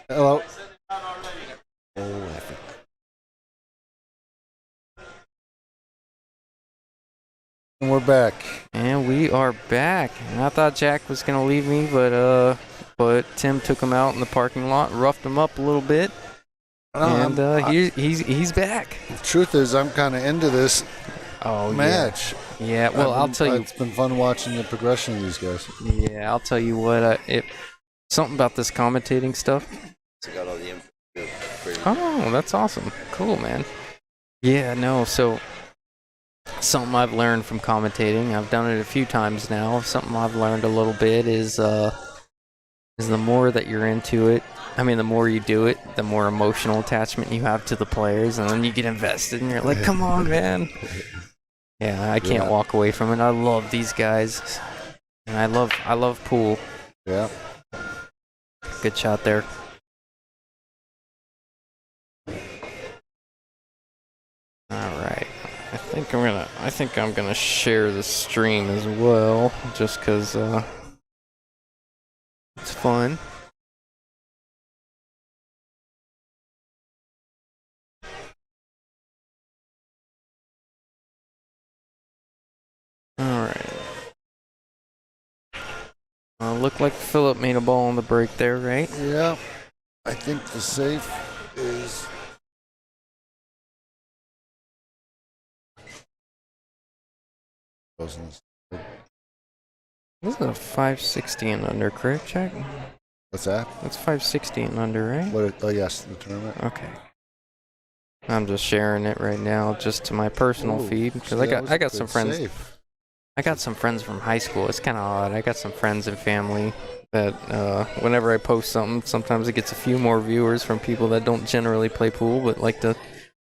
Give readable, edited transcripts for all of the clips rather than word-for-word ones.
Hello. Oh, I think. And we're back. And we are back. And I thought Jack was gonna leave me, but Tim took him out in the parking lot, roughed him up a little bit, and he's back. The truth is, I'm kind of into this match. Yeah. Well, I'll tell you. It's been fun watching the progression of these guys. Yeah, I'll tell you what. Something about this commentating stuff. I got all the info. Oh, that's awesome. Cool, man. Yeah, no. So something I've learned from commentating. I've done it a few times now. Something I've learned a little bit is the more that you're into it. I mean, the more you do it, the more emotional attachment you have to the players, and then you get invested, and you're like, "Come on, man!" Yeah, I can't walk away from it. I love these guys, and I love pool. Yeah. Good shot there. All right. I think I'm gonna share the stream as well, just because it's fun. All right. Looked like Philip made a ball on the break there, right? Yeah. I think the safe is. This is a 560 and under, correct, Jack? What's that? That's 560 and under, right? Oh, yes, the tournament. Okay. I'm just sharing it right now, just to my personal feed, because I got some friends. Safe. I got some friends from high school. It's kind of odd. I got some friends and family that whenever I post something, sometimes it gets a few more viewers from people that don't generally play pool, but like to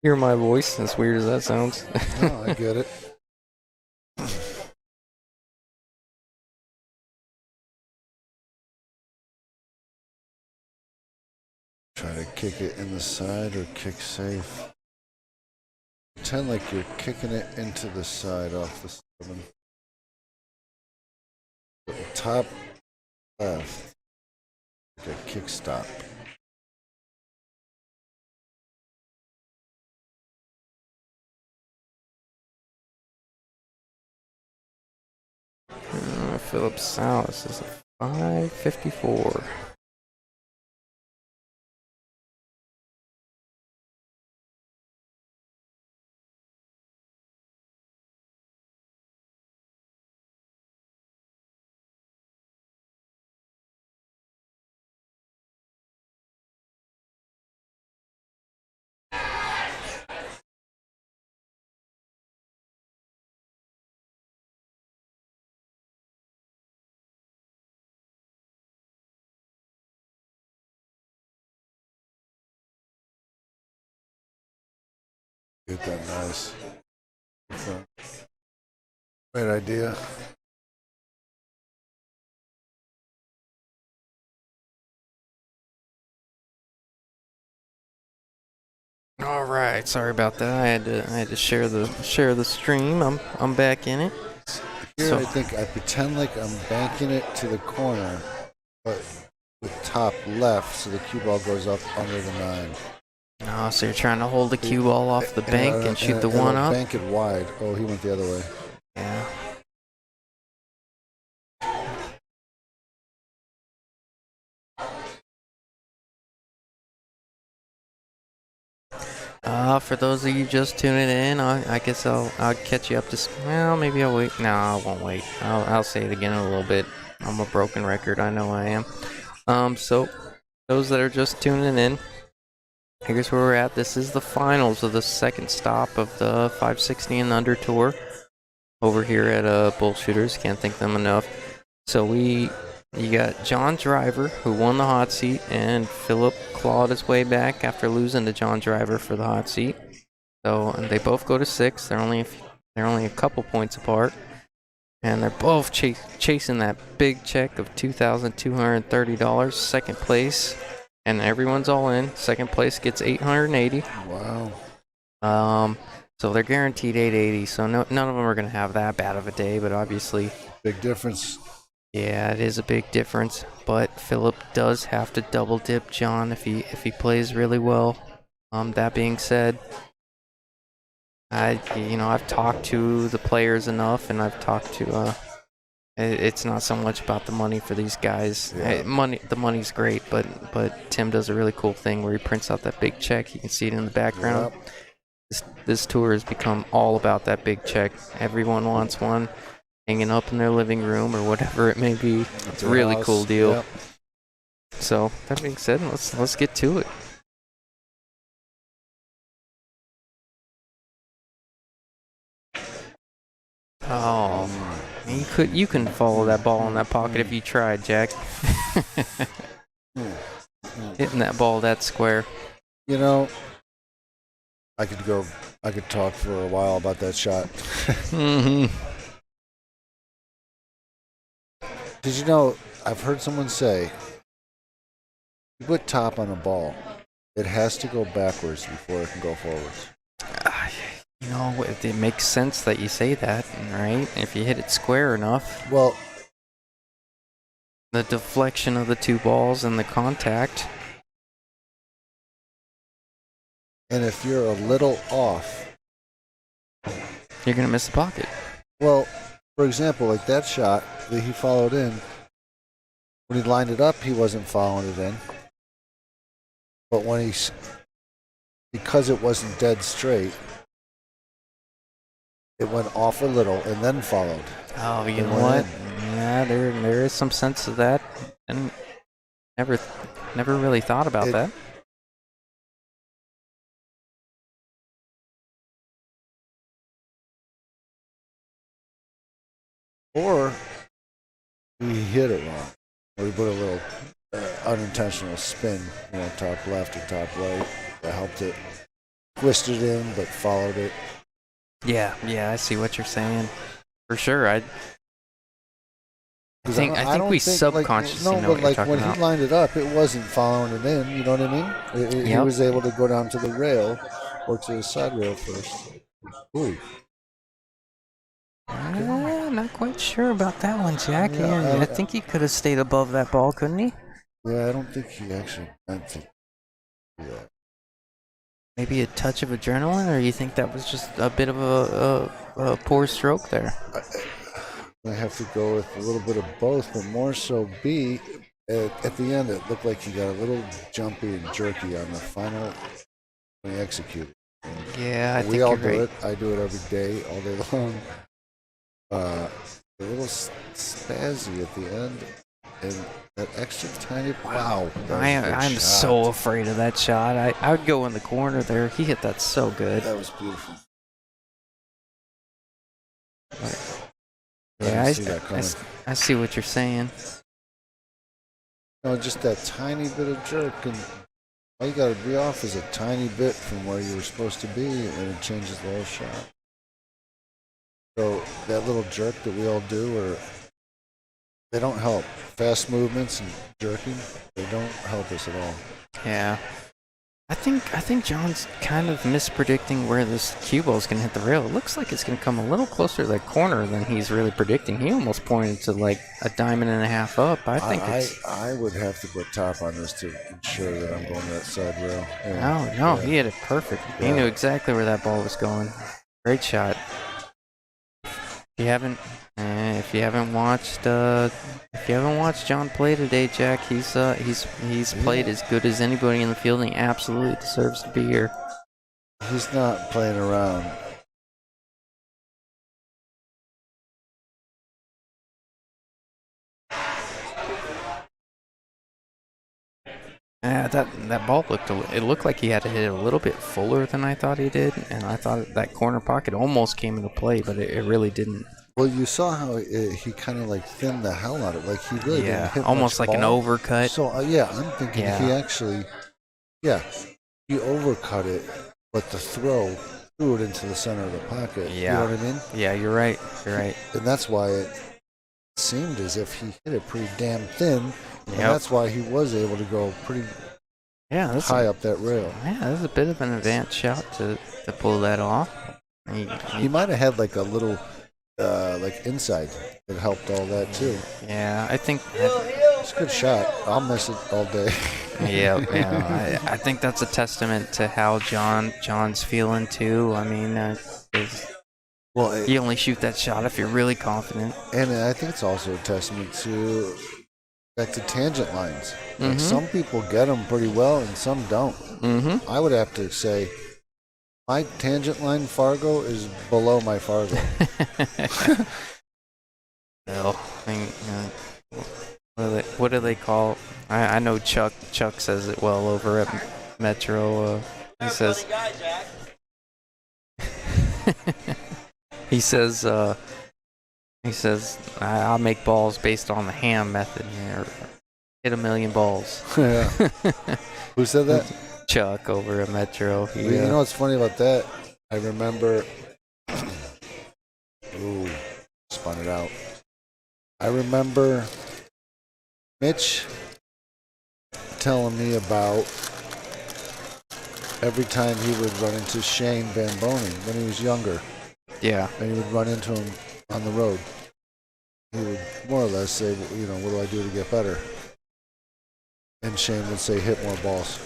hear my voice. As weird as that sounds. No, I get it. Try to kick it in the side or kick safe. Pretend like you're kicking it into the side off the 7. The top left. Like a kick stop. Philip Salas is a 554. Get that nice. Great idea. All right, sorry about that. I had to share the stream. I'm back in it. Here I think I pretend like I'm banking it to the corner, but with top left, so the cue ball goes up under the 9. Oh, so you're trying to hold the cue ball off the bank and shoot the one up? Bank it wide. Oh, he went the other way. Yeah. For those of you just tuning in, I guess I'll catch you up to. Well, maybe I'll wait. No, I won't wait. I'll say it again in a little bit. I'm a broken record. I know I am. So those that are just tuning in, here's where we're at. This is the finals of the second stop of the 560 and under tour over here at Bullshooters. Can't thank them enough. So you got John Driver, who won the hot seat, and Philip clawed his way back after losing to John Driver for the hot seat. So, and they both go to 6. They're only a couple points apart, and they're both chasing that big check of $2,230, second place, and everyone's all in. Second place gets $880. Wow. So they're guaranteed $880. So none of them are going to have that bad of a day, but obviously Big difference. Yeah, it is a big difference, but Philip does have to double dip John if he plays really well. That being said, I've talked to the players enough, and I've talked to it's not so much about the money for these guys. Yeah. The money's great, but Tim does a really cool thing where he prints out that big check. You can see it in the background. Yep. This tour has become all about that big check. Everyone wants one hanging up in their living room or whatever it may be. It's a really cool deal. Yep. So that being said, let's get to it. Oh, you can follow that ball in that pocket if you tried, Jack. Hitting that ball that square. You know, I could talk for a while about that shot. Mm-hmm. Did you know, I've heard someone say, you put top on a ball, it has to go backwards before it can go forwards. You know, it makes sense that you say that, right? If you hit it square enough. Well, the deflection of the two balls and the contact. and if you're a little off, You're going to miss the pocket. well, for example, like that shot that he followed in, when he lined it up, he wasn't following it in. But when because it wasn't dead straight, it went off a little and then followed. Oh, you know what? Yeah, there is some sense of that. And never really thought about that. Or he hit it wrong. Or he put a little unintentional spin, top left or top right. That helped it. Twisted in, but followed it. Yeah, I see what you're saying. For sure, I think we subconsciously know what you're talking when about. he lined it up, it wasn't following it in. You know what I mean? He was able to go down to the rail or to the side rail first. Ooh. Not quite sure about that one, Jack. I think he could have stayed above that ball, couldn't he? Yeah, I don't think he actually meant to do that. Maybe a touch of adrenaline, or you think that was just a bit of a poor stroke there? I have to go with a little bit of both, but more so B. At the end, it looked like he got a little jumpy and jerky on the final when he executed. Yeah, I think we all you're do right. it. I do it every day, all day long. A little spazzy at the end, and that extra tiny. Wow! I'm so afraid of that shot. I would go in the corner there. He hit that so good. That was beautiful. Yeah, I see that coming. I see what you're saying. Just that tiny bit of jerk, and all you got to be off is a tiny bit from where you were supposed to be, and it changes the whole shot. So that little jerk that we all do, they don't help. Fast movements and jerking, they don't help us at all. Yeah. I think John's kind of mispredicting where this cue ball is going to hit the rail. It looks like it's going to come a little closer to that corner than he's really predicting. He almost pointed to like a diamond and a half up. I would have to put top on this to ensure that I'm going to that side rail. Yeah. No, he hit it perfect. Yeah. He knew exactly where that ball was going. Great shot. If you haven't watched John play today, Jack, he's played as good as anybody in the field, and he absolutely deserves to be here. He's not playing around. That ball looked like he had to hit it a little bit fuller than I thought he did, and I thought that corner pocket almost came into play, but it really didn't. Well, you saw how he kind of like thinned the hell out of it. Like he really didn't hit almost much like ball. an overcut. So I'm thinking he actually, he overcut it, but the threw it into the center of the pocket. Yeah. You know what I mean? Yeah, you're right. And that's why it seemed as if he hit it pretty damn thin. And that's why he was able to go pretty high up that rail. Yeah, that was a bit of an advanced shot to pull that off. He might have had like a little like inside. It helped all that too. Yeah, I think. It's a good shot. I'll miss it all day. Yeah. I think that's a testament to how John's feeling too. I mean, 'cause Well, you only shoot that shot if you're really confident. and I think it's also a testament to back to tangent lines. Like Mhm. some people get them pretty well and some don't. Mm-hmm. I would have to say my tangent line Fargo is below my Fargo. Well, I mean, what do they call? I know Chuck says it well over at Metro. He says. He says. I'll make balls based on the ham method here. Hit 1,000,000 balls. Yeah. Who said that? Chuck over at Metro. Well, you know what's funny about that? I remember. Ooh, spun it out. I remember Mitch telling me about every time he would run into Shane Van Boning when he was younger, Yeah. and he would run into him on the road. He would more or less say, you know, what do I do to get better? And Shane would say, hit more balls.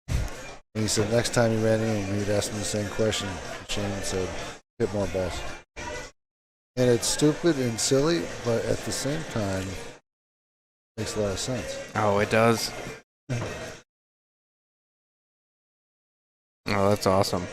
And he said next time he ran into him, he'd ask him the same question. Shane said, hit more balls. And it's stupid and silly, but at the same time, makes a lot of sense. Oh, it does. Oh, that's awesome.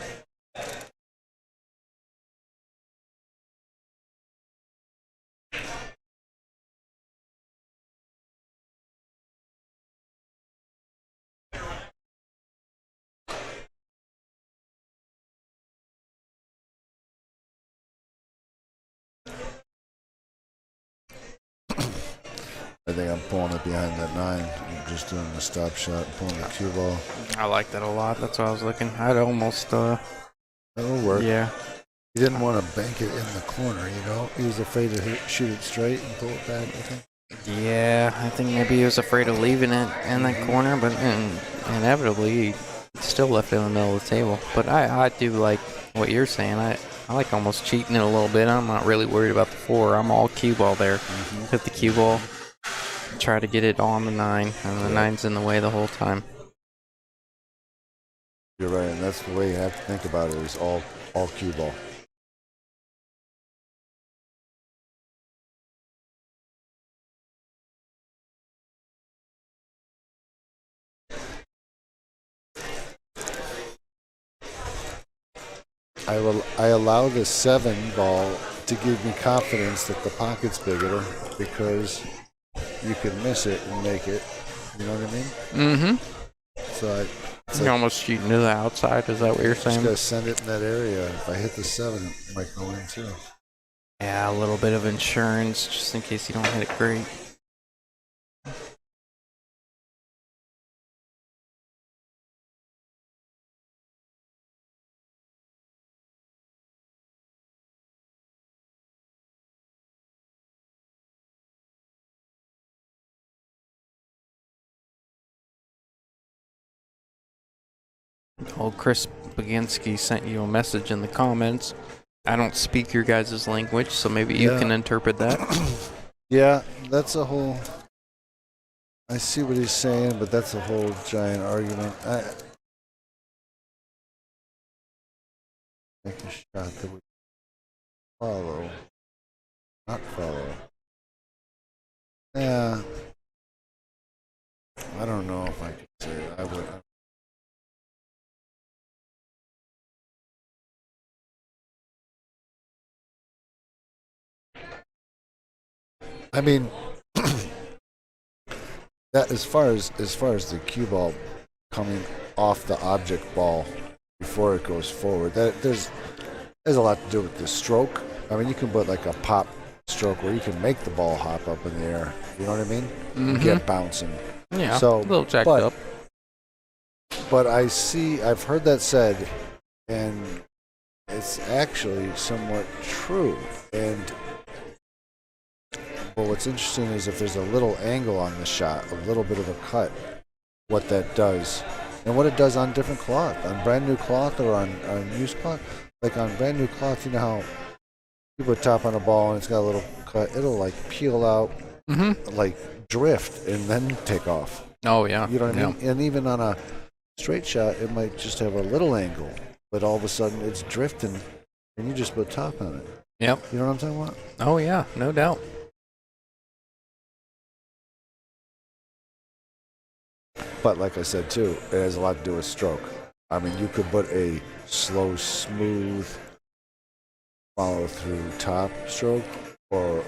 I think I'm pulling it behind that 9. I'm just doing the stop shot and pulling the cue ball. I like that a lot. That's what I was looking. I'd almost. That'll work. Yeah. He didn't want to bank it in the corner, you know? He was afraid to shoot it straight and pull it back, I think. Yeah, I think maybe he was afraid of leaving it in that corner, but inevitably he still left it in the middle of the table. But I do like what you're saying. I like almost cheating it a little bit. I'm not really worried about the 4. I'm all cue ball there. Hit the cue ball, try to get it on the 9, and the 9's in the way the whole time. You're right, and that's the way you have to think about it, is all cue ball. I allow the 7 ball to give me confidence that the pocket's bigger because you can miss it and make it. You know what I mean? Mm-hmm. So You're almost shooting to the outside. Is that what you're just saying? gotta send it in that area. If I hit the 7, it might go in too. Yeah, a little bit of insurance just in case you don't hit it great. Old Chris Baginski sent you a message in the comments. I don't speak your guys' language, so maybe you can interpret that. Yeah, that's a whole. I see what he's saying, but that's a whole giant argument. Make a shot that we follow, not follow. Yeah, I don't know if I could say it. I would. I mean, that as far as the cue ball coming off the object ball before it goes forward, that there's a lot to do with the stroke. I mean, you can put like a pop stroke where you can make the ball hop up in the air. You know what I mean? Mm-hmm. Get bouncing. Yeah, so, a little jacked up. But I've heard that said, and it's actually somewhat true. And well, what's interesting is if there's a little angle on the shot, a little bit of a cut, what that does, and what it does on different cloth, on brand new cloth or on used cloth. Like on brand new cloth, you know how you put top on a ball and it's got a little cut, it'll like peel out, like drift, and then take off. Oh yeah. You know what I mean? And even on a straight shot, it might just have a little angle, but all of a sudden it's drifting, and you just put top on it. Yep. You know what I'm talking about? Oh yeah, no doubt. But like I said too, it has a lot to do with stroke. I mean, you could put a slow, smooth follow through top stroke, or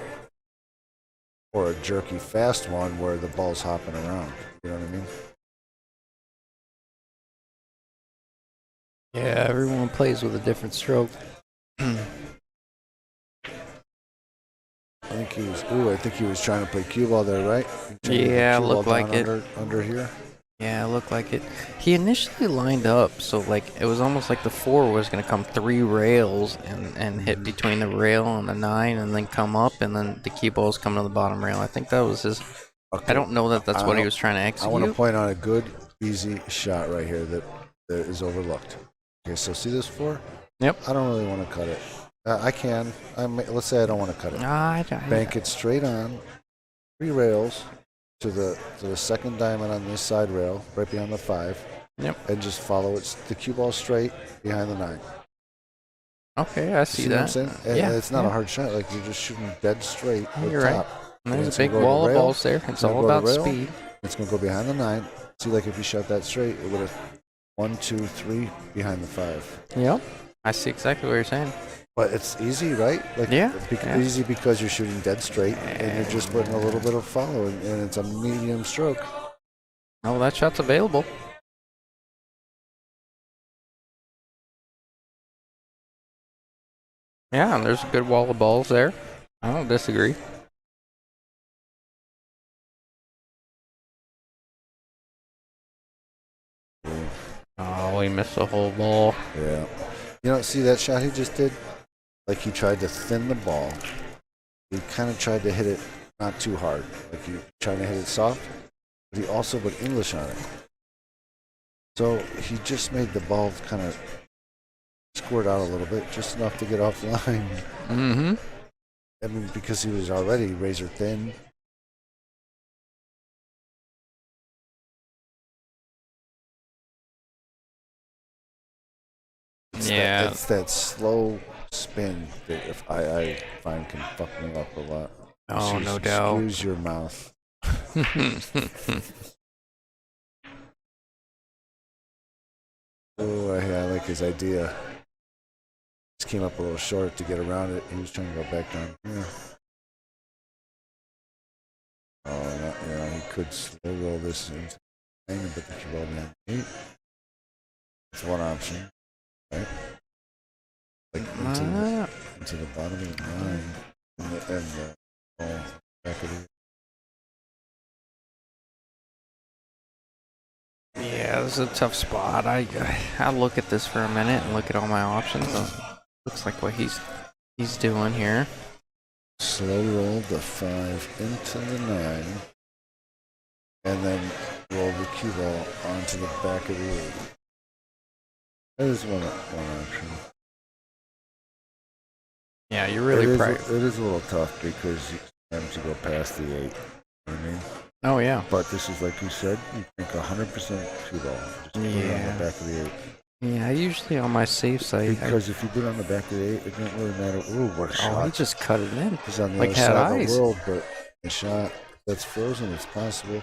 a jerky fast one where the ball's hopping around. You know what I mean? Yeah, everyone plays with a different stroke. I think he was trying to play cue ball there, right? Yeah, looked like it. Under here. Yeah, it looked like it. He initially lined up, so like it was almost like the 4 was gonna come 3 rails and hit between the rail and the 9, and then come up, and then the cue ball's coming to the bottom rail. I think that was his. Okay. I don't know that that's what he was trying to execute. I want to point out a good, easy shot right here that is overlooked. Okay, so see this 4? Yep. I don't really want to cut it. I can. Let's say I don't want to cut it. Bank it straight on 3 rails to the second diamond on this side rail, right behind the 5. Yep. And just follow the cue ball straight behind the 9. Okay, I see that. What I'm saying? Yeah, it's not a hard shot. Like, you're just shooting dead straight. You're top. right. And there's it's a big gonna go to wall the of rail. balls there. It's all gonna go about to the rail. speed. It's going to go behind the 9. See, like if you shot that straight, it would have 1, 2, 3 behind the 5. Yep. I see exactly what you're saying. But it's easy, right? Like, Yeah. Easy because you're shooting dead straight, and you're just putting a little bit of follow, and it's a medium stroke. Oh, that shot's available. Yeah, and there's a good wall of balls there. I don't disagree. Oh, he missed the whole ball. Yeah. You know, see that shot he just did? Like, he tried to thin the ball. He kind of tried to hit it not too hard. Like, he tried to hit it soft, but he also put English on it. So he just made the ball kind of squirt out a little bit, just enough to get off the line. Mm-hmm. I mean, because he was already razor thin. It's that slow spin that if I find can fuck me up a lot. Oh, no doubt. Excuse your mouth. Oh, I like his idea. Just came up a little short to get around it. He was trying to go back down here. Oh, yeah, he could slow roll this into the thing and put the cue ball down 8. That's one option, right? Like into the bottom of the 9 and the ball back of the. Yeah, this is a tough spot. I'll look at this for a minute and look at all my options. Looks like what he's doing here. Slow roll the 5 into the 9, and then roll the cue ball onto the back of the 8. That is one option. Yeah, you're really proud. It is a little tough because you have to go past the 8. You know what I mean? Oh, yeah. But this is like you said, you think 100% cue ball. Just put it on the back of the 8. Yeah, usually on my safe side. Because if you do it on the back of the 8, it doesn't really matter. Ooh, what a shot. Oh, he just cut it in. He's on the like other had side eyes. of the world, but a shot that's frozen, it's possible.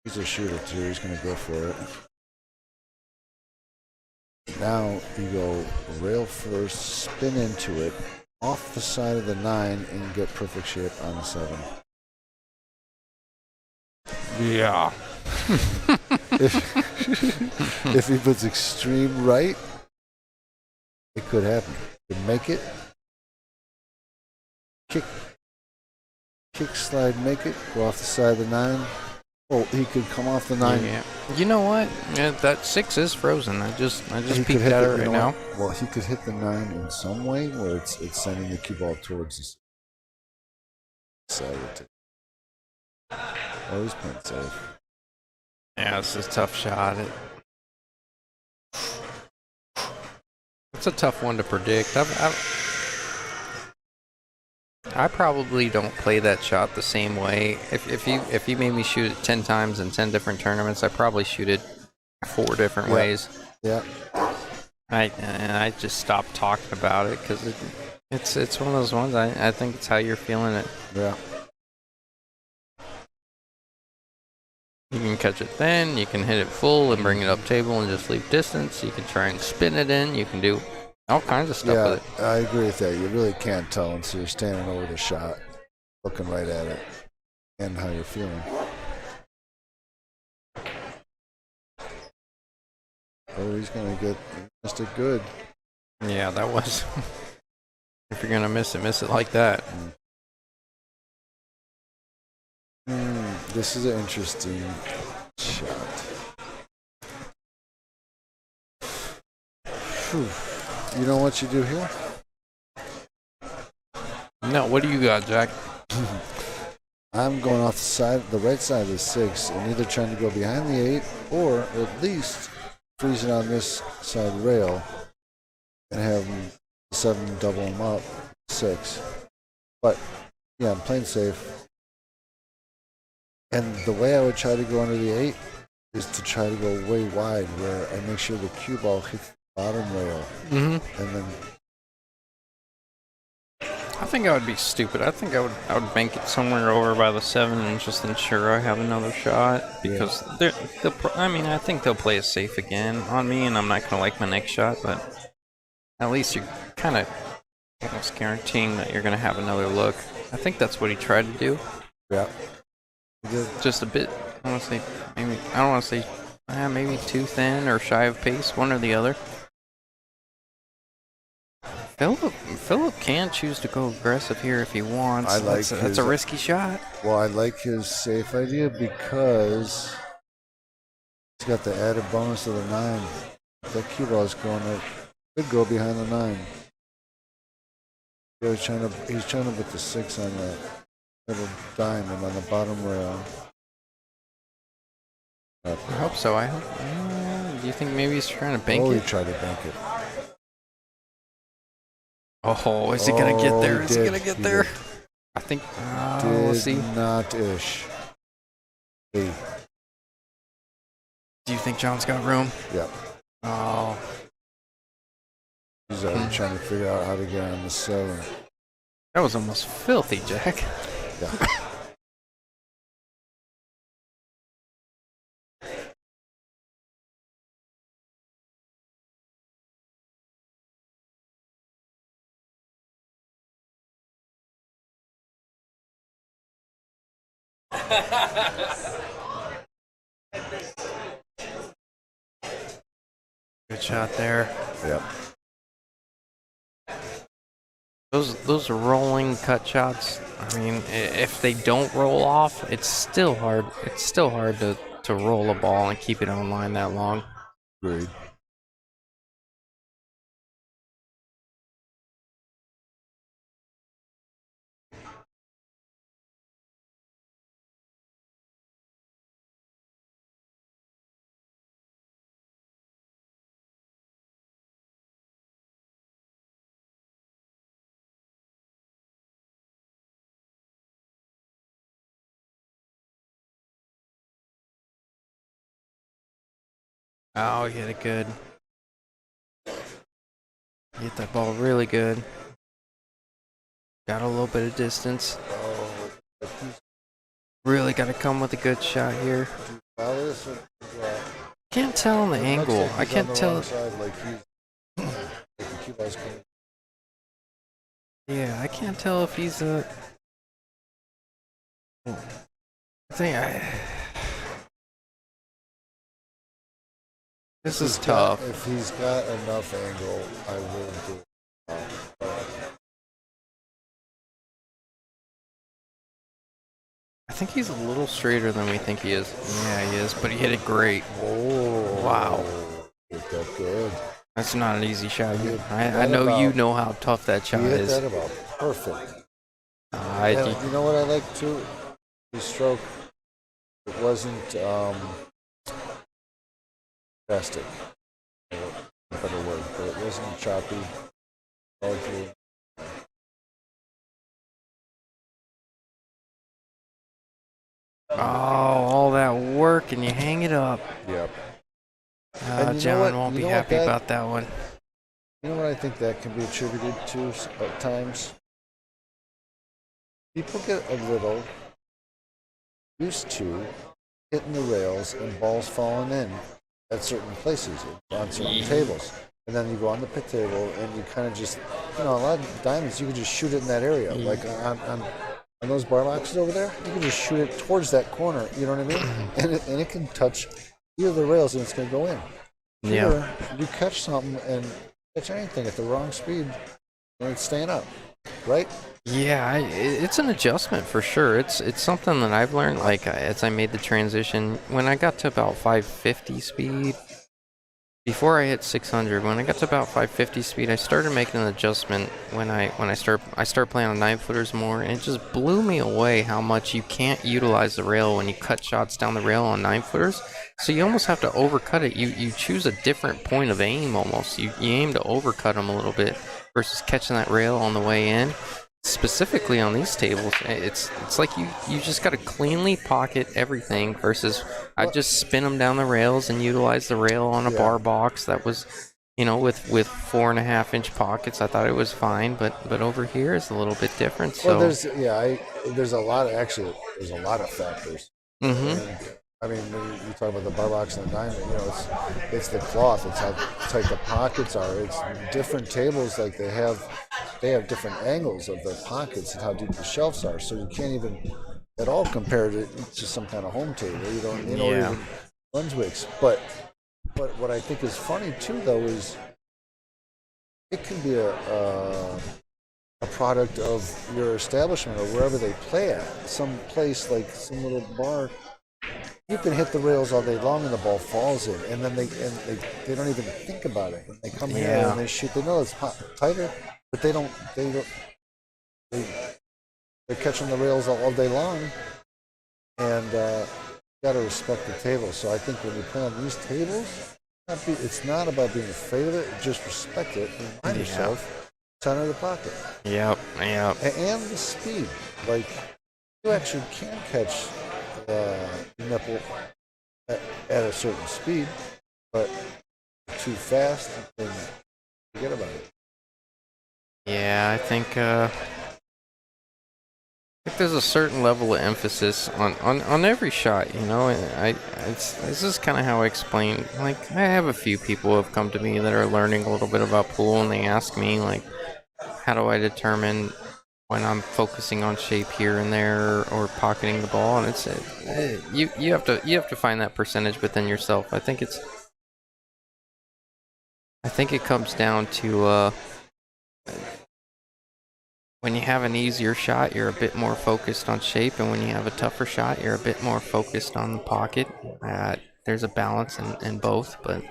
He's a shooter, too. He's going to go for it. Now you go rail first, spin into it, off the side of the 9, and get perfect shape on the 7. Yeah. If he puts extreme right, it could happen. Could make it. Kick slide, make it. Go off the side of the 9. Oh, he could come off the 9. Yeah. You know what? Yeah, that 6 is frozen. I just He peeked at it right now. Well, he could hit the 9 in some way where it's sending the cue ball towards the side. Always playing safe. Yeah, this is a tough shot. It's a tough one to predict. I probably don't play that shot the same way. If you made me shoot it 10 times in 10 different tournaments, I probably shoot it 4 different ways. Yeah. I just stopped talking about it because it's one of those ones. I think it's how you're feeling it. Yeah. You can catch it thin, you can hit it full and bring it up table and just leave distance. You can try and spin it in. You can do all kinds of stuff with it. I agree with that. You really can't tell until you're standing over the shot, looking right at it, and how you're feeling. Oh, he's gonna get missed it good. Yeah, that was. If you're gonna miss it like that. This is an interesting shot. Whew. You know what you do here? No, what do you got, Jack? I'm going off the right side of the 6, and either trying to go behind the 8 or at least freezing on this side rail and have 7 double them up 6. But yeah, I'm playing safe. And the way I would try to go under the 8 is to try to go way wide, where I make sure the cue ball hits the bottom rail, and then. I think I would be stupid. I think I would bank it somewhere over by the 7 and just ensure I have another shot because I think they'll play it safe again on me, and I'm not gonna like my next shot. But at least you're kind of almost guaranteeing that you're gonna have another look. I think that's what he tried to do. Yeah. Just a bit. I want to say maybe. I don't want to say maybe too thin or shy of pace, one or the other. Philip can choose to go aggressive here if he wants. That's a risky shot. Well, I like his safe idea because he's got the added bonus of the 9. If that cue ball is going, it could go behind the 9. He's trying to put the 6 on that little diamond on the bottom rail. I hope so. Do you think maybe he's trying to bank it? Oh, he tried to bank it. Oh, is he gonna get there? Is he gonna get there? Did. I think. We'll see. Not ish. Hey. Do you think John's got room? Yep. Oh. He's already trying to figure out how to get on the 7. That was almost filthy, Jack. Yeah. Good shot there. Yep. Those rolling cut shots. I mean, if they don't roll off, it's still hard. It's still hard to roll a ball and keep it online that long. Agreed. Oh, he hit it good. He hit that ball really good. Got a little bit of distance. Really got to come with a good shot here. Can't tell on the angle. I can't tell. Yeah, I can't tell if he's a. This is tough. If he's got enough angle, I wouldn't do it. I think he's a little straighter than we think he is. Yeah, he is, but he hit it great. Oh, wow. Hit that good. That's not an easy shot. I know you know how tough that shot is. Hit that about perfect. You know what I like too? His stroke. It wasn't drastic. Better word, but it wasn't choppy. Oh, all that work and you hang it up. Yep. And you know John what? won't You be know what happy about that one. You know what I think that can be attributed to at times? People get a little used to hitting the rails and balls falling in at certain places, on certain tables. And then you go on the pit table and you kind of just, a lot of diamonds, you can just shoot it in that area. Like on those bar boxes over there, you can just shoot it towards that corner, you know what I mean? And it can touch either of the rails and it's going to go in. Yeah. Here, you catch something and catch anything at the wrong speed and it's staying up, right? Yeah, it's an adjustment for sure. It's something that I've learned, like, as I made the transition. When I got to about 550 speed, before I hit 600, when I got to about 550 speed, I started making an adjustment when I started playing on 9-footers more, and it just blew me away how much you can't utilize the rail when you cut shots down the rail on 9-footers. So you almost have to overcut it. You choose a different point of aim almost. You aim to overcut them a little bit versus catching that rail on the way in. Specifically on these tables, it's like you just got to cleanly pocket everything versus I just spin them down the rails and utilize the rail on a bar box that was, with 4.5-inch pockets. I thought it was fine, but over here is a little bit different. So Well, there's a lot of there's a lot of factors. Mm-hmm. I mean, when you talk about the bar box and the diamond, it's the cloth, it's how tight the pockets are. It's different tables, like they have different angles of the pockets and how deep the shelves are. So you can't even at all compare it to some kind of home table. You don't, even Brunswick's. But what I think is funny too, though, is it can be a product of your establishment or wherever they play at. Some place like some little bar. You can hit the rails all day long and the ball falls in, and then they don't even think about it. And they come here and they shoot. They know it's tighter, but they're catching the rails all day long, and you got to respect the table. So I think when you play on these tables, it's not about being afraid of it. Just respect it and remind yourself it's under the pocket. Yep. And the speed, like you actually can catch nipple at a certain speed, but too fast and forget about it. Yeah, I think there's a certain level of emphasis on every shot, this is kind of how I explain. Like, I have a few people who have come to me that are learning a little bit about pool, and they ask me, like, how do I determine when I'm focusing on shape here and there or pocketing the ball? And it's you have to find that percentage within yourself. I think it comes down to when you have an easier shot, you're a bit more focused on shape, and when you have a tougher shot, you're a bit more focused on the pocket. There's a balance in both, but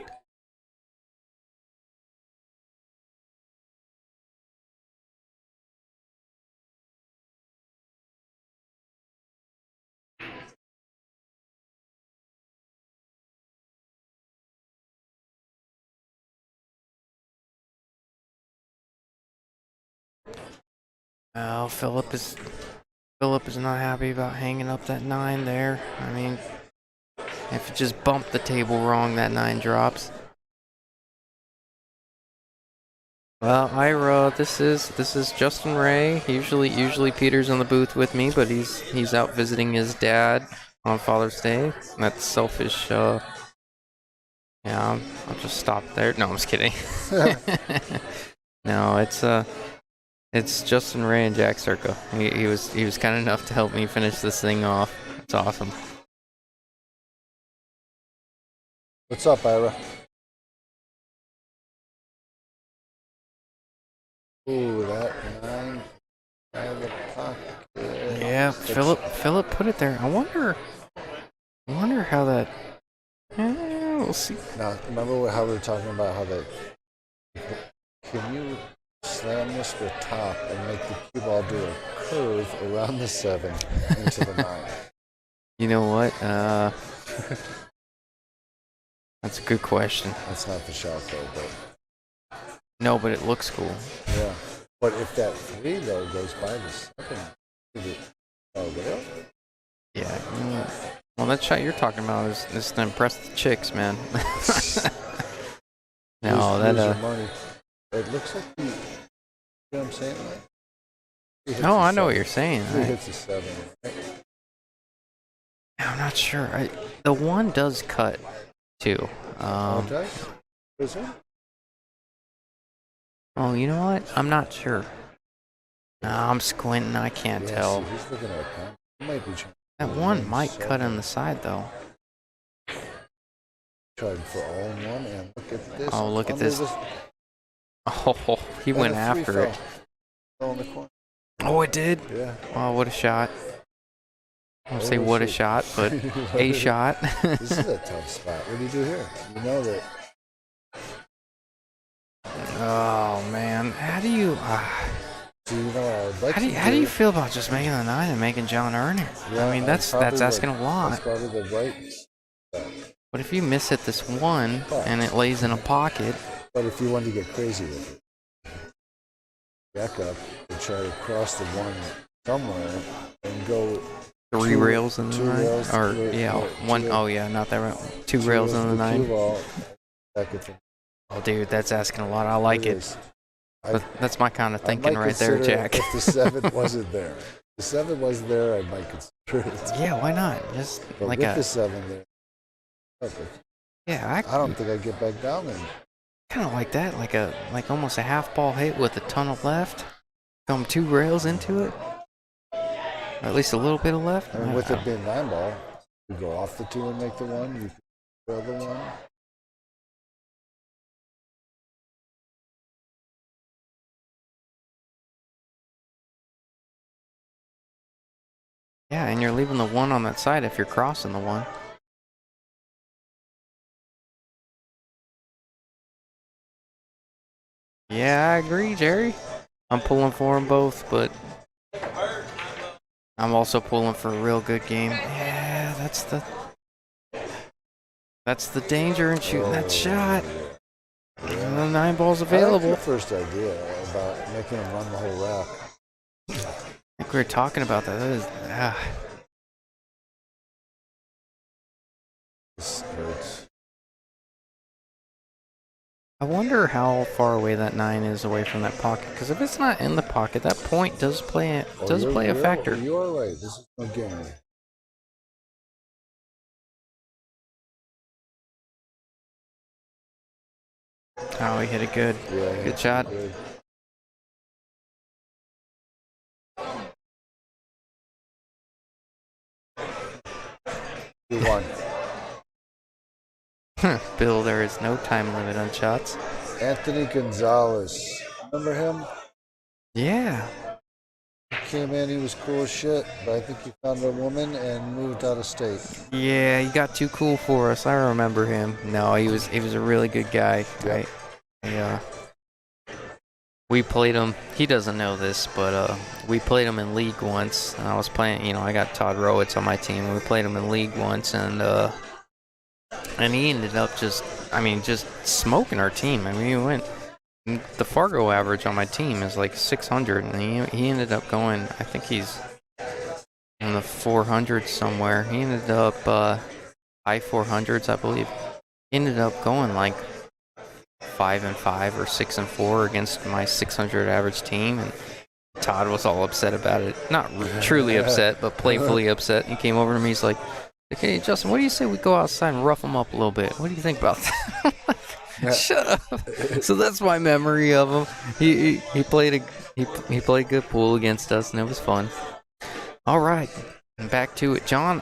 well, Philip is not happy about hanging up that 9 there. I mean, if it just bumped the table wrong, that 9 drops. Well, Ira, this is Justin Ray. Usually Peter's in the booth with me, but he's out visiting his dad on Father's Day. That's selfish. Yeah, I'll just stop there. No, I'm just kidding. No, it's Justin Ray and Jack Circa. He was kind enough to help me finish this thing off. It's awesome. What's up, Ira? Ooh, that 9 out of the pocket. Yeah, Philip put it there. I wonder how that. We'll see. Now, remember how we were talking about how can you slam this with top and make the cue ball do a curve around the 7 into the 9? You know what? That's a good question. That's not the shot though, but no, but it looks cool. yeah. But if that 3 though goes by the 7, is it rail? Yeah. Well, that shot you're talking about is to impress the chicks, man. No, Lose your that money. It looks like you know what I'm saying? Like, he hits No, a I know what 7. you're saying. He hits a 7. Right? I'm not sure. The one does cut too. Okay. Is it? Oh, you know what? I'm not sure. No, I'm squinting. I can't tell. See, he's looking at a pen. He might be trying. That one might cut on the side though. Tried for all in one, and look at this. Oh, look at Under this. Oh, he and went a 3 after it. Fell in the corner. Oh, it did? Yeah. Oh, what a shot. I don't say what a shot, but a shot. This is a tough spot. What do you do here? You know that. Oh, man. How do you... So, you know, I'd like how do you feel about just making the 9 and making John earn it? Yeah, I mean, that's asking a lot. That's probably the right spot. But if you miss it this one and it lays in a pocket... But if you wanted to get crazy with it, back up and try to cross the one somewhere and go... 3 rails in the 9? Rails, Or, yeah, one... Oh, yeah, not that right. 2 rails in the 9. Oh, dude, that's asking a lot. I like it. That's my kind of thinking right there, Jack. If the 7 wasn't there. If the 7 wasn't there, I might consider it. Yeah, why not? Just but like with the 7 there. Yeah, I don't think I'd get back down there. Kind of like that, like almost a half ball hit with a ton of left. Come 2 rails into it. Or at least a little bit of left. And with it being 9 ball, you go off the 2 and make the 1. You can throw the 1. Yeah, and you're leaving the 1 on that side if you're crossing the 1. Yeah, I agree, Jerry. I'm pulling for them both, but I'm also pulling for a real good game. Yeah, that's the danger in shooting that shot. And the 9 ball's available. I like your first idea about making him run the whole rack. I think we were talking about that. That is, This hurts. I wonder how far away that 9 is away from that pocket. Because if it's not in the pocket, that point does play a factor. You are right. This is no game. Oh, he hit it good. Yeah, Good shot. Good. 2-1. Bill, there is no time limit on shots. Anthony Gonzalez. Remember him? Yeah. He came in, he was cool as shit, but I think he found a woman and moved out of state. Yeah, he got too cool for us. I remember him. No, he was a really good guy. Yep. We played him. He doesn't know this, but we played him in league once. And I was playing, I got Todd Rowitz on my team. We played him in league once, and he ended up just smoking our team. I mean, he went. The Fargo average on my team is like 600, and he ended up going. I think he's in the 400s somewhere. He ended up high 400s, I believe. He ended up going like 5-5 or 6-4 against my 600 average team, and Todd was all upset about it. Not truly upset, but playfully upset. He came over to me. He's like, "Okay, Justin, what do you say we go outside and rough him up a little bit? What do you think about that?" Shut up. So that's my memory of him. He played good pool against us, and it was fun. All right, and back to it. John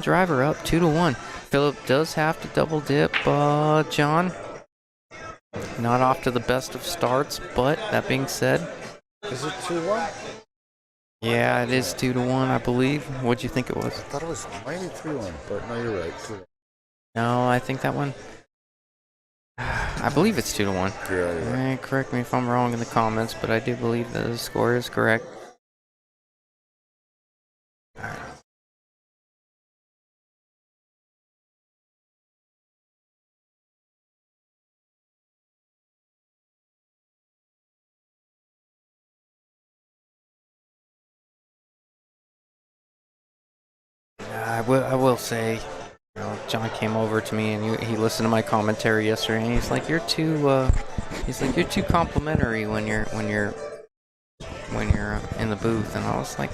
Driver up 2-1. Philip does have to double dip. John, not off to the best of starts, but that being said, Is it 2-1? yeah, it is 2-1, I believe. What'd you think it was? I thought it was maybe 3-1, but no, you're right. 2-1. No, I think that one. I believe it's 2-1. Yeah. Correct me if I'm wrong in the comments, but I do believe that the score is correct. I will say, John came over to me and he listened to my commentary yesterday, and he's like, you're too complimentary when you're in the booth, and I was like,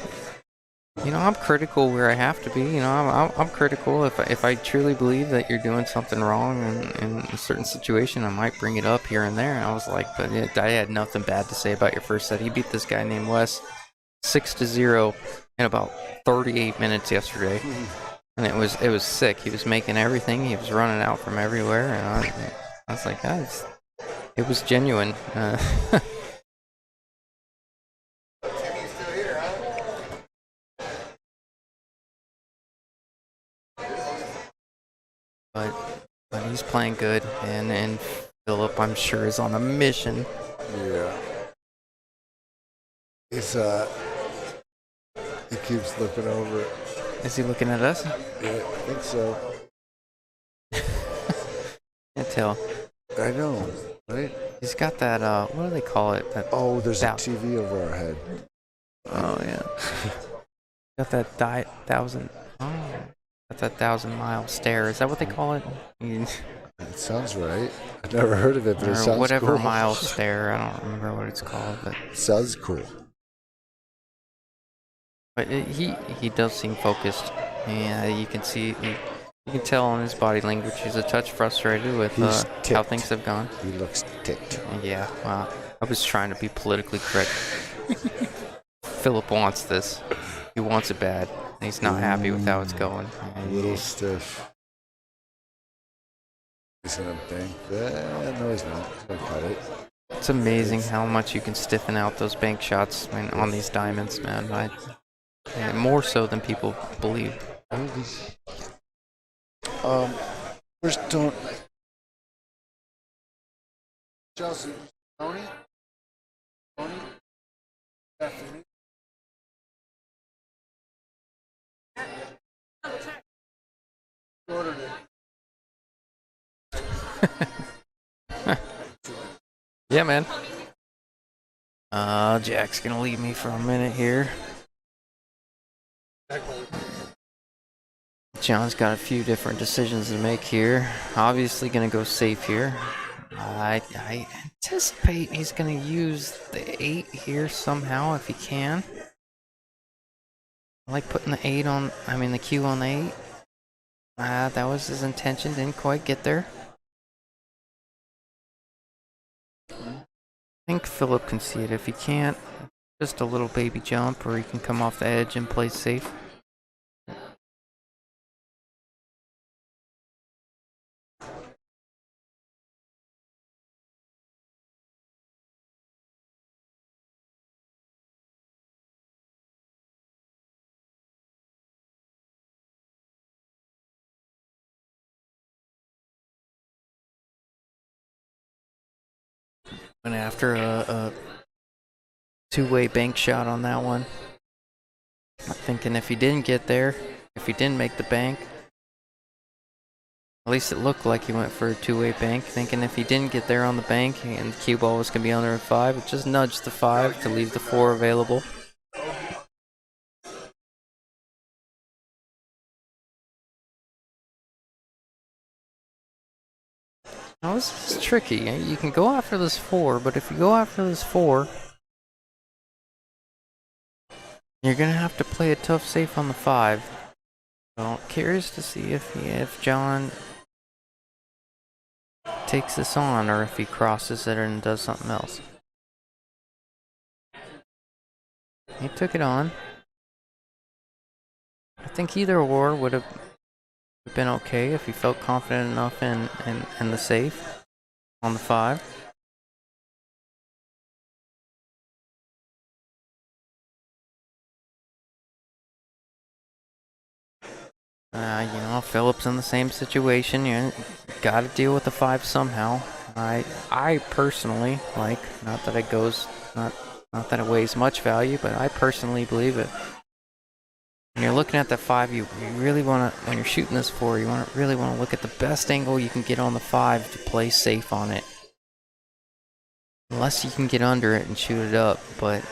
I'm critical where I have to be. I'm critical if I truly believe that you're doing something wrong in a certain situation, I might bring it up here and there. And I was like, but I had nothing bad to say about your first set. He beat this guy named Wes 6-0 in about 38 minutes yesterday, and it was sick. He was making everything. He was running out from everywhere, and I was like, guys, it was genuine. But he's playing good, and Philip, I'm sure, is on a mission. Yeah. He's he keeps looking over. Is he looking at us? Yeah, I think so. Can't tell. I know, right? He's got that, what do they call it? There's a TV over our head. Oh, yeah. Got that 1,000-mile stare. Is that what they call it? It sounds right. I've never heard of it, but it sounds whatever cool. mile stare. I don't remember what it's called, but It sounds cool. he does seem focused. Yeah, you can tell on his body language he's a touch frustrated with how things have gone. He looks ticked. Yeah, well, I was trying to be politically correct. Philip wants this. He wants it bad. And he's not happy with how it's going. A little stiff. He's gonna bank that. No, he's not. He's gonna cut it. It's amazing how much you can stiffen out those bank shots on these diamonds, man. More so than people believe. First, don't. Chelsea, Tony? Afternoon. Ordered it. Yeah, man. Jack's gonna leave me for a minute here. John's got a few different decisions to make here. Obviously gonna go safe here. I anticipate he's gonna use the 8 here somehow if he can. I like putting the Q on the 8. That was his intention, didn't quite get there. I think Philip can see it. If he can't, just a little baby jump, or he can come off the edge and play safe. Went after a two-way bank shot on that one. I'm thinking if he didn't get there, if he didn't make the bank, at least it looked like he went for a two-way bank. Thinking if he didn't get there on the bank and the cue ball was going to be under a 5, it just nudged the 5 to leave the 4 available. Now this is tricky. You can go after this 4, but if you go after this 4, you're gonna have to play a tough safe on the 5. So curious to see if John takes this on, or if he crosses it and does something else. He took it on. I think either or would have been okay if he felt confident enough in the safe on the 5. Philip's in the same situation. You got to deal with the 5 somehow. I personally like, not that it weighs much value, but I personally believe it. When you're looking at the 5, you really want to, when you're shooting this 4, really want to look at the best angle you can get on the 5 to play safe on it. Unless you can get under it and shoot it up, but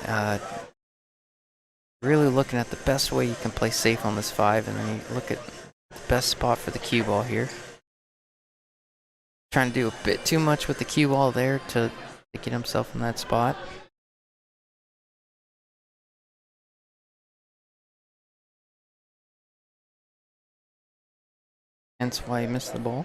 really looking at the best way you can play safe on this 5, and then you look at the best spot for the cue ball here. Trying to do a bit too much with the cue ball there to get himself in that spot. Hence why he missed the ball.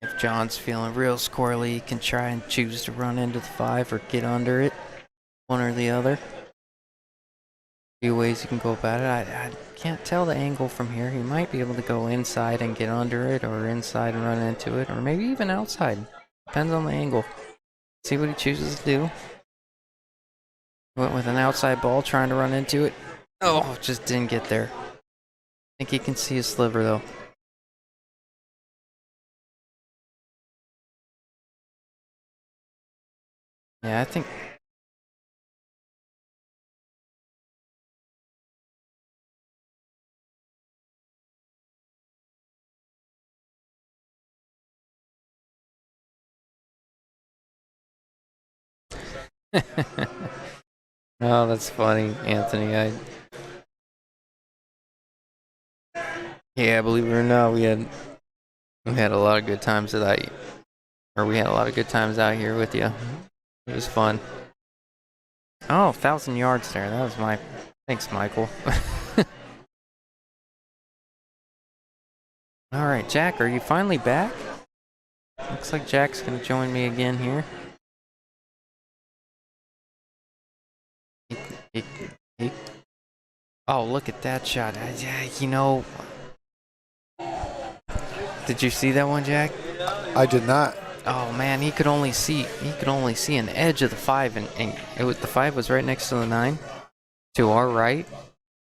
If John's feeling real squirrely, he can try and choose to run into the 5 or get under it. One or the other. Few ways you can go about it. I can't tell the angle from here. He might be able to go inside and get under it, or inside and run into it, or maybe even outside. Depends on the angle. See what he chooses to do. Went with an outside ball, trying to run into it. Oh, just didn't get there. I think he can see a sliver though. Yeah, I think. Oh, that's funny, Anthony. Yeah, believe it or not, we had a lot of good times we had a lot of good times out here with you. It was fun. Oh, 1,000 yards there. That was my. Thanks, Michael. All right, Jack, are you finally back? Looks like Jack's gonna join me again here. Oh, look at that shot. You know. Did you see that one, Jack? I did not. Oh man, he could only see an edge of the 5, and the 5 was right next to the 9, to our right,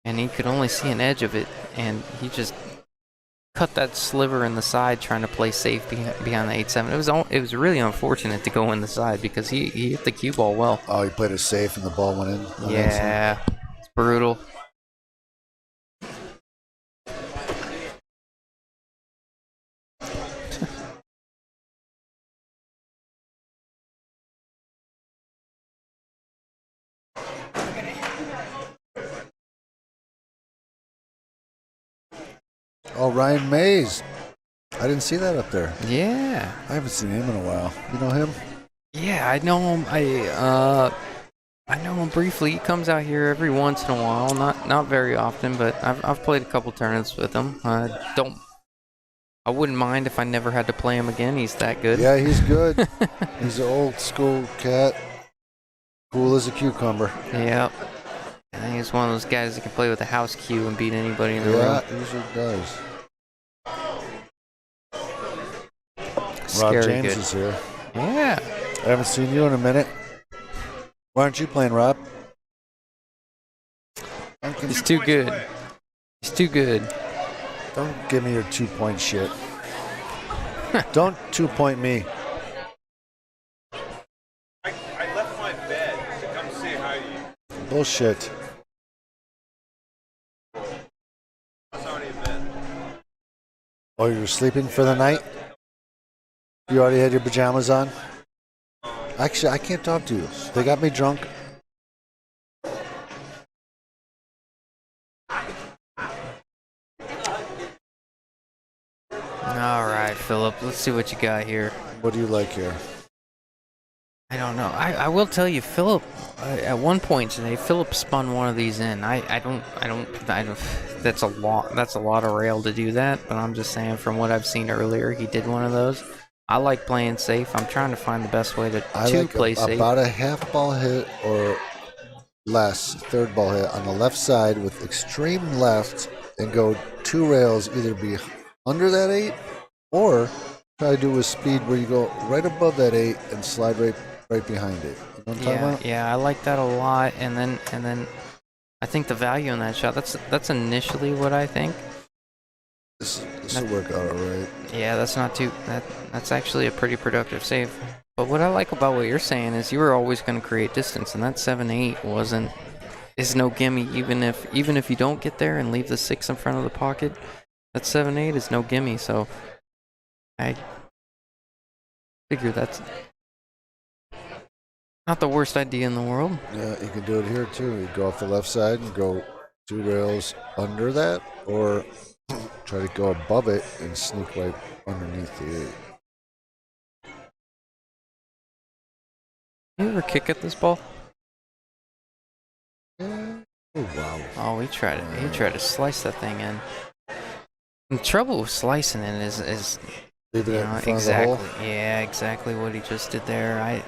and he could only see an edge of it, and he just cut that sliver in the side trying to play safe behind the 8-7. It was really unfortunate to go in the side because he hit the cue ball well. Oh, he played it safe and the ball went in. Yeah, it's brutal. Oh, Ryan Mays. I didn't see that up there. Yeah. I haven't seen him in a while. You know him? Yeah, I know him. I know him briefly. He comes out here every once in a while. Not very often, but I've played a couple tournaments with him. I wouldn't mind if I never had to play him again. He's that good. Yeah, he's good. He's an old school cat. Cool as a cucumber. Yep. I think he's one of those guys that can play with a house cue and beat anybody in the room. Yeah, he usually does. Scary Rob James good. is here. Yeah. I haven't seen you in a minute. Why aren't you playing, Rob? He's too good. He's too good. Don't give me your 2-point shit. Don't 2-point me. I left my bed to come say hi to you. Bullshit. I was already in bed. Oh, you're sleeping for the night? You already had your pajamas on? Actually, I can't talk to you. They got me drunk. All right, Philip. Let's see what you got here. What do you like here? I don't know. I will tell you, Philip. At one point today, Philip spun one of these in. I don't. That's a lot. That's a lot of rail to do that. But I'm just saying, from what I've seen earlier, he did one of those. I like playing safe. I'm trying to find the best way to play safe. About a half ball hit or less, third ball hit on the left side with extreme left, and go 2 rails, either be under that 8 or try to do with speed where you go right above that 8 and slide right behind it. You know what I'm talking about? Yeah, I like that a lot. And then I think the value in that shot. That's initially what I think. This will work out all right. Yeah, that's not too. That's actually a pretty productive save. But what I like about what you're saying is you were always going to create distance, and that 7-8 is no gimme. Even if you don't get there and leave the 6 in front of the pocket, That 7-8 is no gimme, so I figure that's not the worst idea in the world. Yeah, you can do it here too. You go off the left side and go 2 rails under that, or try to go above it and sneak right underneath the 8. You ever kick at this ball? Yeah. Oh wow. Oh, he tried to slice that thing in. The trouble with slicing it is Leaving you it know, in front exactly. of the hole. Yeah, exactly what he just did there.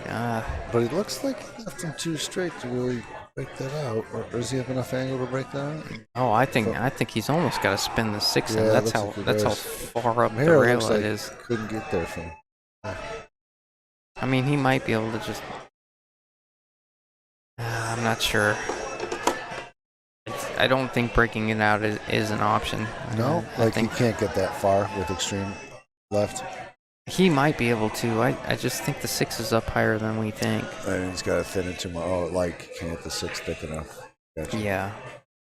But it looks like he left him too straight to really break that out. Or does he have enough angle to break that out? Oh, I think he's almost got to spin the 6 in. Yeah, That's how looks like he that's how does. far up From the here, it rail looks like it is. couldn't get there from. I mean, he might be able to just. I'm not sure. I don't think breaking it out is an option. No, I like think he can't get that far with extreme left. he might be able to. I just think the 6 is up higher than we think. And he's got to thin it too much. Oh, like can't get the 6 thick enough. Gotcha. Yeah.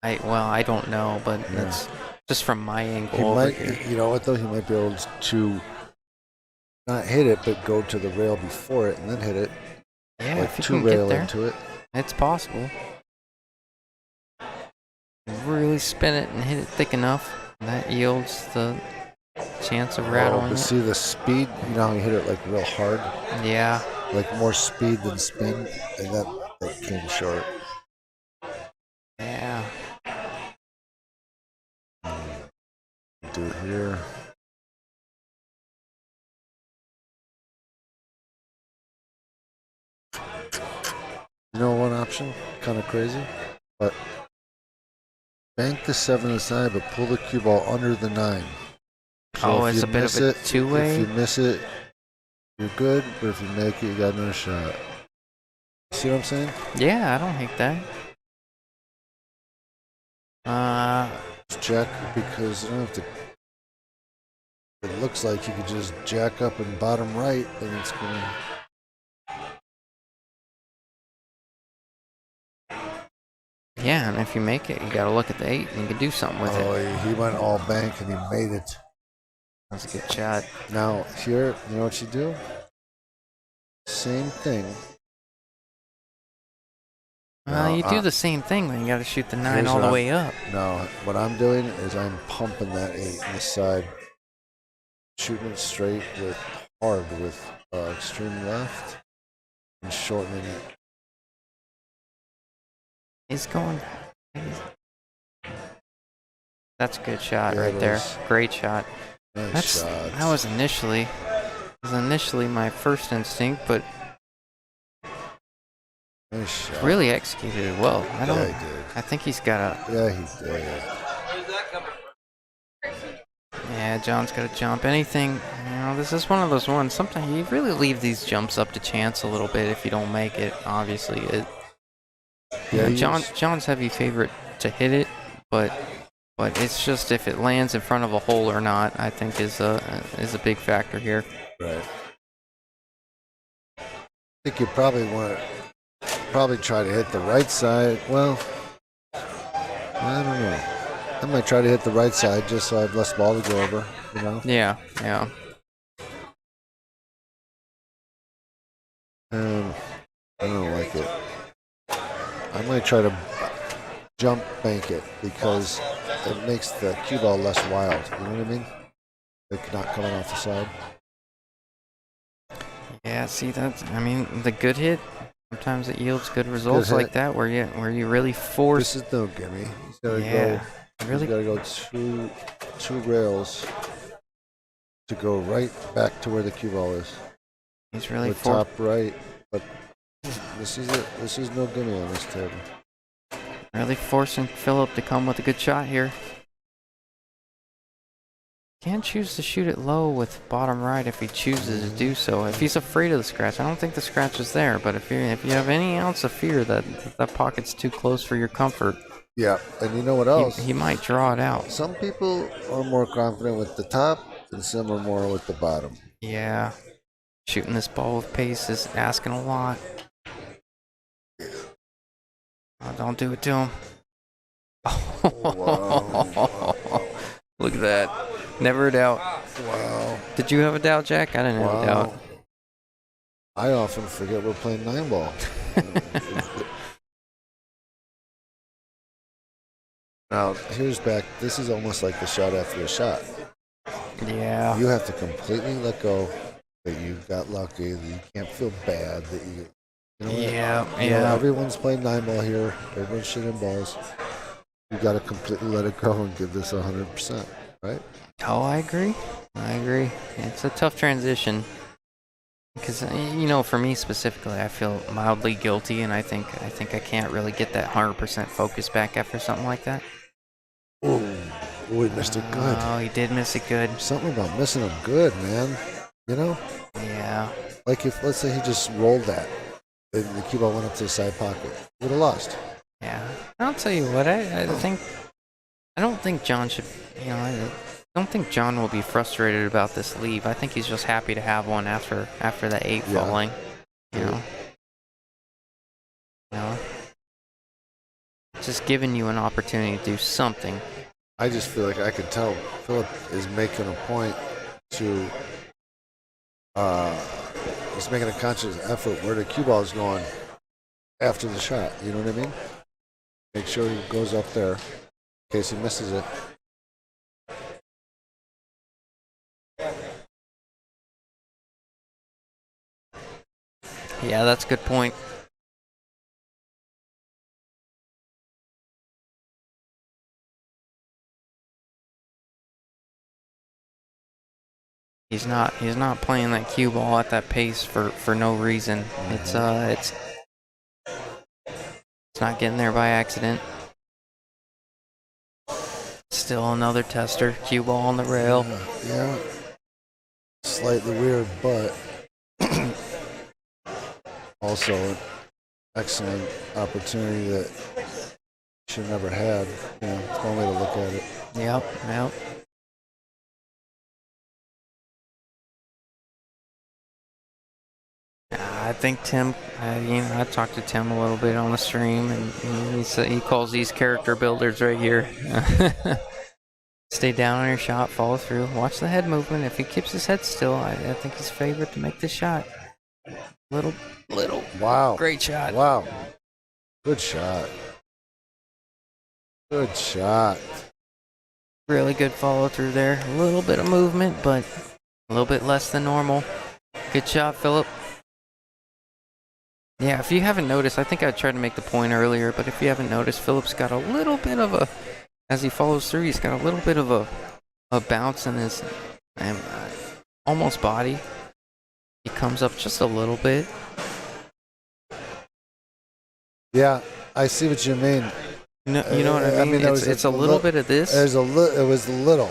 I don't know, but that's just from my angle He over might, here. you know what though? He might be able to not hit it, but go to the rail before it and then hit it. Yeah, Like if you 2 can rail get there, into it. it's possible. Really spin it and hit it thick enough, and that yields the chance of rattling But it. see the speed. You know how you hit it like real hard, Yeah. like more speed than spin, and that came short. Yeah. Do it here. You know one option, kind of crazy, but bank the 7 aside, but pull the cue ball under the 9. So Oh, if it's you a bit miss of a it, two-way? If you miss it, you're good, but if you make it, you got another shot. See what I'm saying? Yeah, I don't hate that. Jack, because you don't have to. It looks like you could just jack up and bottom right, and it's gonna. Yeah, and if you make it, you gotta look at the 8 and you can do something with Oh, it. he went all bank and he made it. That's a good shot. Now here, you know what you do? Same thing. Well, No, you do the same thing, then you gotta shoot the 9 here's all what the I'm- way up. No, what I'm doing is I'm pumping that 8 in the side, shooting it straight with hard with extreme left, and shortening it. He's going. That's a good shot Yeah, right it there. is. Great shot. Nice shot. That was initially my first instinct, but Nice shot. really executed it well. I don't. Yeah, he did. I think he's got a. Yeah, he did. Yeah, John's got to jump. Anything. You know, this is one of those ones. Sometimes you really leave these jumps up to chance a little bit if you don't make it. Obviously, it. You know, John's heavy favorite to hit it, but it's just if it lands in front of a hole or not, I think is a big factor here. Right. I think you probably want to try to hit the right side. Well, I don't know. I might try to hit the right side just so I have less ball to go over. You know. Yeah. I don't like it. I might try to jump bank it because it makes the cue ball less wild. You know what I mean? Like not coming off the side. Yeah, see that? I mean, the good hit. Sometimes it yields good results Good like hit. that, where you really force. This is no gimme. He's gotta Yeah, go. really. He's gotta go two rails to go right back to where the cue ball is. He's really With forced. top right, but this is it. This is no gimme on this table. Really forcing Phillip to come with a good shot here. Can choose to shoot it low with bottom right if he chooses to do so. If he's afraid of the scratch, I don't think the scratch is there. But if you have any ounce of fear that pocket's too close for your comfort, Yeah, and you know what else? he might draw it out. Some people are more confident with the top, and some are more with the bottom. Yeah, shooting this ball with pace is asking a lot. Oh, don't do it to him. Wow. Look at that. Never a doubt. Wow. Did you have a doubt, Jack? I didn't have a doubt. I often forget we're playing 9-ball. Now, here's back. This is almost like the shot after the shot. Yeah. You have to completely let go that you got lucky, that you can't feel bad, that you know what? Yeah, You know, yeah. everyone's playing 9-ball here. Everyone's shooting balls. You got to completely let it go and give this 100%, right? Oh, I agree. I agree. It's a tough transition. Because, you know, for me specifically, I feel mildly guilty, and I think I can't really get that 100% focus back after something like that. Oh, he missed it good. Oh, he did miss it good. Something about missing him good, man. You know? Yeah. Like if, let's say he just rolled that, and the cue ball went up to the side pocket, would have lost. Yeah. I'll tell you what, I don't think John should, you know, I don't think John will be frustrated about this leave. I think he's just happy to have one after the 8 falling. You know? You know? Just giving you an opportunity to do something. I just feel like I could tell Philip is making a point to, he's making a conscious effort where the cue ball is going after the shot. You know what I mean? Make sure he goes up there in case he misses it. Yeah, that's a good point. He's not playing that cue ball at that pace for no reason. It's not getting there by accident. Still another tester, cue ball on the rail. Yeah. Slightly weird, but also an excellent opportunity that should have never had. You know, it's one way to look at it. Yep. I think Tim, I talked to Tim a little bit on the stream, and he calls these character builders right here. Stay down on your shot, follow through, watch the head movement. If he keeps his head still, I think he's favored to make this shot. Little. Wow. Great shot. Wow. Good shot. Good shot. Really good follow through there. A little bit of movement, but a little bit less than normal. Good shot, Philip. Yeah, if you haven't noticed, I think I tried to make the point earlier, but if you haven't noticed, Philip's got a little bit of a, as he follows through, he's got a little bit of a bounce in his almost body. He comes up just a little bit. Yeah, I see what you mean. No, you know what I mean? It's a little bit of this. It was little.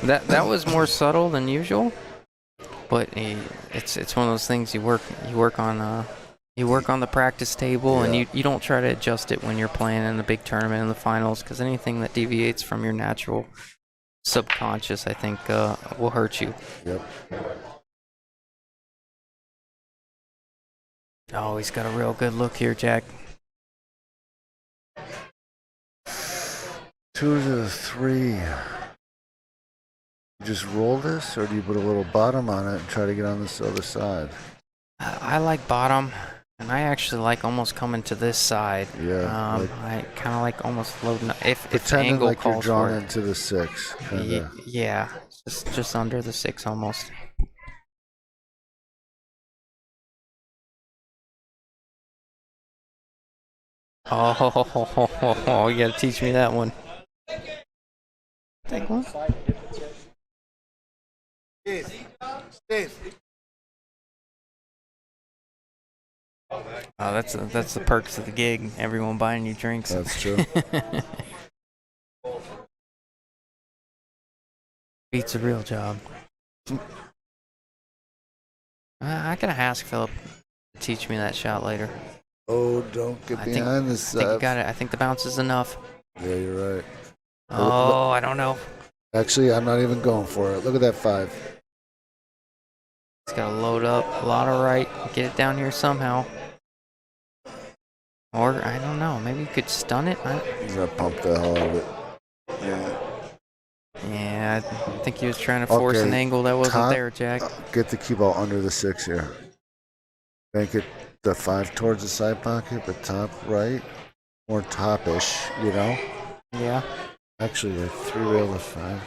That was more subtle than usual, but it's one of those things you work on the practice table, and you don't try to adjust it when you're playing in the big tournament in the finals, because anything that deviates from your natural subconscious, I think, will hurt you. Yep. Oh, he's got a real good look here, Jack. 2 to 3. You just roll this, or do you put a little bottom on it and try to get on this other side? I like bottom, and I actually like almost coming to this side. Yeah. I kind of like almost loading if the Pretending angle like you're calls drawn for it. into the 6. Yeah, just under the 6 almost. Oh, you gotta teach me that one. Take one. Oh, that's the perks of the gig. Everyone buying you drinks. That's true. Beats a real job. I gotta ask Philip to teach me that shot later. Oh, don't get behind the I think you got it. I think the bounce is enough. Yeah, you're right. Oh, I don't know. Actually, I'm not even going for it. Look at that 5. He's got to load up a lot of right, get it down here somehow. Or, I don't know, maybe you could stun it? He's gonna pump the hell out of it. Yeah. Yeah, I think he was trying to force an angle that wasn't there, Jack. Get the cue ball under the 6 here. Bank it the 5 towards the side pocket, but top right, more topish, you know? Yeah. Actually, like 3 rail to 5.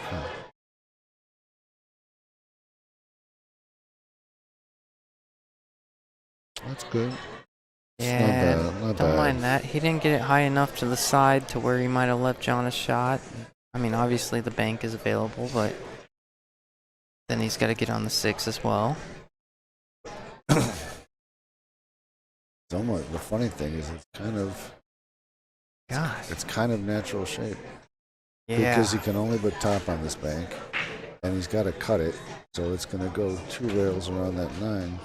That's good. Yeah, not don't bad. mind that. He didn't get it high enough to the side to where he might have left John a shot. I mean, obviously the bank is available, but then he's got to get on the 6 as well. Somewhat. The funny thing is, it's kind of natural shape. Yeah. Because he can only put top on this bank, and he's got to cut it, so it's going to go 2 rails around that 9.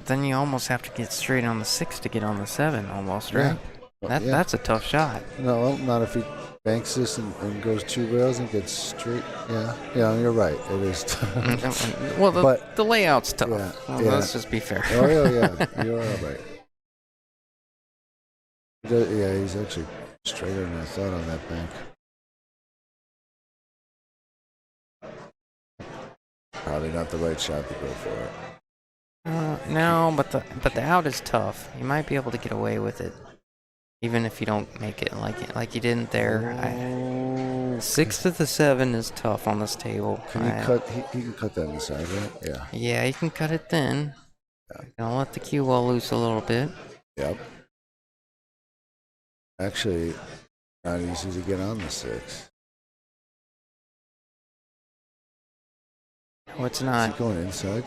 Then you almost have to get straight on the 6 to get on the 7, almost, right? Yeah. That's a tough shot. No, not if he banks this and goes 2 rails and gets straight. Yeah, you're right. It is tough. Well, the layout's tough. Yeah, Let's just be fair. Oh, yeah. You're all right. Yeah, he's actually straighter than I thought on that bank. Probably not the right shot to go for it. No, but the out is tough. You might be able to get away with it, even if you don't make it like you didn't there. 6 to the 7 is tough on this table. Can you cut? He can cut that inside, right? Yeah. Yeah, you can cut it thin. Yeah. Gonna let the cue ball loose a little bit. Yep. Actually, not easy to get on the 6. No, it's not. Is he going inside?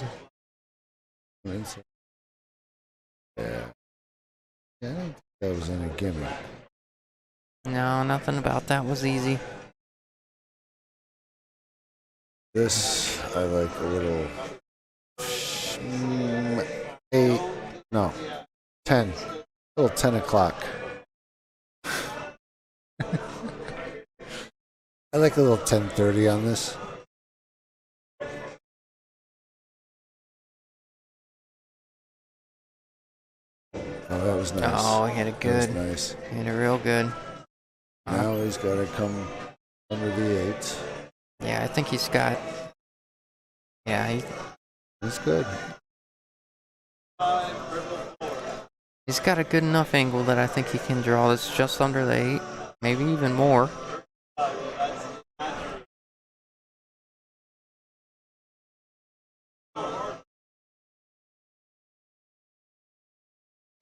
Inside. Yeah. Yeah, I don't think that was any gimmick. No, nothing about that was easy. This, I like a little 8, no, 10. A little 10 o'clock. I like a little 10:30 on this. Oh, that was nice. Oh, he hit it good. That was nice. He hit it real good. Now he's got to come under the 8. Yeah, I think he's got. Yeah, he's good. He's got a good enough angle that I think he can draw this just under the 8, maybe even more.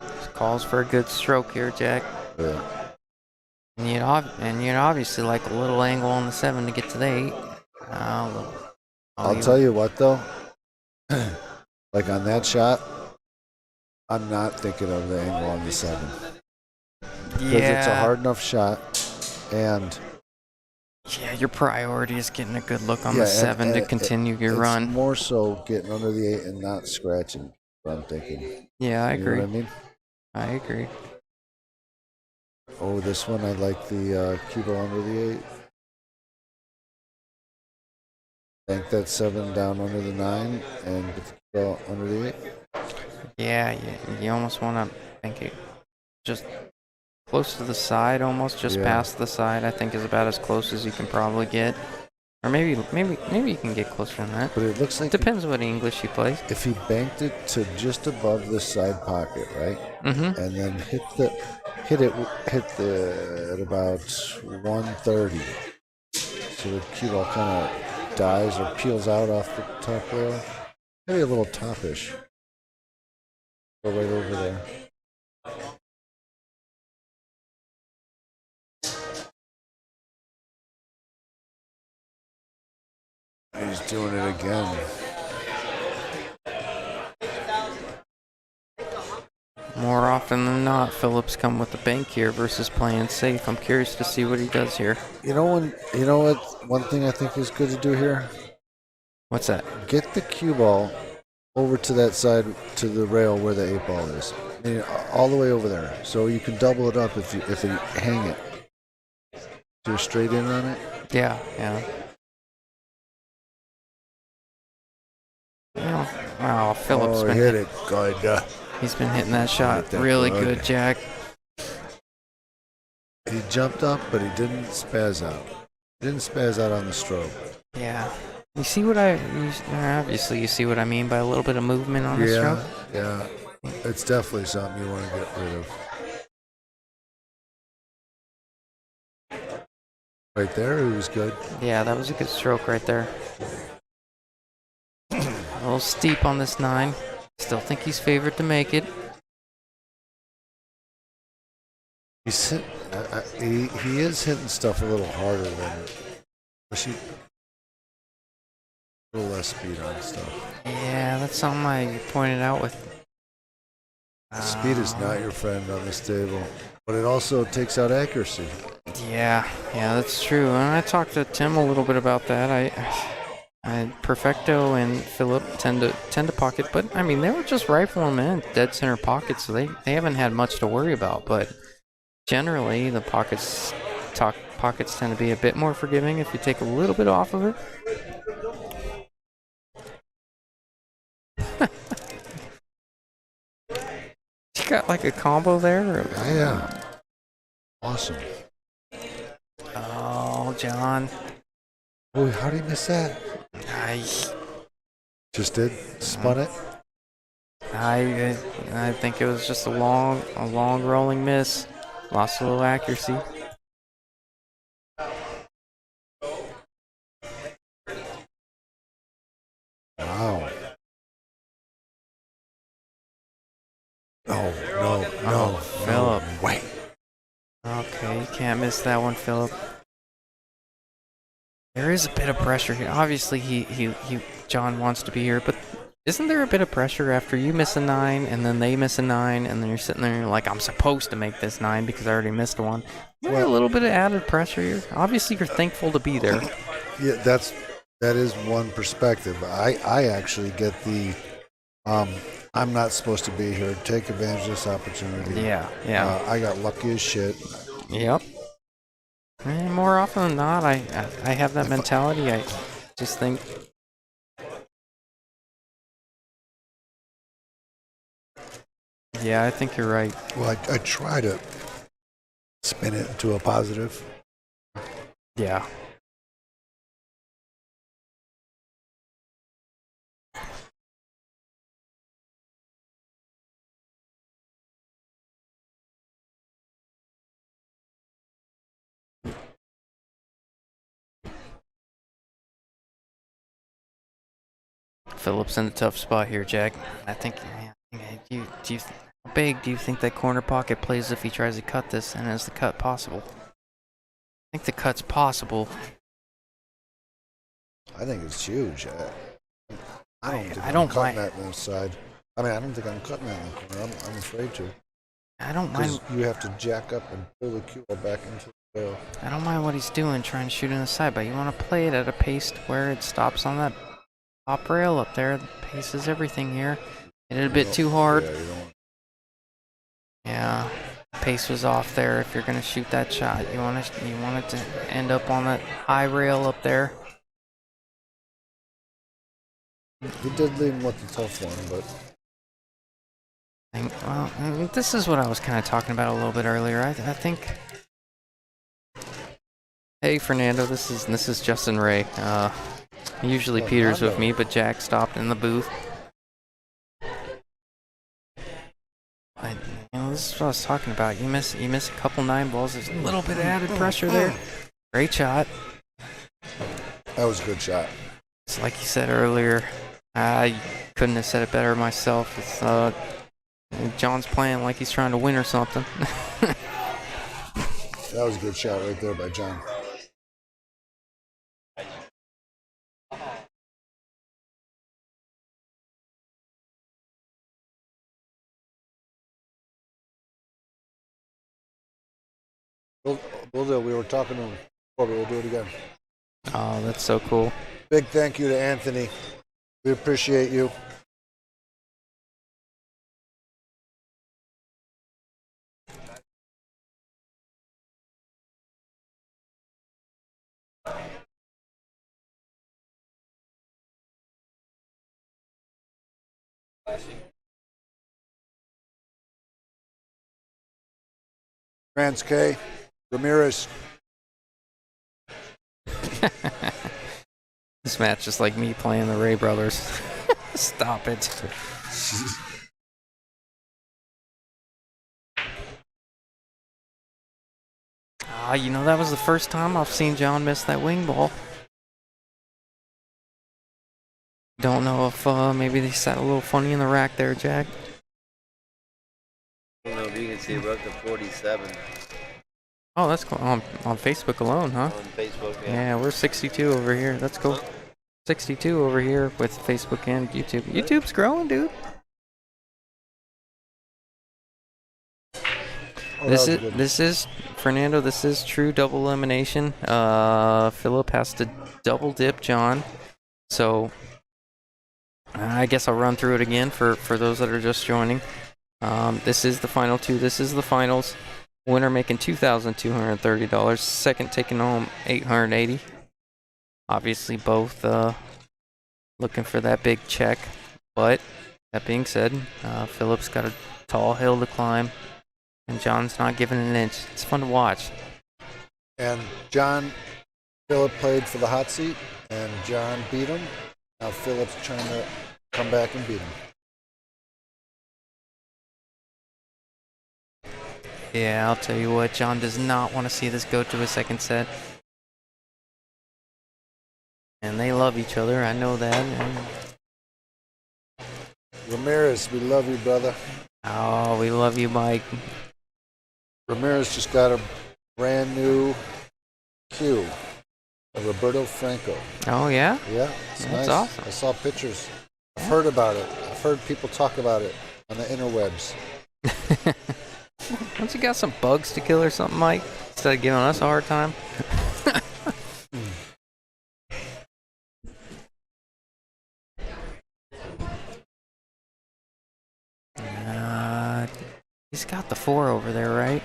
This calls for a good stroke here, Jack. Yeah. And you'd obviously like a little angle on the 7 to get to the 8. I'll tell you what, though. Like on that shot, I'm not thinking of the angle on the 7. Because it's a hard enough shot, and yeah, your priority is getting a good look on the 7 to continue your run. More so getting under the 8 and not scratching. What I'm thinking. Yeah, I agree. You know what I mean? I agree. Oh, this one I like the cue ball under the 8. Bank that 7 down under the 9 and get the cue ball under the 8. Yeah, you almost want to bank it just close to the side, almost just past the side. I think is about as close as you can probably get, or maybe you can get closer than that. But it looks like depends what English he plays. If he banked it to just above the side pocket, right, and then hit the at about 130, so the cue ball kind of dies or peels out off the top rail. Maybe a little topish. Go right over there. He's doing it again. More often than not, Phillips come with the bank here versus playing safe. I'm curious to see what he does here. You know what? One thing I think is good to do here. What's that? Get the cue ball over to that side, to the rail where the 8 ball is. I mean, all the way over there. So you can double it up if you hang it. So you're straight in on it? Yeah. Oh, Phillips been hit it good. He's been hitting that shot really good, Jack. He jumped up, but he didn't spaz out. He didn't spaz out on the stroke. Yeah. You see what obviously you see what I mean by a little bit of movement on the stroke? Yeah. It's definitely something you want to get rid of. Right there, it was good. Yeah, that was a good stroke right there. A little steep on this 9. Still think he's favored to make it. He's hit, he is hitting stuff a little harder than a little less speed on stuff. Yeah, that's something I pointed out with. Speed is not your friend on this table, but it also takes out accuracy. Yeah, that's true. And I talked to Tim a little bit about that. I Perfecto and Philip tend to pocket, but I mean they were just rifling them in dead center pockets, so they haven't had much to worry about. But generally, the pockets tend to be a bit more forgiving if you take a little bit off of it. You got like a combo there? Or? Yeah. Awesome. Oh, John. Oh, how did he miss that? Just did? Spun it? I think it was just a long rolling miss. Lost a little accuracy. Wow. No. Philip. Wait. Okay, you can't miss that one, Philip. There is a bit of pressure here. Obviously, John wants to be here, but isn't there a bit of pressure after you miss a 9 and then they miss a 9 and then you're sitting there and you're like, I'm supposed to make this 9 because I already missed one. Well, a little bit of added pressure here. Obviously, you're thankful to be there. Yeah, that is one perspective. I actually get the I'm not supposed to be here. Take advantage of this opportunity. Yeah. I got lucky as shit. Yep. And more often than not, I have that mentality. I just think. Yeah, I think you're right. Well, I try to spin it into a positive. Yeah. Phillips in a tough spot here, Jack. I think. How big do you think that corner pocket plays if he tries to cut this, and is the cut possible? I think the cut's possible. I think it's huge. I don't cutting mind. that on the side. I mean, I don't think I'm cutting that in the corner. I'm afraid to. I don't mind. You have to jack up and pull the cue ball back into the rail. I don't mind what he's doing, trying to shoot in the side, but you want to play it at a pace where it stops on that top rail up there. The pace is everything here. Hit it a bit too hard. Yeah, pace was off there. If you're gonna shoot that shot, you want it to end up on that high rail up there. He did leave him with the tough one, but Well, this is what I was kind of talking about a little bit earlier. I think. Hey, Fernando, this is Justin Ray. Usually Peter's with me, but Jack stopped in the booth. This is what I was talking about. You miss a couple 9 balls. There's a little bit of added pressure there. Great shot. that was a good shot. It's like you said earlier. I couldn't have said it better myself. It's John's playing like he's trying to win or something. That was a good shot right there by John. We'll do. We were talking to him before, but we'll do it again. Oh, that's so cool. Big thank you to Anthony. We appreciate you. Rance K. Ramirez. This match is like me playing the Ray Brothers. Stop it. You know, that was the first time I've seen John miss that wing ball. Don't know if maybe they sat a little funny in the rack there, Jack. I don't know if you can see we're up to 47 Oh, that's cool. On Facebook alone, huh? on Facebook. Yeah, we're 62 over here. That's cool. 62 over here with Facebook and YouTube. YouTube's growing, dude. This is Fernando. This is true double elimination. Philip has to double dip John. So I guess I'll run through it again for those that are just joining. This is the final two. This is the finals. Winner making $2,230. Second taking home $880. Obviously both looking for that big check. But that being said, Philip's got a tall hill to climb. And John's not giving an inch. It's fun to watch. And Philip played for the hot seat, and John beat him. Now Philip's trying to come back and beat him. Yeah, I'll tell you what, John does not want to see this go to a second set. And they love each other, I know that. And Ramirez, we love you, brother. oh, we love you, Mike. Ramirez just got a brand new cue, a Roberto Franco. Oh, yeah? Yeah, it's That's nice. awesome. I saw pictures. I've heard about it. I've heard people talk about it on the interwebs. Don't you got some bugs to kill or something, Mike? Instead of giving us a hard time? He's got the 4 over there, right?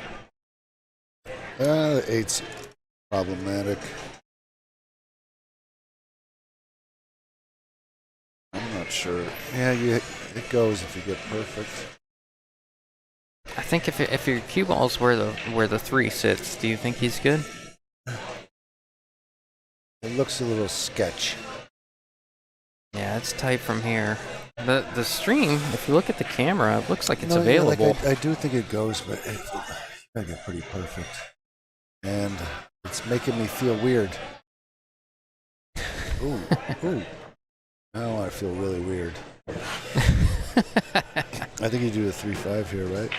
The 8's problematic. I'm not sure. Yeah, it goes if you get perfect. I think if your cue ball's where the 3 sits, do you think he's good? It looks a little sketch. Yeah, it's tight from here. The stream, if you look at the camera, it looks like it's Yeah, available. I do think it goes, but it's gotta get pretty perfect. And it's making me feel weird. Ooh, ooh. Now I feel really weird. I think you do a 3-5 here, right?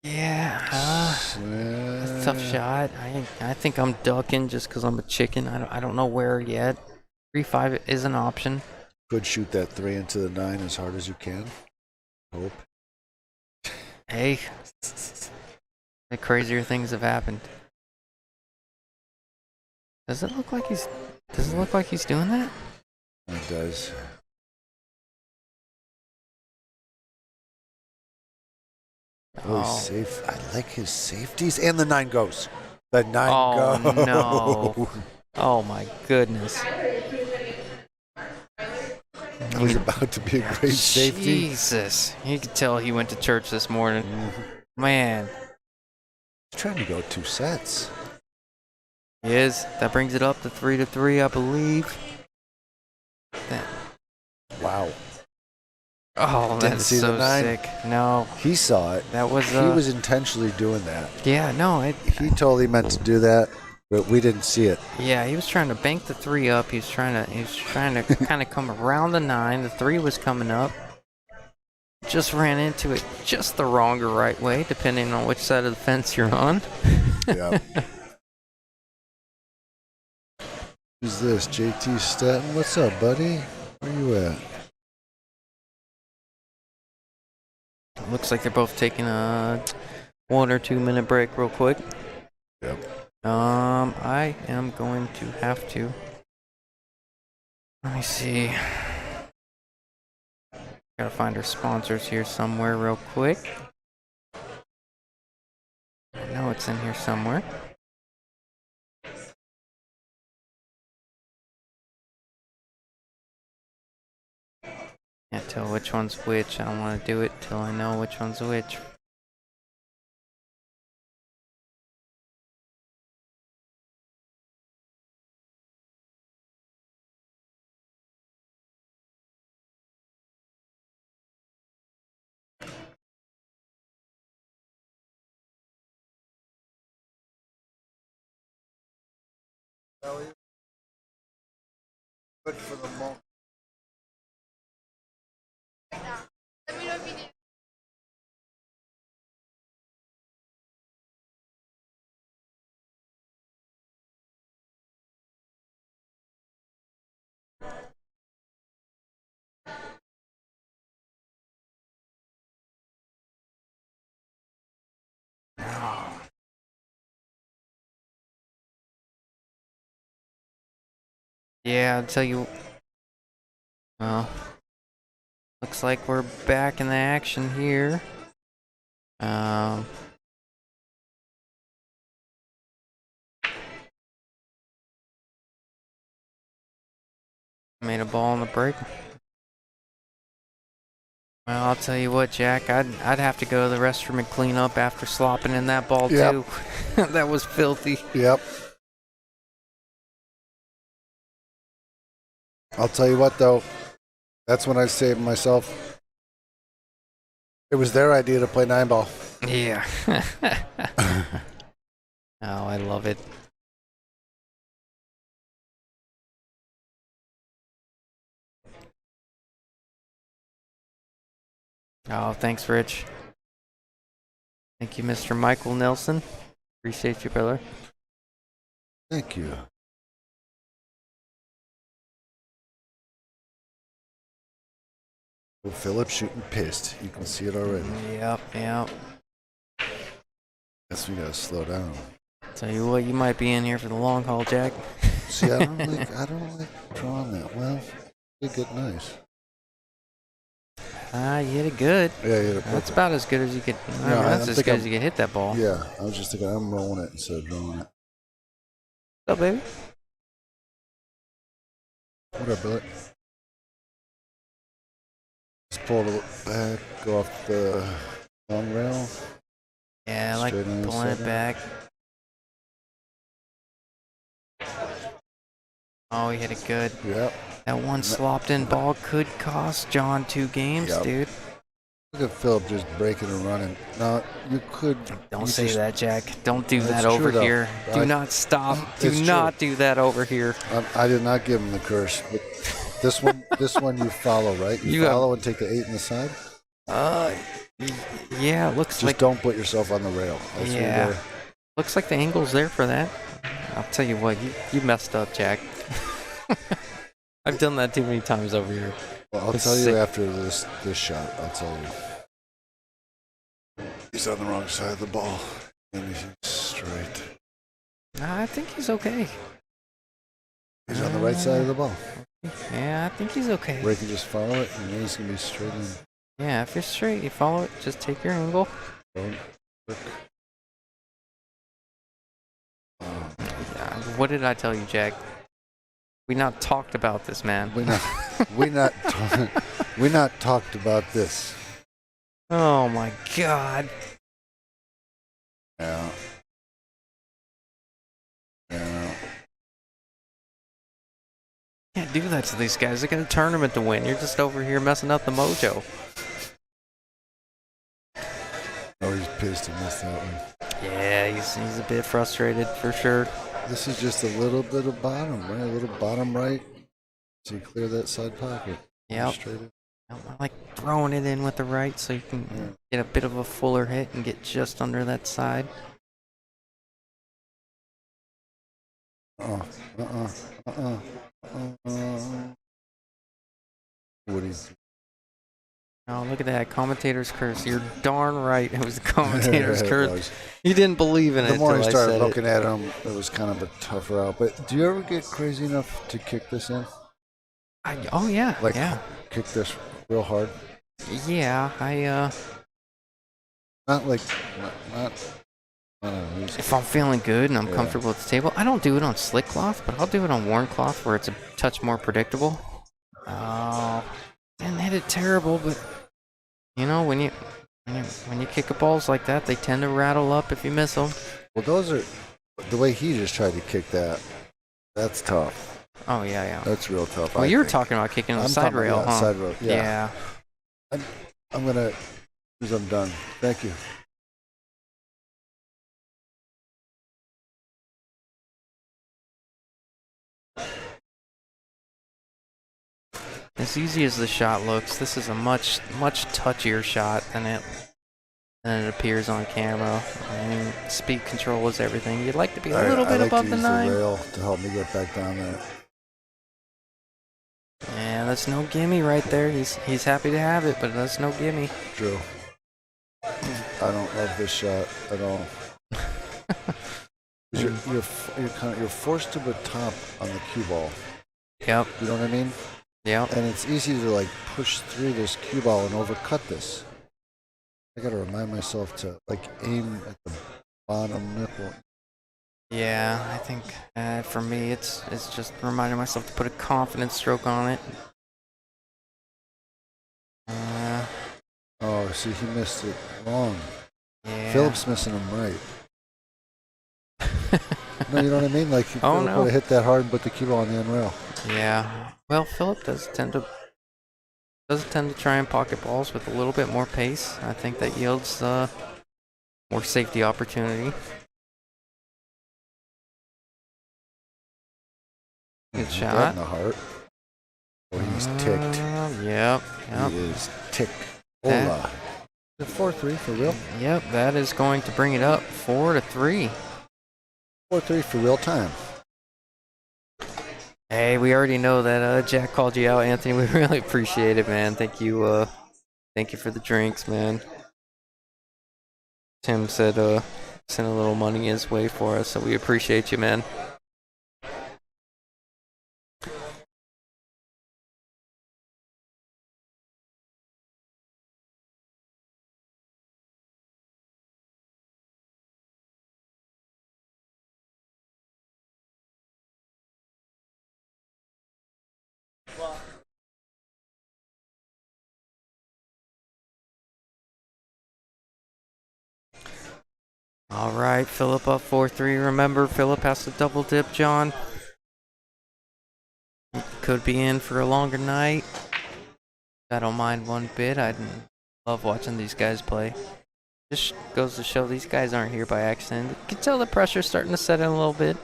Yeah, that's a tough shot. I think I'm ducking just because I'm a chicken. I don't know where yet. 3-5 is an option. Could shoot that 3 into the 9 as hard as you can. Hope. Hey, the crazier things have happened. Does it look like he's doing that? It does. Oh, he's safe. I like his safeties. And the 9 goes. The 9 goes. No. Oh my goodness. It was about to be a great safety. Jesus. You could tell he went to church this morning. Man. He's trying to go 2 sets. He is. That brings it up to 3-3, I believe. Wow. Oh, Didn't that's see the so 9. sick. No. He saw it. That was He was intentionally doing that. yeah, no, He totally meant to do that, but we didn't see it. yeah, he was trying to bank the 3 up. He was trying to kind of come around the 9. The 3 was coming up. Just ran into it just the wrong or right way, depending on which side of the fence you're on. Yeah. Who's this? JT Staten? What's up, buddy? Where you at? Looks like they're both taking a 1 or 2 minute break real quick. Yep. I am going to have to. Let me see. Gotta find our sponsors here somewhere real quick. I know it's in here somewhere. Can't tell which one's which. I don't want to do it till I know which one's which. Good for the moment. Yeah, I'll tell you. Well, looks like we're back in the action here. Made a ball on the break. Well, I'll tell you what, Jack. I'd have to go to the restroom and clean up after slopping in that ball too. That was filthy. Yep. I'll tell you what, though. That's when I saved myself. It was their idea to play 9-ball. Yeah. Oh, I love it. Oh, thanks, Rich. Thank you, Mr. Michael Nelson. Appreciate you, brother. Thank you. Well, Philip shooting pissed. You can see it already. Yep. Guess we gotta slow down. Tell you what, you might be in here for the long haul, Jack. See, I don't like drawing that well. You get nice. You hit it good. Yeah, you hit it That's perfect. about as good as you could. That's as good as you could hit that ball. Yeah, I was just thinking I'm rolling it instead of drawing it. What's up, baby? What up, Billet? Just pull it back, go off the long rail. Yeah, I like Straight on the pulling it center. back. Oh, he hit it good. Yep. That one slopped in ball could cost John 2 games, Yep. dude. Look at Philip just breaking and running. No, you could. Don't you say just- that, Jack. Don't do That's that true, over though. here. Do I- not stop. Do It's not do that over here. I did not give him the curse. But this one you follow, right? You follow and take the 8 in the side. Yeah, looks Just like. don't put yourself on the rail. That's where Yeah. they're- Looks like the angle's there for that. I'll tell you what, you messed up, Jack. I've done that too many times over here. Well, I'll It's tell sick. you after this shot. I'll tell you. He's on the wrong side of the ball, and he's straight. I think he's okay. He's on the right side of the ball. Yeah, I think he's okay. Where you can just follow it, and then he's gonna be straight in. Yeah, if you're straight, you follow it. Just take your angle. Don't look. What did I tell you, Jack? We not talked about this, man. we not talked about this. Oh my God. Yeah. Yeah. Can't do that to these guys. They got a tournament to win. You're just over here messing up the mojo. Oh, he's pissed he missed that one. Yeah, he's a bit frustrated for sure. This is just a little bit of bottom, right? A little bottom right. So you clear that side pocket. Yep. Straight in. I like throwing it in with the right so you can get a bit of a fuller hit and get just under that side. What is? Oh, look at that. Commentator's curse. You're darn right. It was the commentator's curse. You didn't believe in it The more until I I started said looking at him, it was kind of a tougher out. But do you ever get crazy enough to kick this in? Oh, yeah. Like, yeah. kick this real hard? Yeah, Not like, not I don't know. if I'm feeling good and I'm Yeah. comfortable at the table, I don't do it on slick cloth, but I'll do it on worn cloth where it's a touch more predictable. Oh, didn't hit it terrible, but you know when you kick at balls like that, they tend to rattle up if you miss them. Well, those are the way he just tried to kick that. That's tough. Oh yeah. That's real tough. Well, I you were think. talking about kicking on the I'm side talking rail, about huh? side rail. Yeah. Yeah. I'm gonna, because I'm done. Thank you. As easy as the shot looks, this is a much touchier shot than it appears on camera. I mean, speed control is everything. You'd like to be a little bit like above to the use 9. the rail to help me get back down there. Yeah, that's no gimme right there. He's happy to have it, but that's no gimme. True. I don't love this shot at all. You're forced to the top on the cue ball. Yep. You know what I mean? Yep. And it's easy to like push through this cue ball and overcut this. I gotta remind myself to like aim at the bottom nipple. Yeah, I think for me it's just reminding myself to put a confident stroke on it. Oh, see, he missed it wrong. Yeah. Philip's missing him right. No, you know what I mean? Like, Philip would have hit that hard and put the cue ball on the end rail. Yeah. Well, Philip does tend to try and pocket balls with a little bit more pace. I think that yields more safety opportunity. Good shot. That in the heart. Oh, he's ticked. Yep. He is ticked. Hola. The 4-3 for real? Yep, that is going to bring it up 4-3. 4-3 for real time. Hey, we already know that Jack called you out, Anthony. We really appreciate it, man. Thank you for the drinks, man. Tim said sent a little money his way for us, so we appreciate you, man. All right, Philip up 4-3. Remember, Philip has to double dip John. Could be in for a longer night. I don't mind one bit. I love watching these guys play. Just goes to show these guys aren't here by accident. You can tell the pressure's starting to set in a little bit.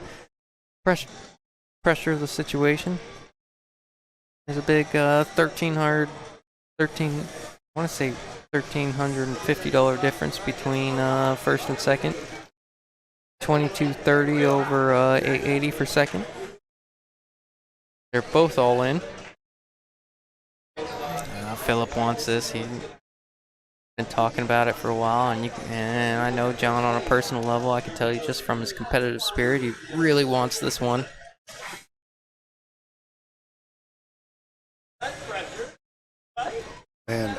Pressure of the situation. There's a big $1,350 difference between first and second. $22.30 over $8.80 for second. They're both all in. Philip wants this. He's been talking about it for a while, and I know John on a personal level. I can tell you just from his competitive spirit, he really wants this one. And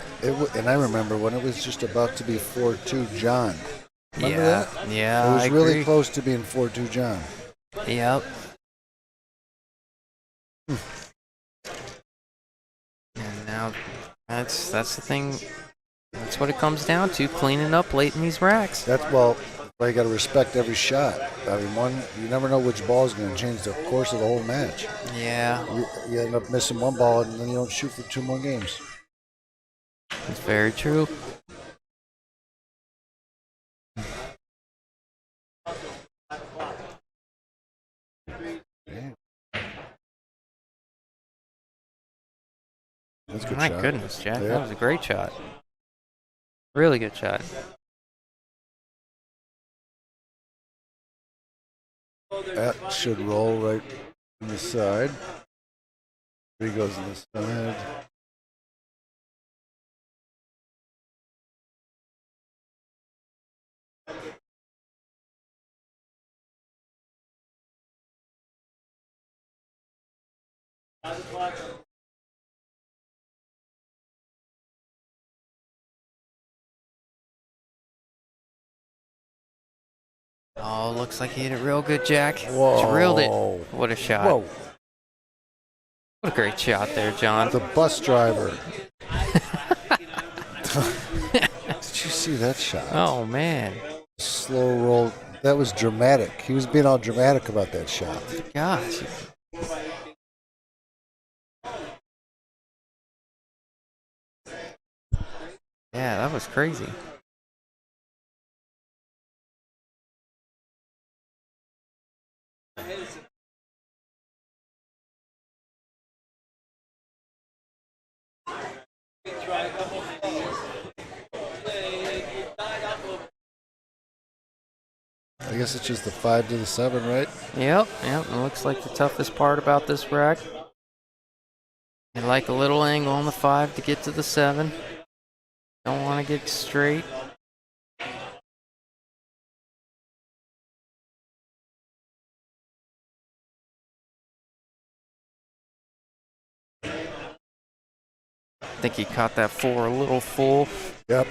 I remember when it was just about to be 4-2 John. Remember that? Yeah, it was I really agree. close to being 4-2 John. Yep. And now that's the thing. That's what it comes down to, cleaning up late in these racks. You got to respect every shot. I mean, you never know which ball is going to change the course of the whole match. Yeah. You end up missing one ball and then you don't shoot for 2 more games. That's very true. That's a good My shot. goodness, Jack. Yeah. That was a great shot. Really good shot. That should roll right on the side. 3 goes on the side. Oh, looks like he hit it real good, Jack. Whoa. Drilled it. What a shot. Whoa. What a great shot there, John. The bus driver. Did you see that shot? Oh, man. Slow roll. That was dramatic. He was being all dramatic about that shot. Gosh. Yeah, that was crazy. I guess it's just the 5 to the 7, right? Yep. It looks like the toughest part about this rack. You like a little angle on the 5 to get to the 7. Don't want to get straight. I think he caught that 4 a little full. Yep.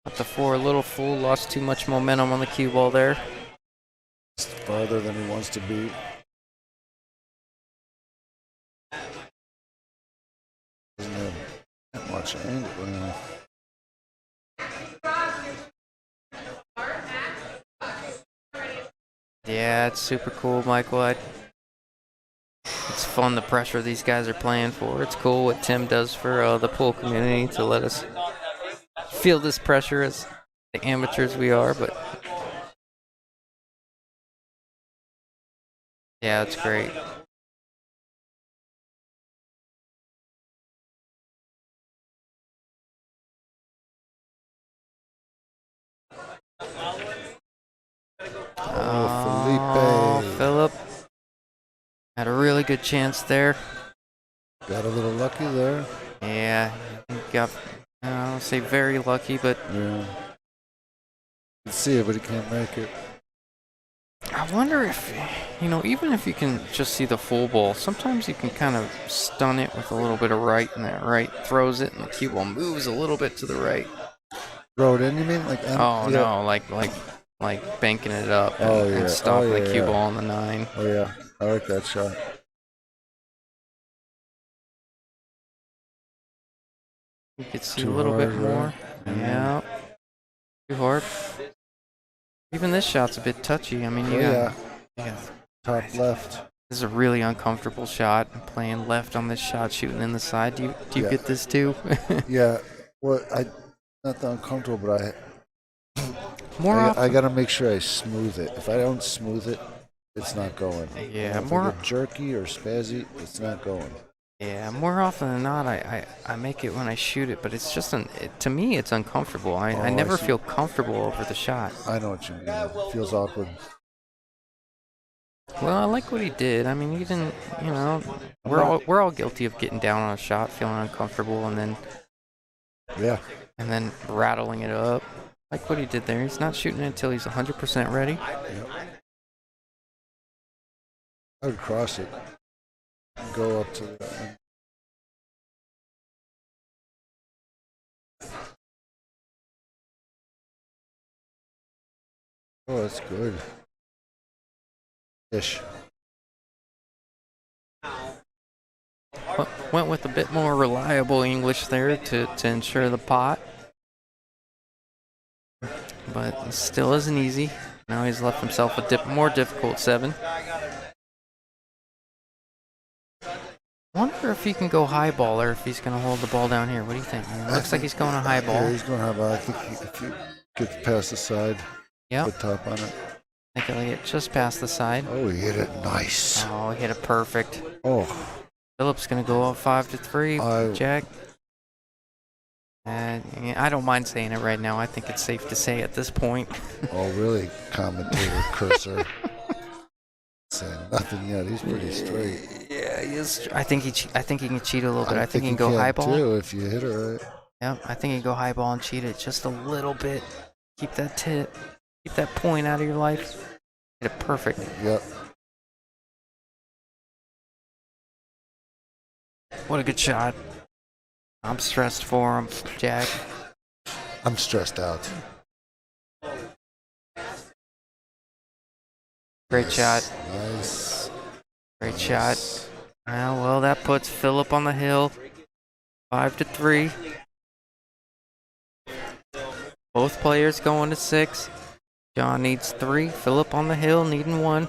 Caught the 4 a little full. Lost too much momentum on the cue ball there. It's farther than he wants to be. Doesn't have that much angle. Yeah, it's super cool, Michael. It's fun the pressure these guys are playing for. It's cool what Tim does for the pool community to let us feel this pressure as the amateurs we are. But yeah, it's great. Oh, Felipe. Philip had a really good chance there. Got a little lucky there. Yeah, he got, I don't say very lucky, but Yeah. You can see it, but he can't make it. I wonder if, even if you can just see the full ball, sometimes you can kind of stun it with a little bit of right, and that right throws it, and the cue ball moves a little bit to the right. Throw it in, you mean? Like, Oh, yeah. no, like banking it up and, Oh, yeah. and stopping Oh, the cue yeah. ball on the 9. Oh, yeah. I like that shot. You could see Too a little hard, bit more. right? Yeah. Too hard. Even this shot's a bit touchy. I mean, you got Top left. this is a really uncomfortable shot. I'm playing left on this shot, shooting in the side. Do you Yeah. get this too? Yeah. Well, not that uncomfortable, but More often. I gotta make sure I smooth it. If I don't smooth it, it's not going. Yeah, if I get jerky or spazzy, it's not going. Yeah, more often than not, I make it when I shoot it, but it's just to me it's uncomfortable. I never feel comfortable over the shot. I know what you mean. It feels awkward. Well, I like what he did. I mean, he didn't. We're all guilty of getting down on a shot, feeling uncomfortable, and then rattling it up. Like what he did there. He's not shooting it until he's 100% ready. Yep. I would cross it. Go up to the. Oh, that's good. Ish. Went with a bit more reliable English there to ensure the pot. But it still isn't easy. Now he's left himself a more difficult 7. Wonder if he can go high ball or if he's going to hold the ball down here. What do you think? It looks like he's going to high ball. Yeah, he's going to high ball. I think if you get past the side, put top on it. I think he'll get just past the side. Oh, he hit it nice. Oh, he hit it perfect. Oh. Phillip's going to go up 5-3, Jack. And I don't mind saying it right now. I think it's safe to say at this point. Oh, really, commentator cursor. Saying nothing yet. He's pretty straight. Yeah, he is. I think he can cheat a little bit. I think he can go high ball too if you hit it right. Yeah, I think he can go high ball and cheat it just a little bit. Keep that tip. Keep that point out of your life. Hit it perfect. Yep. What a good shot. I'm stressed for him, Jack. I'm stressed out. Great shot. Nice. Great shot. Well, that puts Phillip on the hill. 5-3. Both players going to 6. John needs 3. Phillip on the hill needing 1.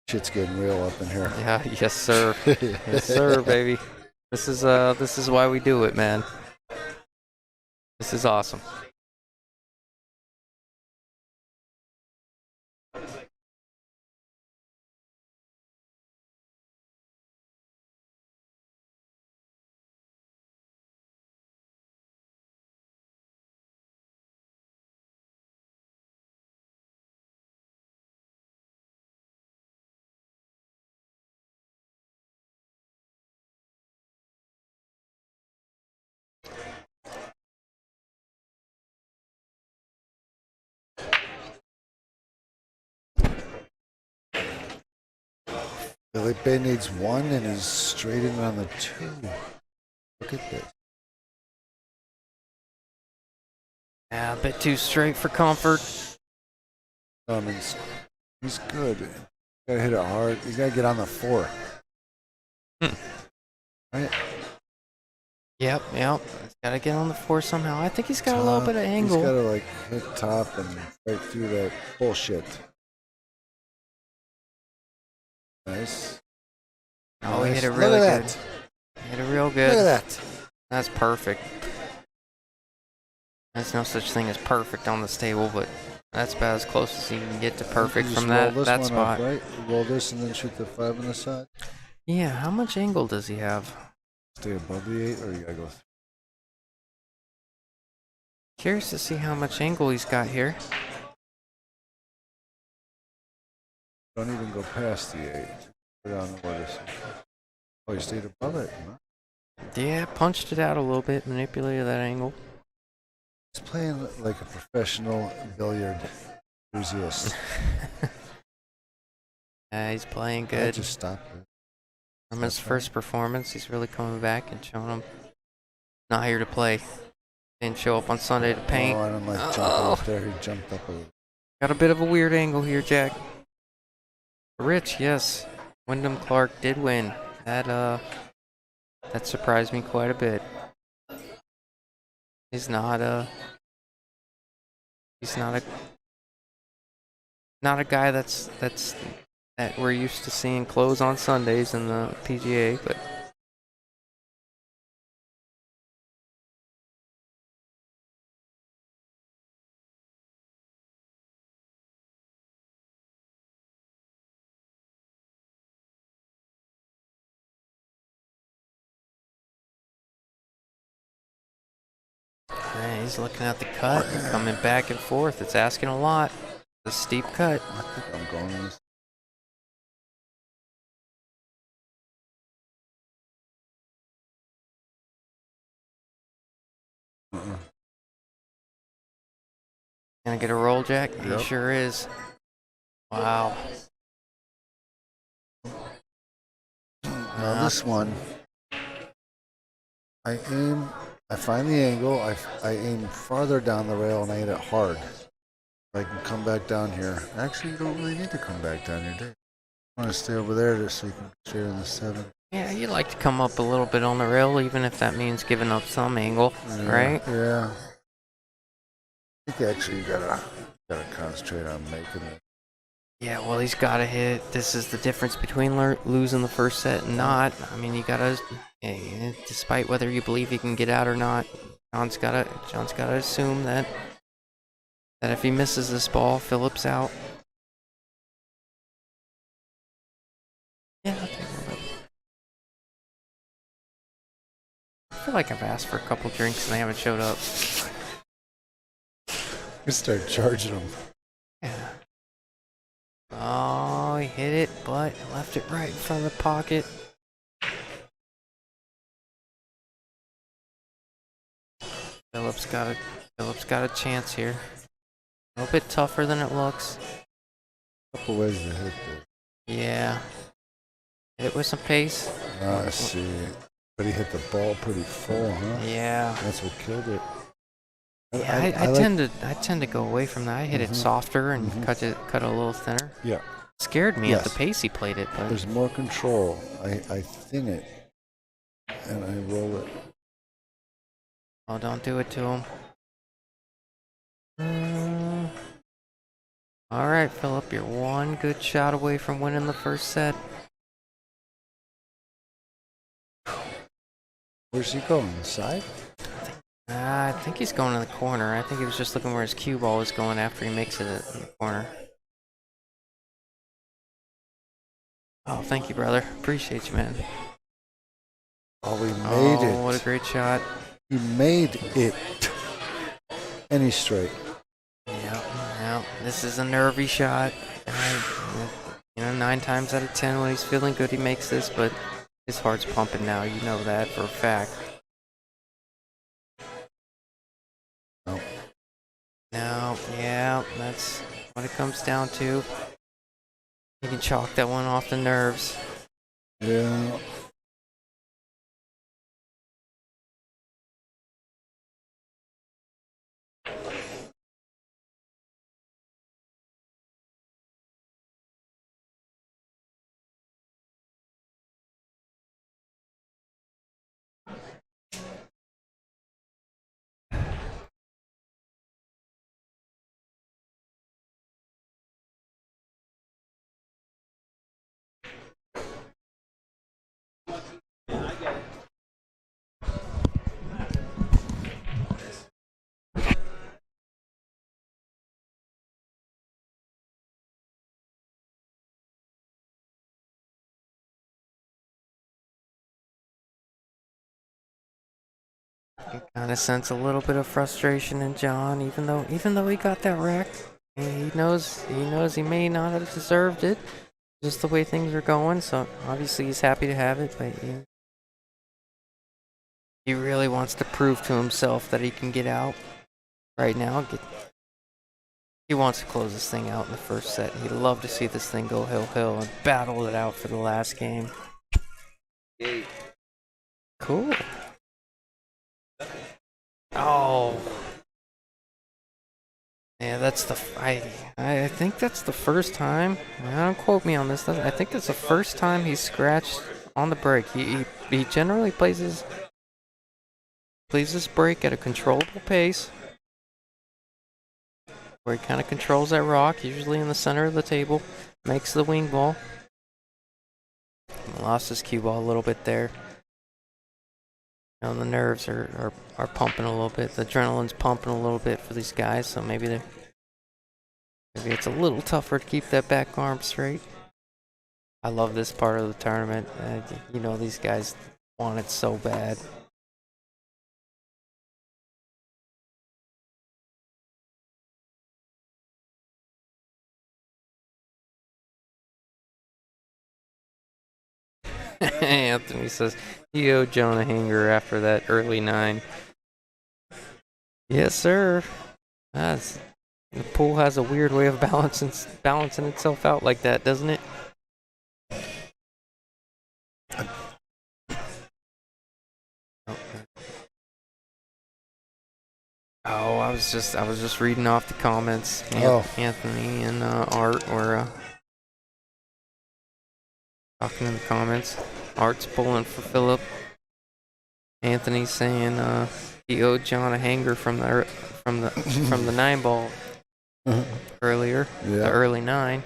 Shit's getting real up in here. Yeah, yes sir. Yes sir, baby. This is why we do it, man. This is awesome. Felipe needs 1 and he's straight in on the 2. Look at this. Yeah, a bit too straight for comfort. He's good. Gotta hit it hard. You gotta get on the 4. Right? Yep. He's got to get on the 4 somehow. I think he's got a little bit of angle. He's gotta like hit top and right through that bullshit. Nice. Oh, he hit it Look really at good. that. Hit it real good. Look at that. That's perfect. There's no such thing as perfect on this table, but that's about as close as you can get to perfect You from just roll that this one spot. Up, right? You roll this and then shoot the 5 on the side. Yeah, how much angle does he have? Stay above the 8, or you gotta go. Curious to see how much angle he's got here. Don't even go past the 8. Put it on the what is it? Oh, you stayed above it. Huh? Yeah, punched it out a little bit, manipulated that angle. He's playing like a professional billiard enthusiast. He's playing I good. just stopped it. From his first performance, he's really coming back and showing him not here to play. Didn't show up on Sunday to paint. Oh, I don't like jumping up there. He jumped up a little. Got a bit of a weird angle here, Jack. Rich, yes. Wyndham Clark did win. That surprised me quite a bit. He's not a guy that we're used to seeing close on Sundays in the PGA, but man, he's looking at the cut, coming back and forth. It's asking a lot. It's a steep cut. I think I'm going this. Gonna get a roll, Jack? Yep. He sure is. Wow. Now this one, I find the angle, I aim farther down the rail and I hit it hard. I can come back down here. Actually, you don't really need to come back down here, do you? I want to stay over there just so you can straight in the 7. Yeah, you like to come up a little bit on the rail, even if that means giving up some angle, right? Yeah. I think actually you gotta concentrate on making it. Yeah, well, he's got to hit. This is the difference between losing the first set and not. I mean, you gotta, despite whether you believe he can get out or not, John's gotta assume that if he misses this ball, Phillips out. Yeah, I'll take a little bit. I feel like I've asked for a couple drinks and they haven't showed up. You start charging them. Yeah. Oh, he hit it, but left it right in front of the pocket. Phillips got a chance here. A little bit tougher than it looks. Couple ways to hit this. Yeah. Hit it with some pace. I see. But he hit the ball pretty full, huh? Yeah. That's what killed it. Yeah, I tend to go away from that. I hit it softer and cut it a little thinner. Yeah. Scared me at the pace he played it, but There's more control. I thin it and I roll it. oh, don't do it to him. All right, Phillip, you're one good shot away from winning the first set. Where's he going? The side? I think he's going in the corner. I think he was just looking where his cue ball was going after he makes it in the corner. Oh, thank you, brother. Appreciate you, man. Oh, he made it. Oh, what a great shot. He made it. And he's straight. Yeah. This is a nervy shot. 9 times out of 10 when he's feeling good, he makes this, but his heart's pumping now. You know that for a fact. No, yeah, that's what it comes down to. You can chalk that one off the nerves. Yeah. You kind of sense a little bit of frustration in John, even though he got that wreck. He knows he may not have deserved it, just the way things are going. So obviously he's happy to have it, but he really wants to prove to himself that he can get out right now. He wants to close this thing out in the first set. He'd love to see this thing go hill and battle it out for the last game. Yay. Cool. Oh. Yeah, that's I think that's the first time. Don't quote me on this. I think that's the first time he's scratched on the break. He generally plays this break at a controllable pace, where he kind of controls that rock, usually in the center of the table, makes the wing ball. Lost his cue ball a little bit there. The nerves are pumping a little bit. The adrenaline's pumping a little bit for these guys, so maybe it's a little tougher to keep that back arm straight. I love this part of the tournament. These guys want it so bad. Anthony says, "You owe John a hanger after that early 9." Yes, sir. The pool has a weird way of balancing itself out like that, doesn't it? Oh, I was just reading off the comments. Anthony and Art were talking in the comments. Art's pulling for Philip. Anthony's saying he owed John a hanger from the 9 ball earlier, the early 9.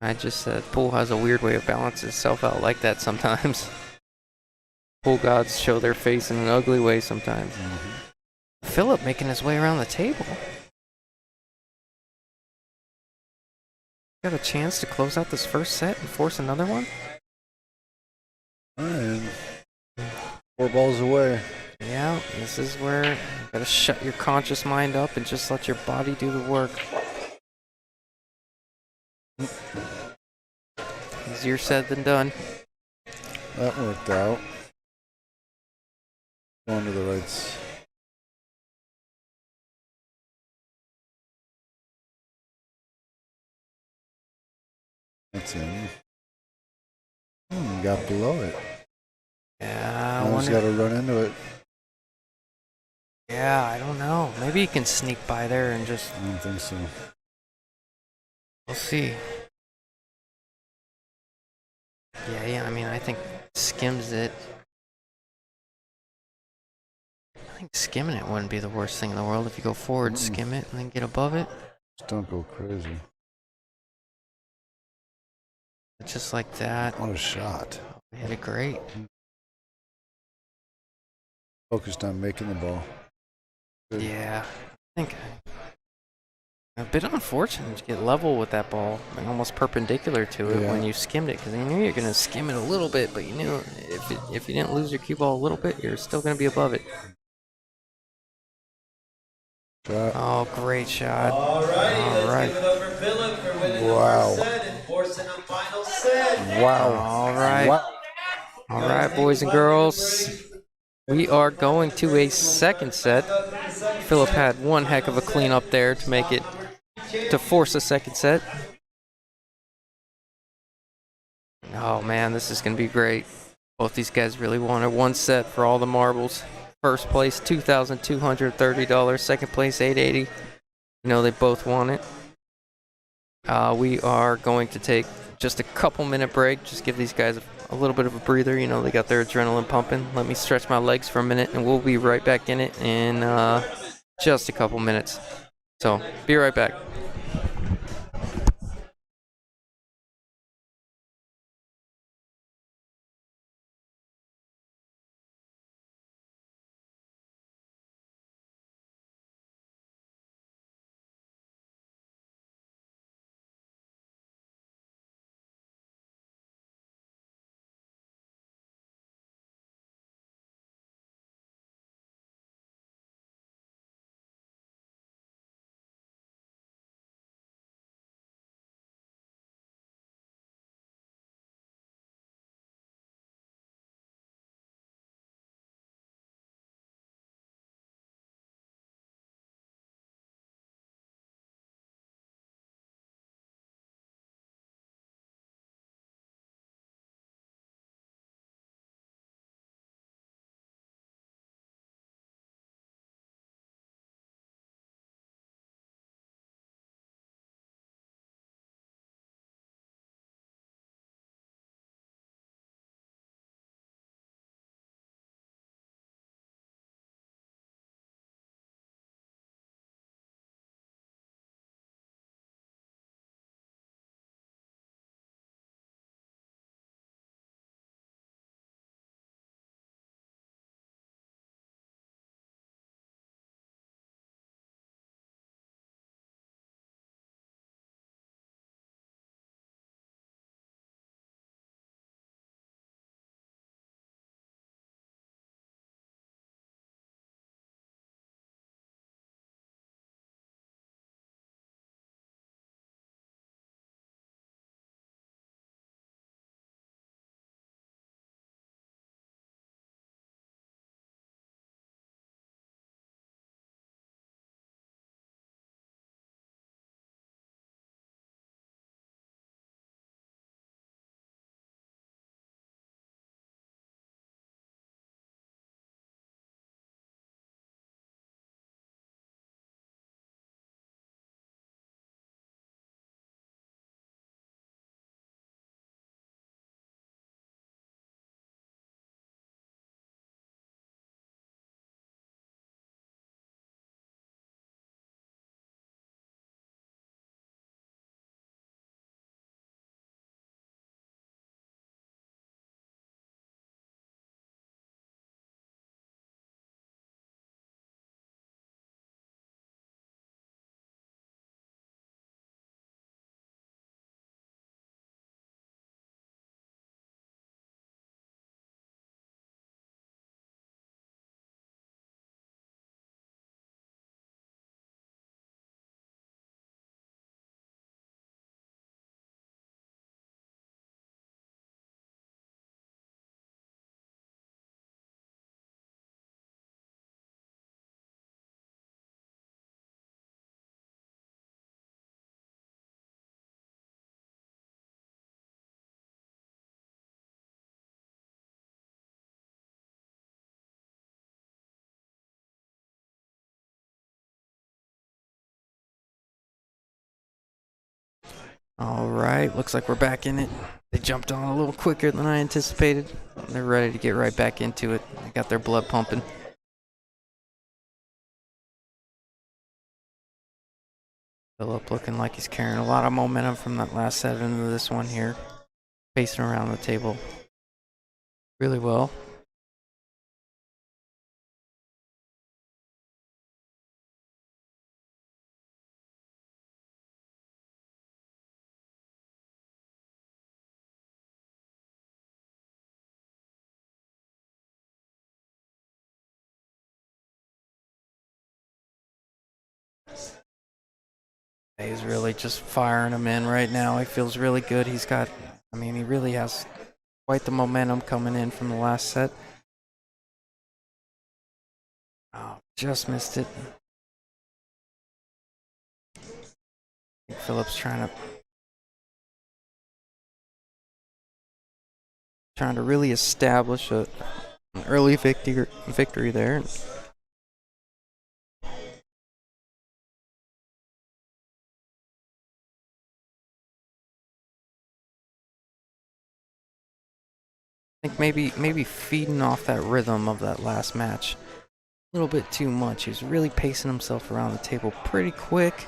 I just said pool has a weird way of balancing itself out like that sometimes. Pool gods show their face in an ugly way sometimes. Philip making his way around the table. Got a chance to close out this first set and force another one? And 4 balls away. Yeah, this is where you gotta shut your conscious mind up and just let your body do the work. Easier said than done. That worked out. Going to the rights. That's in. Got below it. Yeah, Now he's got to run into it. Yeah, I don't know. Maybe he can sneak by there and just... I don't think so. We'll see. Yeah, I mean, I think skims it. I think skimming it wouldn't be the worst thing in the world. If you go forward, skim it, and then get above it. Just don't go crazy. Just like that. What a shot. We hit it great. Focused on making the ball. Good. Yeah, I think a bit unfortunate to get level with that ball, like almost perpendicular to it when you skimmed it, because you knew you're going to skim it a little bit, but you knew if you didn't lose your cue ball a little bit, you're still going to be above it. Shot. Oh, great shot. All right. Let's give it up for Philip for winning the first set and forcing the final set. Wow. All right. Wow. All right, boys and girls. We are going to a second set. Philip had one heck of a cleanup there to make it, to force a second set. Oh man, this is gonna be great. Both these guys really wanted one set for all the marbles. First place, $2,230. Second place, $880. You know they both want it. We are going to take just a couple minute break. Just give these guys a little bit of a breather. You know they got their adrenaline pumping. Let me stretch my legs for a minute, and we'll be right back in it in just a couple minutes. So be right back. All right, looks like we're back in it. They jumped on a little quicker than I anticipated. They're ready to get right back into it. They got their blood pumping. Philip looking like he's carrying a lot of momentum from that last set into this one here. Pacing around the table really well. He's really just firing them in right now. He feels really good. He really has quite the momentum coming in from the last set. Oh, just missed it. I think Philip's trying to trying to really establish an early victory there. I think maybe feeding off that rhythm of that last match a little bit too much. He was really pacing himself around the table pretty quick.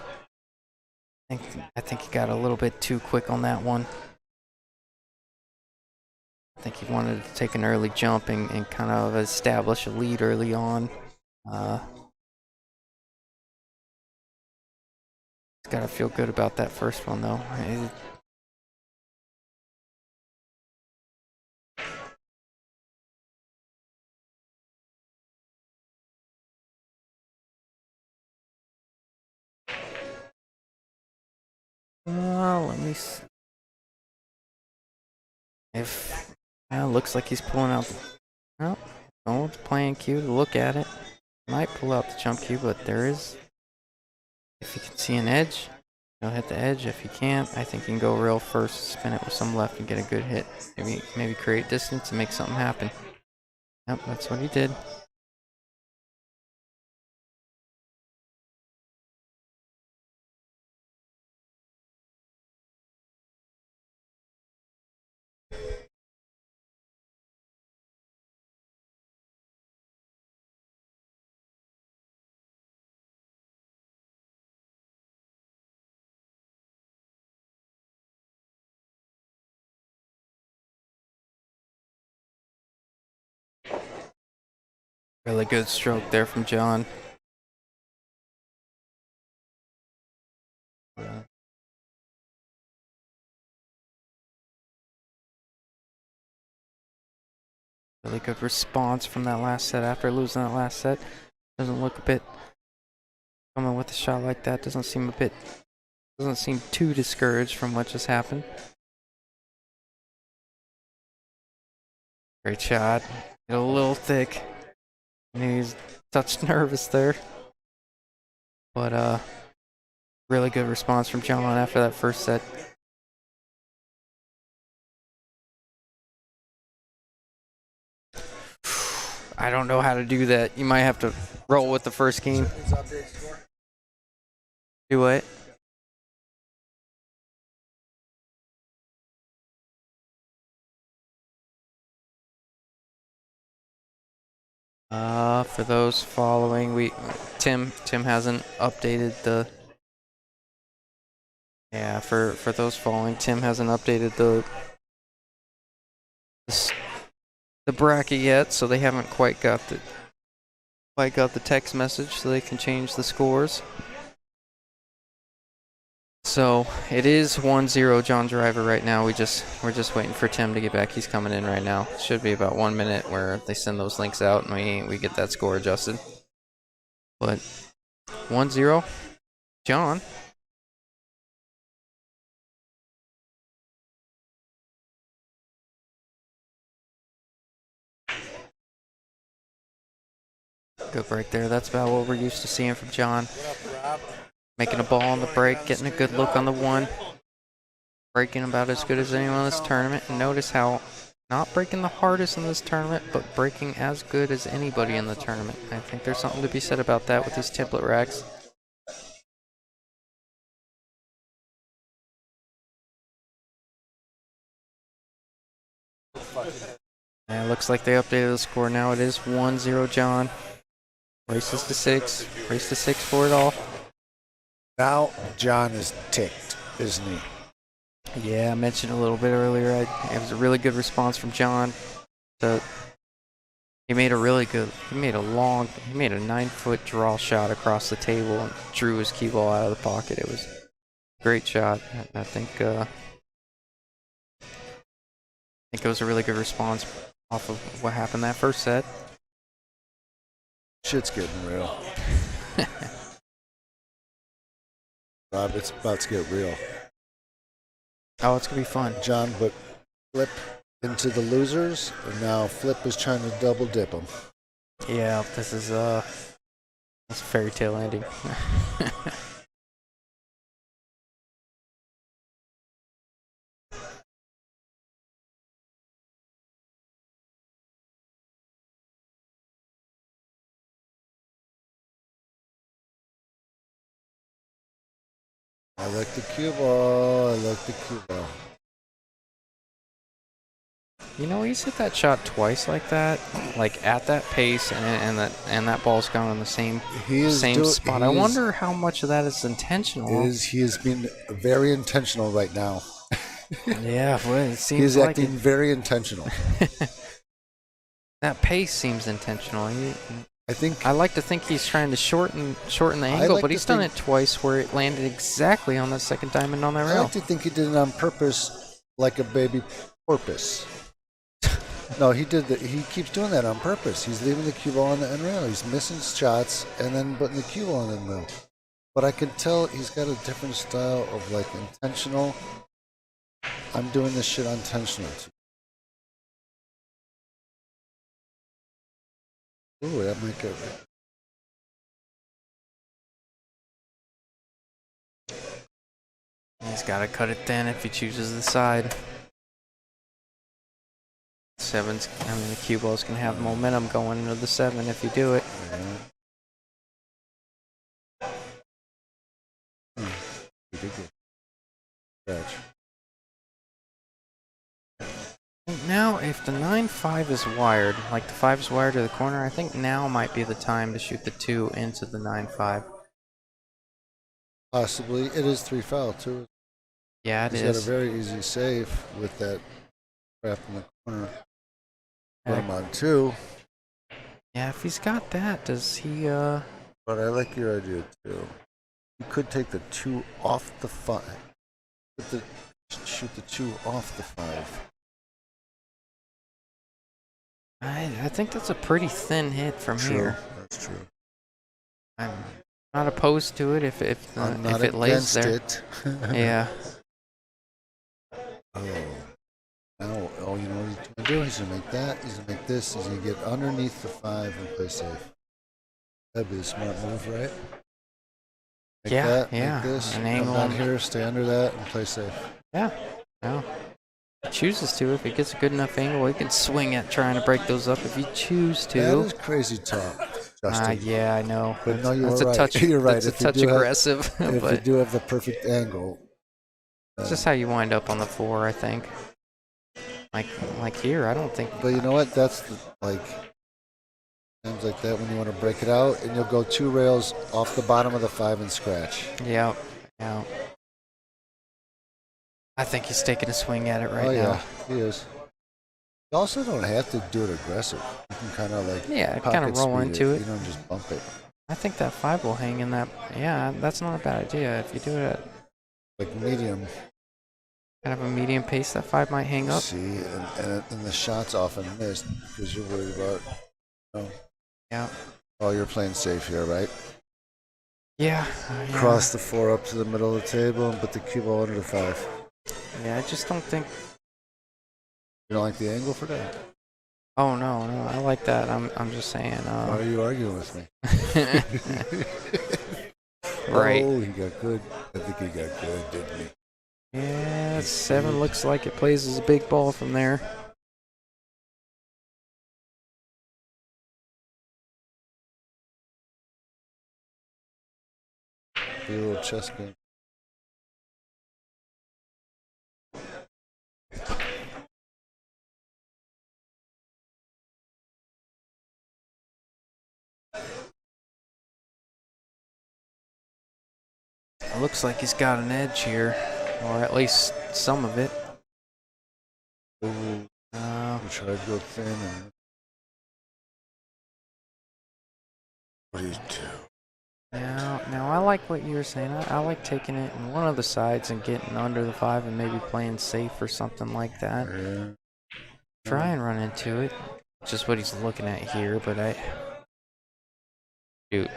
I think he got a little bit too quick on that one. I think he wanted to take an early jump and kind of establish a lead early on. He's got to feel good about that first one, though. Let me see. If looks like he's pulling out. No, it's playing cue to look at it. Might pull out the jump cue, but there is. If you can see an edge, he'll hit the edge. If he can't, I think he can go real first, spin it with some left, and get a good hit. Maybe create distance and make something happen. Yep, that's what he did. Really good stroke there from John. Really good response from that last set after losing that last set. Doesn't look a bit coming with a shot like that. Doesn't seem too discouraged from what just happened. Great shot. Hit a little thick. He's touched nervous there. But really good response from John after that first set. I don't know how to do that. You might have to roll with the first game. Do what? For those following, Tim hasn't updated the. Yeah, for those following, Tim hasn't updated the bracket yet, so they haven't quite got the text message, so they can change the scores. So it is 1-0 John Driver right now. We're just waiting for Tim to get back. He's coming in right now. Should be about 1 minute where they send those links out and we get that score adjusted. But 1-0 John. Good break there. That's about what we're used to seeing from John. Making a ball on the break, getting a good look on the one. Breaking about as good as anyone in this tournament. And notice how not breaking the hardest in this tournament, but breaking as good as anybody in the tournament. I think there's something to be said about that with these template racks. And it looks like they updated the score now. It is 1-0 John. Races to 6. Race to 6 for it all. Now John is ticked, isn't he? Yeah, I mentioned a little bit earlier. It was a really good response from John. He made a 9-foot draw shot across the table and drew his cue ball out of the pocket. It was a great shot. I think it was a really good response off of what happened that first set. Shit's getting real. Rob, it's about to get real. Oh, it's going to be fun. John, but Flip into the losers, and now Flip is trying to double dip them. Yeah, this is a fairy tale ending. I like the cue ball. I like the cue ball. You know, he's hit that shot twice like that, like at that pace, and that ball's gone in the same spot. I wonder how much of that is intentional. He is being very intentional right now. Yeah, well, it seems He's like acting very intentional. that pace seems intentional. I like to think he's trying to shorten the angle, but he's done it twice where it landed exactly on the second diamond on that rail. I like to think he did it on purpose, like a baby porpoise. No, he did that. He keeps doing that on purpose. He's leaving the cue ball on the end rail. He's missing shots and then putting the cue ball in the middle. But I can tell he's got a different style of like intentional. I'm doing this shit intentional too. Ooh, that might go. He's got to cut it thin if he chooses the side. The cue balls can have momentum going into the 7 if you do it. Now, if the 9-5 is wired, like the 5 is wired to the corner, I think now might be the time to shoot the 2 into the 9-5. Possibly. It is 3 foul, too. Yeah, it is. He's got a very easy save with that crap in the corner. Put him on 2. Yeah, if he's got that, does he, But I like your idea, too. You could take the 2 off the 5. Shoot the 2 off the 5. I think that's a pretty thin hit from here. That's true. I'm not opposed to it if it lays there. It. Yeah. Oh. Now, you know what he's going to do? He's going to make that. He's going to make this. He's going to get underneath the 5 and play safe. That'd be a smart move, right? Make that, make this. An angle come down here, stay under that, and play safe. Yeah. No. He chooses to. If he gets a good enough angle, he can swing at trying to break those up if he chooses to. That is crazy talk, Justin. Yeah, I know. But no, you're that's right. A touch, you're right. That's a touch aggressive. If but you do have the perfect angle. It's just how you wind up on the 4, I think. Like here, I don't think. But you know what? That's like times like that when you want to break it out, and you'll go 2 rails off the bottom of the 5 and scratch. Yeah. I think he's taking a swing at it right now. Yeah, he is. You also don't have to do it aggressive. You can kind of like kind of roll into it. You don't just bump it. I think that 5 will hang in that. Yeah, that's not a bad idea. If you do it at like medium. Kind of a medium pace, that 5 might hang up. See, and the shot's often missed because you're worried about. Yeah. Oh, you're playing safe here, right? Yeah. Cross the 4 up to the middle of the table and put the cue ball under the 5. Yeah, I just don't think. You don't like the angle for that? Oh no, I like that. I'm just saying. Why are you arguing with me? Right. Oh, he got good. I think he got good, didn't he? Yeah, 7 looks like it plays as a big ball from there. A little chess game. It looks like he's got an edge here, or at least some of it. Ooh, try to go thin. What do you do? Now I like what you were saying. I like taking it in one of the sides and getting under the 5 and maybe playing safe or something like that. Yeah. Try and run into it. Just what he's looking at here, but shoot.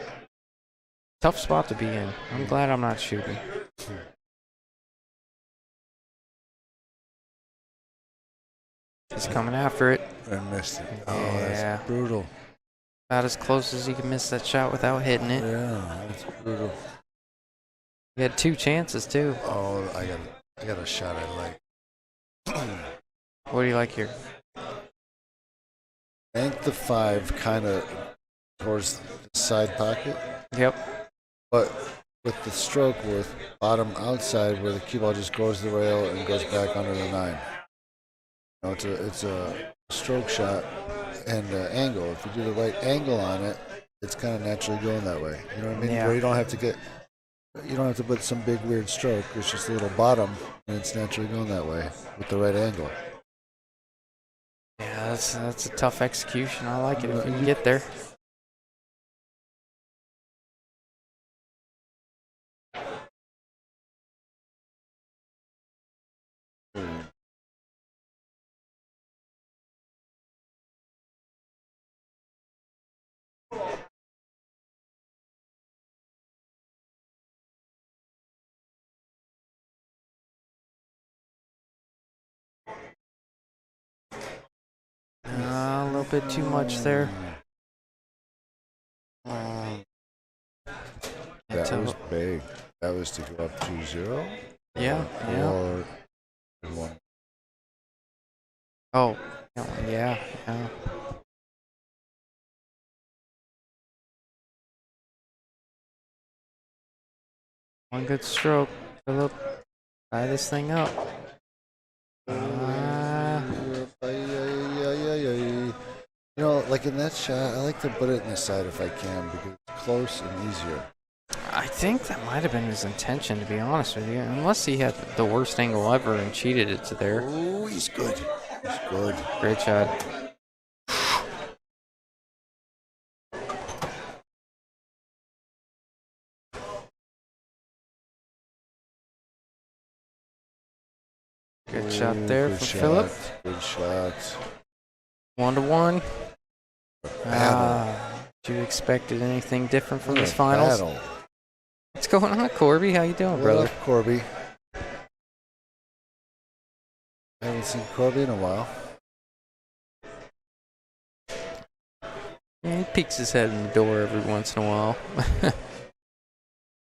Tough spot to be in. I'm glad I'm not shooting. He's coming after it. I missed it. Oh, Yeah. that's brutal. About as close as he can miss that shot without hitting it. Yeah, that's brutal. He had 2 chances too. Oh, I got a shot I like. What do you like here? Bank the 5 kind of towards the side pocket. Yep. But with the stroke with bottom outside where the cue ball just goes to the rail and goes back under the 9. You know, it's a stroke shot and angle. If you do the right angle on it, it's kind of naturally going that way. You know what I mean? Yeah. Where you don't have to put some big weird stroke. It's just a little bottom, and it's naturally going that way with the right angle. Yeah, that's a tough execution. I like it if you can get there. A little bit too much there. That was big. That was to go up 2-0. Yeah, yeah. Or 1. Oh, yeah, yeah. One good stroke. Philip, tie this thing up. You know, like in that shot, I like to put it in the side if I can because it's close and easier. I think that might have been his intention, to be honest with you. Unless he had the worst angle ever and cheated it to there. Oh, he's good. He's good. Great shot. Good shot there Good from shot. Philip. Good shot. 1-1. You expected anything different from this finals? Battle. What's going on, Corby? How you doing, What brother? up, Corby? I haven't seen Corby in a while. Yeah, he peeks his head in the door every once in a while.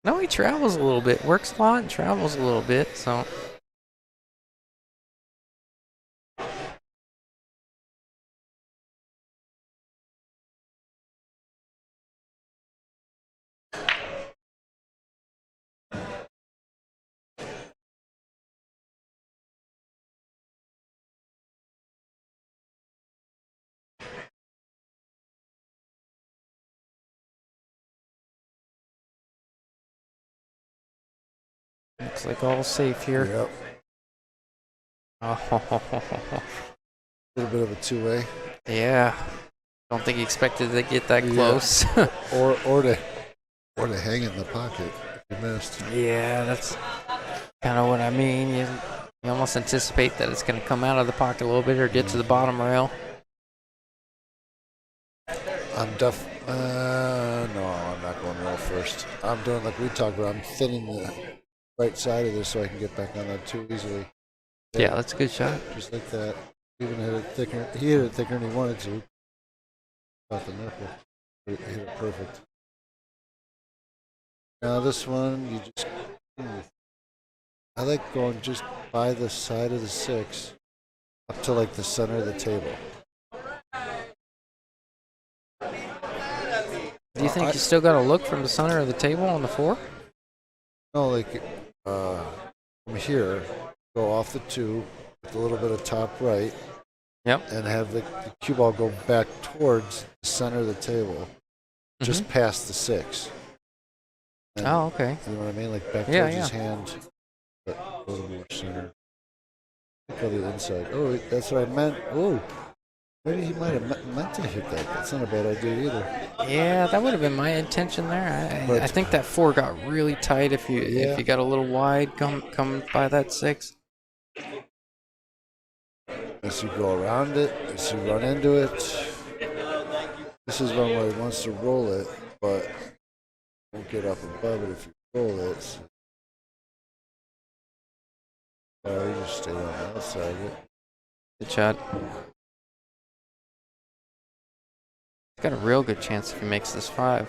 No, he travels a little bit. Works a lot and travels a little bit, so... Looks like all safe here. Yep. Oh, A little bit of a two-way. yeah. Don't think he expected to get that close. Or to hang in the pocket if you missed. Yeah, that's kind of what I mean. You almost anticipate that it's going to come out of the pocket a little bit or get to the bottom rail. No, I'm not going rail first. I'm doing like we talked about. I'm thinning the right side of this so I can get back on that too easily. Yeah, that's a good shot. Just like that. Even hit it thicker. He hit it thicker than he wanted to. Not the nipple. He hit it perfect. Now this one, you just... I like going just by the side of the 6 up to like the center of the table. Do you think you still got to look from the center of the table on the 4? No, like from here, go off the 2 with a little bit of top right. Yep. And have the cue ball go back towards the center of the table, just past the 6. And, Oh, okay. you know what I mean? Like back Yeah, towards his hand, but a little more center. Go to the inside. Oh, that's what I meant. Oh, maybe he might have meant to hit that. That's not a bad idea either. Yeah, that would have been my intention there. But- I think that 4 got really tight if you got a little wide come by that 6. As you go around it, as you run into it, this is one where he wants to roll it, but won't get up above it if you roll it. You just stay on the outside of it. Good shot. He's got a real good chance if he makes this 5.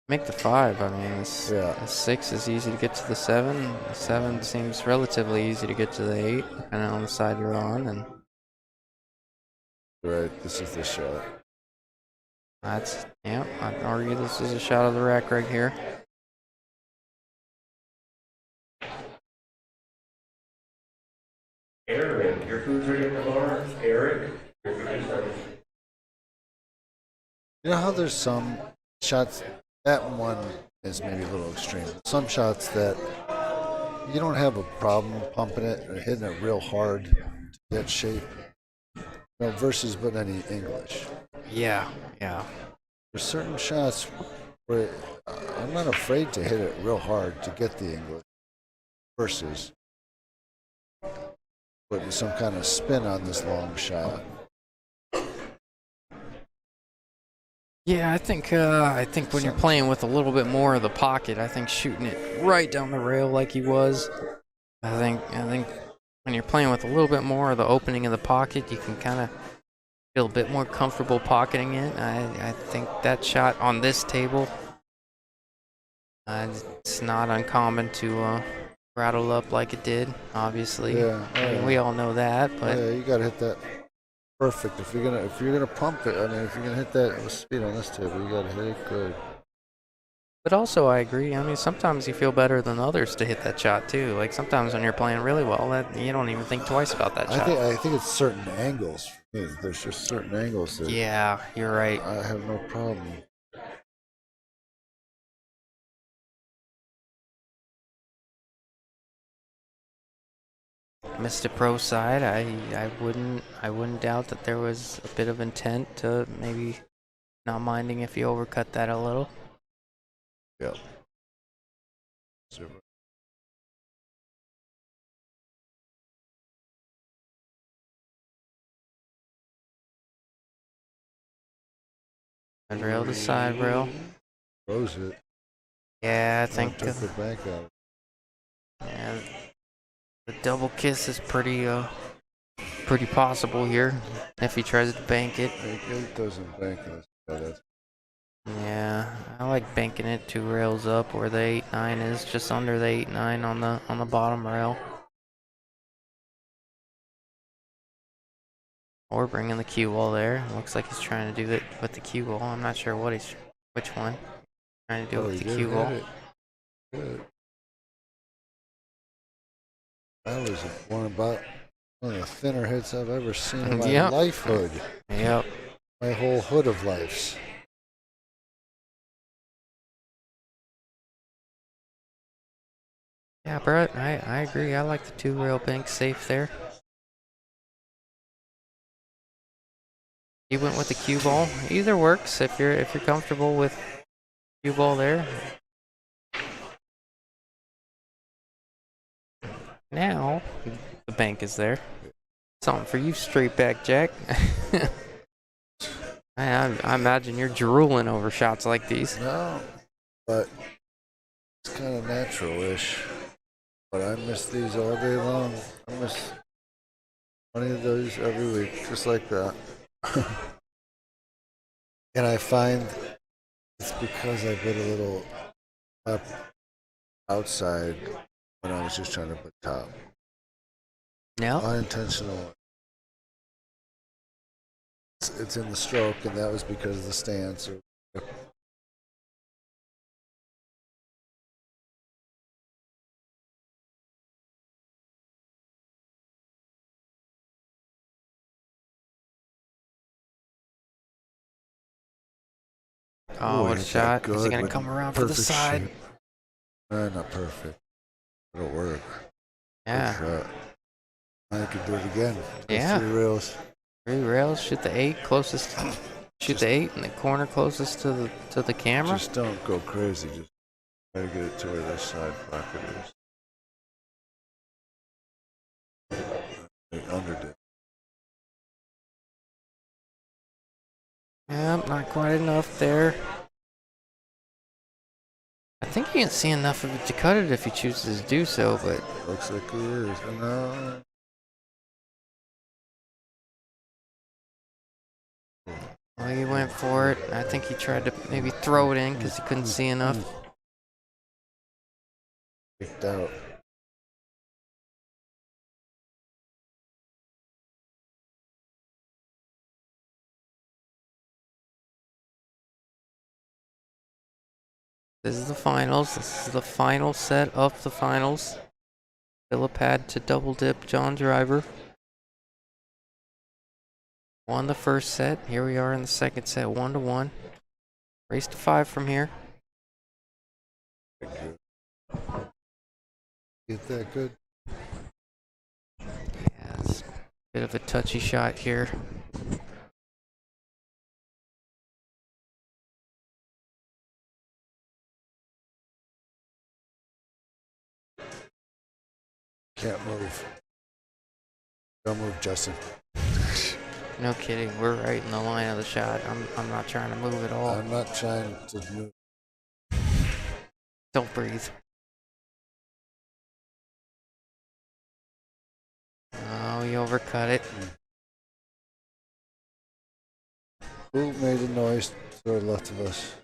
Make the 5. I mean, the 6 is easy to get to the 7. The 7 seems relatively easy to get to the 8, depending on the side you're on. And Right, this is the shot. I'd argue this is a shot of the rack right here. Eric, your food's ready at the bar. Eric, your food is ready. You know how there's some shots, that one is maybe a little extreme. Some shots that you don't have a problem pumping it or hitting it real hard to get shape. You know, versus putting any English. Yeah, yeah. There's certain shots where I'm not afraid to hit it real hard to get the English versus putting some kind of spin on this long shot. Yeah, I think when you're playing with a little bit more of the pocket, I think shooting it right down the rail like he was, I think when you're playing with a little bit more of the opening of the pocket, you can kind of feel a bit more comfortable pocketing it. I think that shot on this table, it's not uncommon to rattle up like it did. Obviously, Yeah, I mean, we all know that, but yeah, you gotta hit that perfect. If you're gonna pump it, I mean, if you're gonna hit that with speed on this table, you gotta hit it good. But also, I agree. I mean, sometimes you feel better than others to hit that shot too. Like sometimes when you're playing really well, that you don't even think twice about that shot. I think it's certain angles. There's just certain angles that Yeah, you're right. I have no problem. Mr. Pro side, I wouldn't doubt that there was a bit of intent to maybe not minding if you overcut that a little. Yeah. Super. Side rail to side rail. Throws it. Yeah, I think. Took it back out. Yeah, the double kiss is pretty possible here if he tries to bank it. It doesn't bank this. Yeah, I like banking it 2 rails up where the 8-9 is, just under the 8-9 on the bottom rail. Or bringing the cue wall there. Looks like he's trying to do it with the cue wall. I'm not sure which one. Trying to do it with the cue wall. Good. That was one of the thinner hits I've ever seen in my life hood. Yep. My whole hood of lives. Yeah, Brett, I agree. I like the 2 rail bank safe there. He went with the cue ball. Either works if you're comfortable with cue ball there. Now the bank is there. Something for you, straight back Jack. I imagine you're drooling over shots like these. No, but it's kind of natural-ish. But I miss these all day long. I miss 20 of those every week, just like that. And I find it's because I put a little up outside when I was just trying to put top. No. Unintentional. It's in the stroke, and that was because of the stance. Oh, what a shot. Is he going to come around for the side? Not perfect. It'll work. Yeah. Good shot. I could do it again. Yeah. 3 rails. 3 rails. Shoot the 8 closest. Shoot the 8 in the corner closest to the camera. Just don't go crazy. Just try to get it to where that side pocket is. They underdid. Yep, not quite enough there. I think you can see enough of it to cut it if he chooses to do so, but Looks like he is. No. well, he went for it. I think he tried to maybe throw it in because he couldn't see enough. Kicked out. This is the finals. This is the final set of the finals. Philip had to double dip John Driver. Won the first set. Here we are in the second set, 1-1. Race to 5 from here. Get that good. Yeah, it's a bit of a touchy shot here. Can't move. Don't move, Justin. No kidding, we're right in the line of the shot. I'm not trying to move at all. I'm not trying to move. Don't breathe. Oh, you overcut it. Who made a noise to the left of us?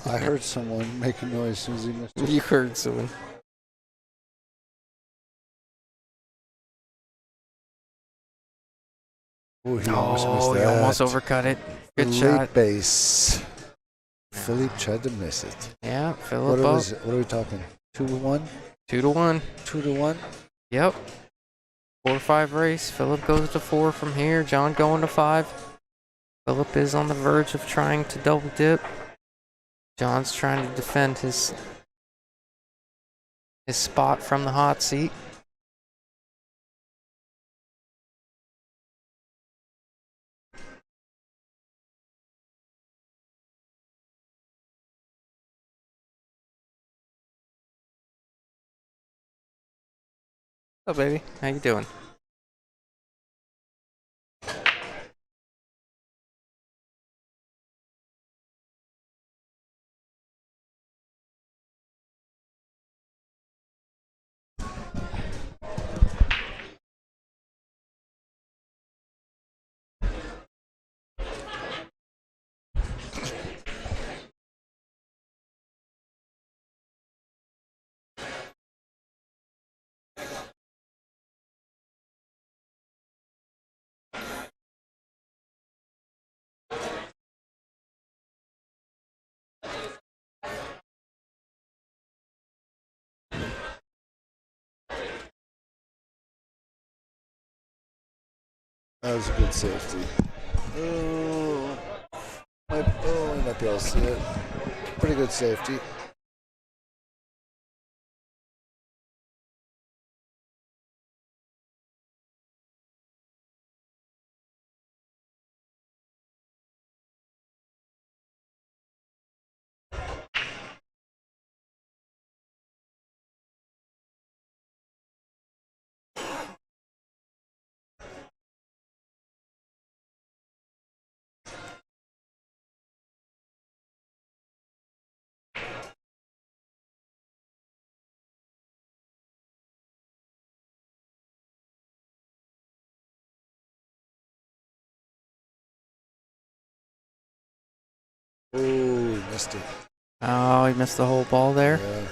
I heard someone make a noise as soon as he missed it. You heard someone. Ooh, he almost missed Oh, that. you almost overcut it. Good Late shot. base. Philippe tried to miss it. Yeah, What Philip up. was it? What are we talking? 2-1? 2-1. 2-1? Yep. 4-5 race. Philip goes to 4 from here. John going to 5. Philip is on the verge of trying to double dip. John's trying to defend his spot from the hot seat. Hello, baby. How you doing? That was a good safety. Oh, you might be able to see it. Pretty good safety. Oh, missed it. Oh, he missed the whole ball there. Yeah.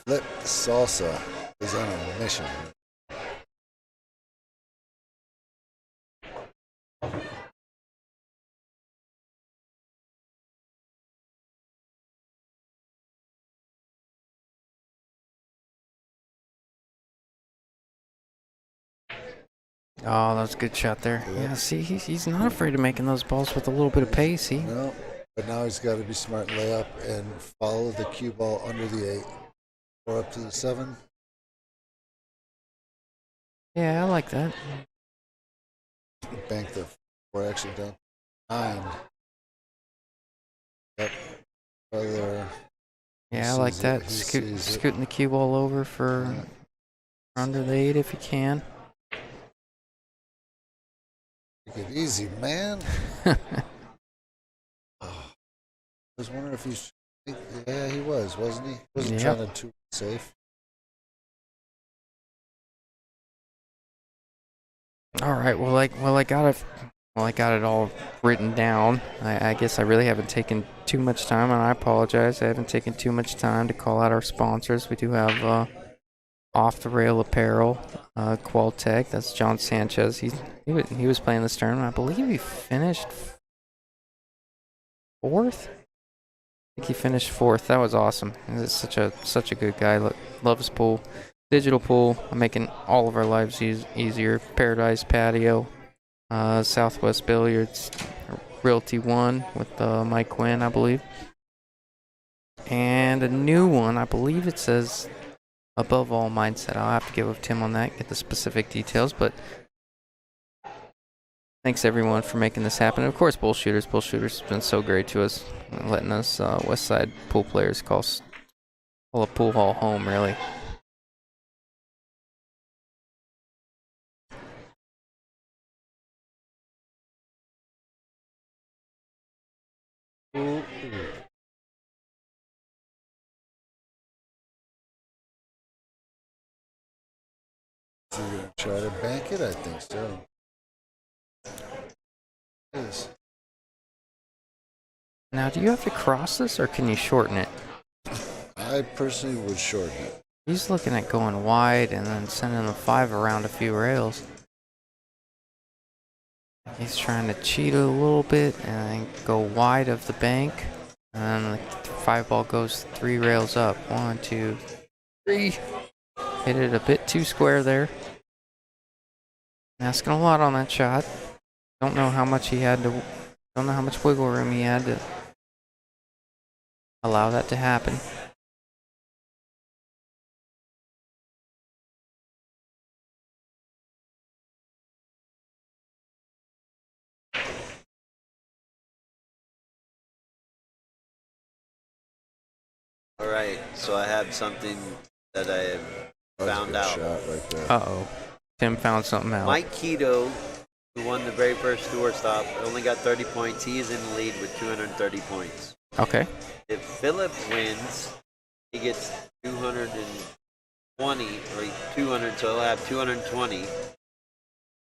Flip Salsa is on a mission. Oh, that was a good shot there. Yeah, see, he's not afraid of making those balls with a little bit of pace. No, but now he's got to be smart and lay up and follow the cue ball under the 8 or up to the 7. Yeah, I like that. Bank the 4 actually down 9. Yep. Right there. Yeah, I like sees that. it. He sees it. Scooting the cue ball over for under the 8 if you can. Take it easy, man. I was wondering if he's. Yeah, he was, wasn't he? Wasn't Yep. trying to too safe. All right. Well, I got Well, I got it all written down. I guess I really haven't taken too much time, and I apologize. I haven't taken too much time to call out our sponsors. We do have Off the Rail Apparel, Qualtech. That's John Sanchez. He was playing this tournament. I believe he finished fourth. I think he finished fourth. That was awesome. He's such a good guy. Loves pool, digital pool. I'm making all of our lives easier. Paradise Patio. Southwest Billiards, Realty One with Mike Quinn, I believe. And a new one, I believe it says Above All Mindset. I'll have to get with Tim on that, get the specific details, but thanks everyone for making this happen. And of course, Bullshooters. Bullshooters has been so great to us, letting us West Side pool players call a pool hall home, really. Ooh. So you're gonna try to bank it? I think so. Yes. Now, do you have to cross this, or can you shorten it? I personally would shorten it. He's looking at going wide and then sending the 5 around a few rails. He's trying to cheat a little bit and go wide of the bank. And then the 5 ball goes 3 rails up. 1, 2, 3. Hit it a bit too square there. Asking a lot on that shot. Don't know how much wiggle room he had to allow that to happen. All right, so I have something that I have found out. Shot right there. Uh-oh. Tim found something out. Mike Keto, who won the very first tour stop, only got 30 points. He is in the lead with 230 points. Okay. If Philip wins, he gets 220 or 200, so he'll have 220,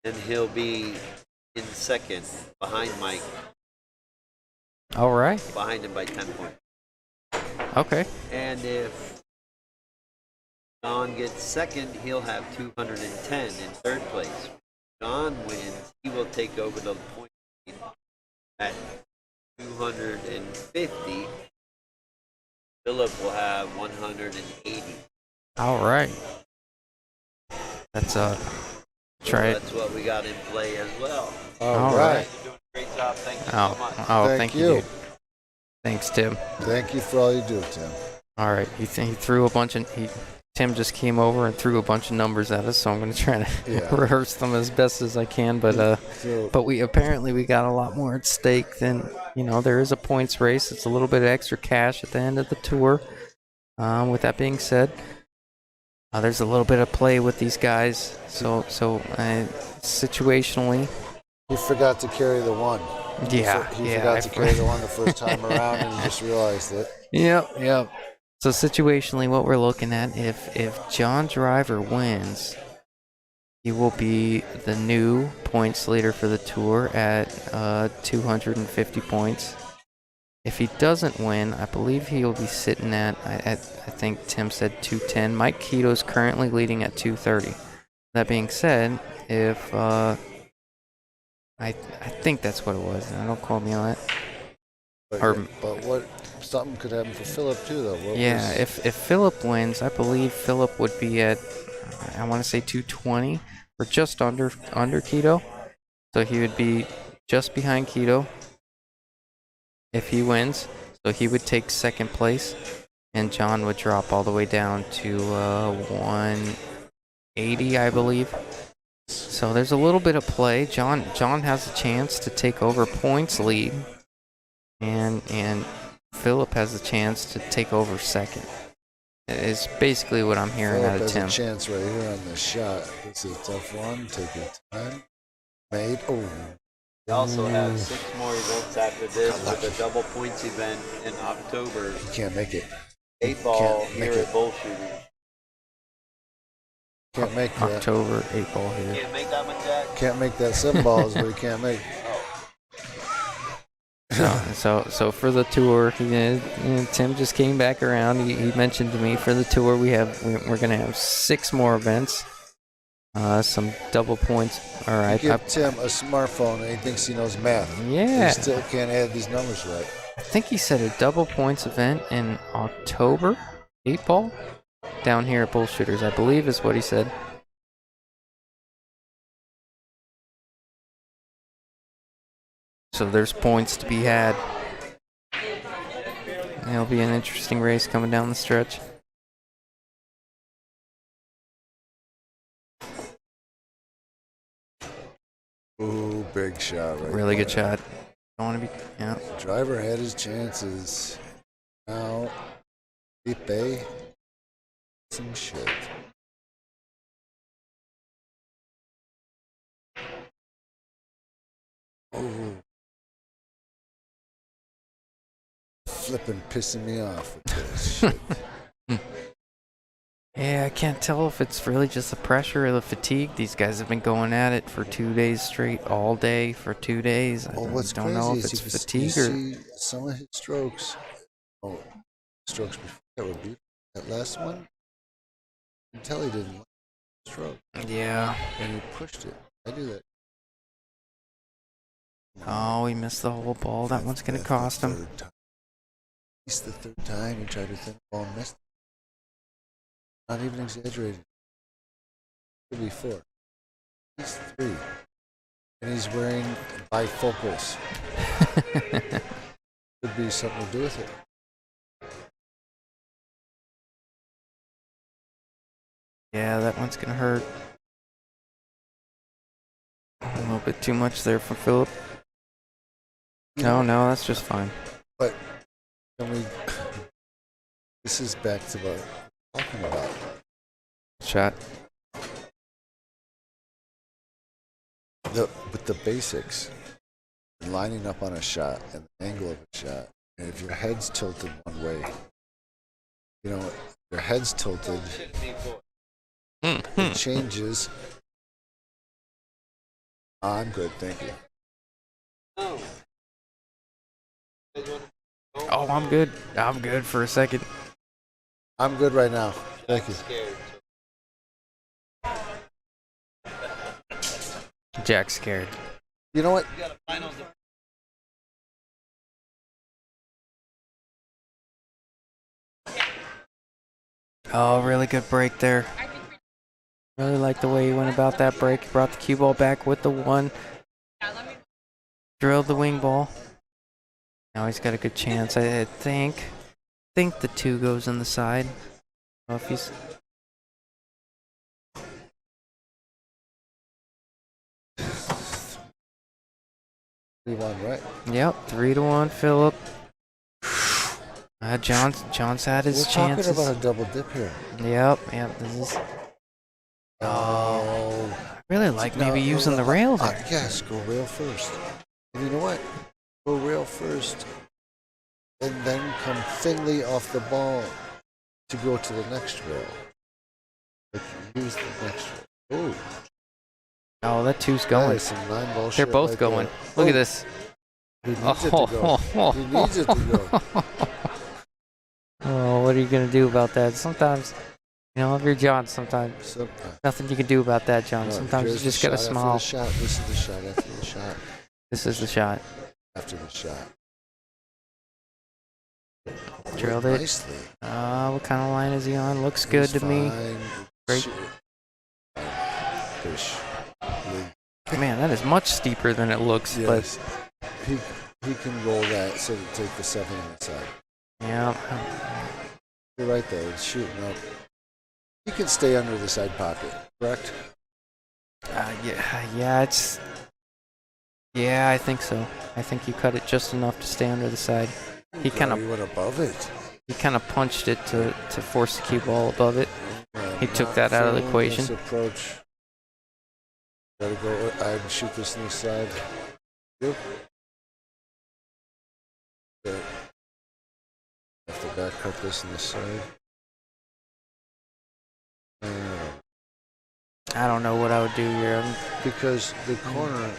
and he'll be in second behind Mike, All right. behind him by 10 points. Okay. And if John gets second, he'll have 210 in third place. If John wins, he will take over the point lead at 250. Philip will have 180. All right. That's try it. That's what we got in play as well. All right. You're doing a great job. Thank you Oh, so much. thank you, dude. Thanks, Tim. Thank you for all you do, Tim. All right, he threw a bunch of Tim just came over and threw a bunch of numbers at us, so I'm gonna try to rehearse them as best as I can. But we got a lot more at stake than there is a points race. It's a little bit of extra cash at the end of the tour. With that being said, there's a little bit of play with these guys. So situationally, he forgot to carry the one. He forgot to carry the one the first time around, and he just realized it. Yep. So situationally, what we're looking at, if John Driver wins, he will be the new points leader for the tour at 250 points. If he doesn't win, I believe he'll be sitting at I think Tim said 210. Mike Keto's currently leading at 230. That being said, if I think that's what it was. Don't quote me on it. But what? Something could happen for Philip too, though. If Philip wins, I believe Philip would be at I want to say 220 or just under Keto. So he would be just behind Keto if he wins. So he would take second place, and John would drop all the way down to 180, I believe. So there's a little bit of play. John has a chance to take over points lead, and Philip has a chance to take over second. It's basically what I'm hearing Philip out of Tim. has a chance right here on this shot. This is a tough one. Take your time. Made. Oh. We also have 6 more events after this with a double points event in October. You can't make it. 8 ball Can't here make at it. Bullshooters. Can't make that. October 8 ball here. Can't make that one, Jack? Can't make that 7 balls, but he can't make. Oh. So for the tour, Tim just came back around. He mentioned to me for the tour we're gonna have 6 more events. Some double points. All right. Give Tim a smartphone and he thinks he knows math. Yeah. He still can't add these numbers right. I think he said a double points event in October, 8 ball, down here at Bullshooters, I believe is what he said. So there's points to be had. It'll be an interesting race coming down the stretch. Ooh, big shot right Really there. good shot. Don't want to be, yeah. Driver had his chances. Now, Felipe, some shit. Oh. Flipping pissing me off with this shit. Yeah, I can't tell if it's really just the pressure or the fatigue. These guys have been going at it for 2 days straight, all day for 2 days. I What's don't crazy know if is it's you fatigue see some of his strokes. Oh, strokes before that were beautiful. That last one, you can tell he didn't like the stroke. Yeah. And he pushed it. I do that. Oh, he missed the whole ball. That one's going to cost him. He's the 3rd time he tried to thin the ball and missed it. Not even exaggerated. Could be 4. He's 3. And he's wearing bifocals. Could be something to do with it. Yeah, that one's going to hurt. A little bit too much there for Philip. No, that's just fine. But can we? This is back to what we're talking about. Shot. With the basics, lining up on a shot and the angle of a shot, and if your head's tilted one way, your head's tilted, it changes. I'm good, thank you. Oh, I'm good. I'm good for a second. I'm good right now. Thank you. Jack's scared. You know what? Oh, really good break there. Really like the way he went about that break. Brought the cue ball back with the 1. Drilled the wing ball. Now he's got a good chance. I think the 2 goes on the side. Oh, if he's 3-1, right? Yep, 3-1, Philip. John's had his We're chances. talking about a double dip here. Yep. This is. Oh, I really like maybe using the rail there. Yes, go rail first. And you know what? Go rail first, and then come thinly off the ball to go to the next rail. Like, use the next rail. Ooh. Oh, that 2's going. That is some 9-ball They're shit both right going. there. Look Oh, at this. He needs it to go. He needs it to go. Oh, what are you going to do about that? Sometimes, if you're John, sometimes nothing you can do about that, John. Sometimes you just got to smile. This is the shot after the shot. This is the shot. After the shot. Drilled it. Nicely. What kind of line is he on? Looks good to me. Great. Fish. Man, that is much steeper than it looks. Yes. He can roll that so to take the 7 on the side. Yeah. You're right though, it's shooting up. He can stay under the side pocket, correct? Yeah, I think so. I think you cut it just enough to stay under the side. He kind of went above it. He kind of punched it to force the cue ball above it. He took that out of the equation. Approach. Gotta go and shoot this on the side. Yep. Okay. Have to back cut this on the side. I don't know what I would do here. Because the corner.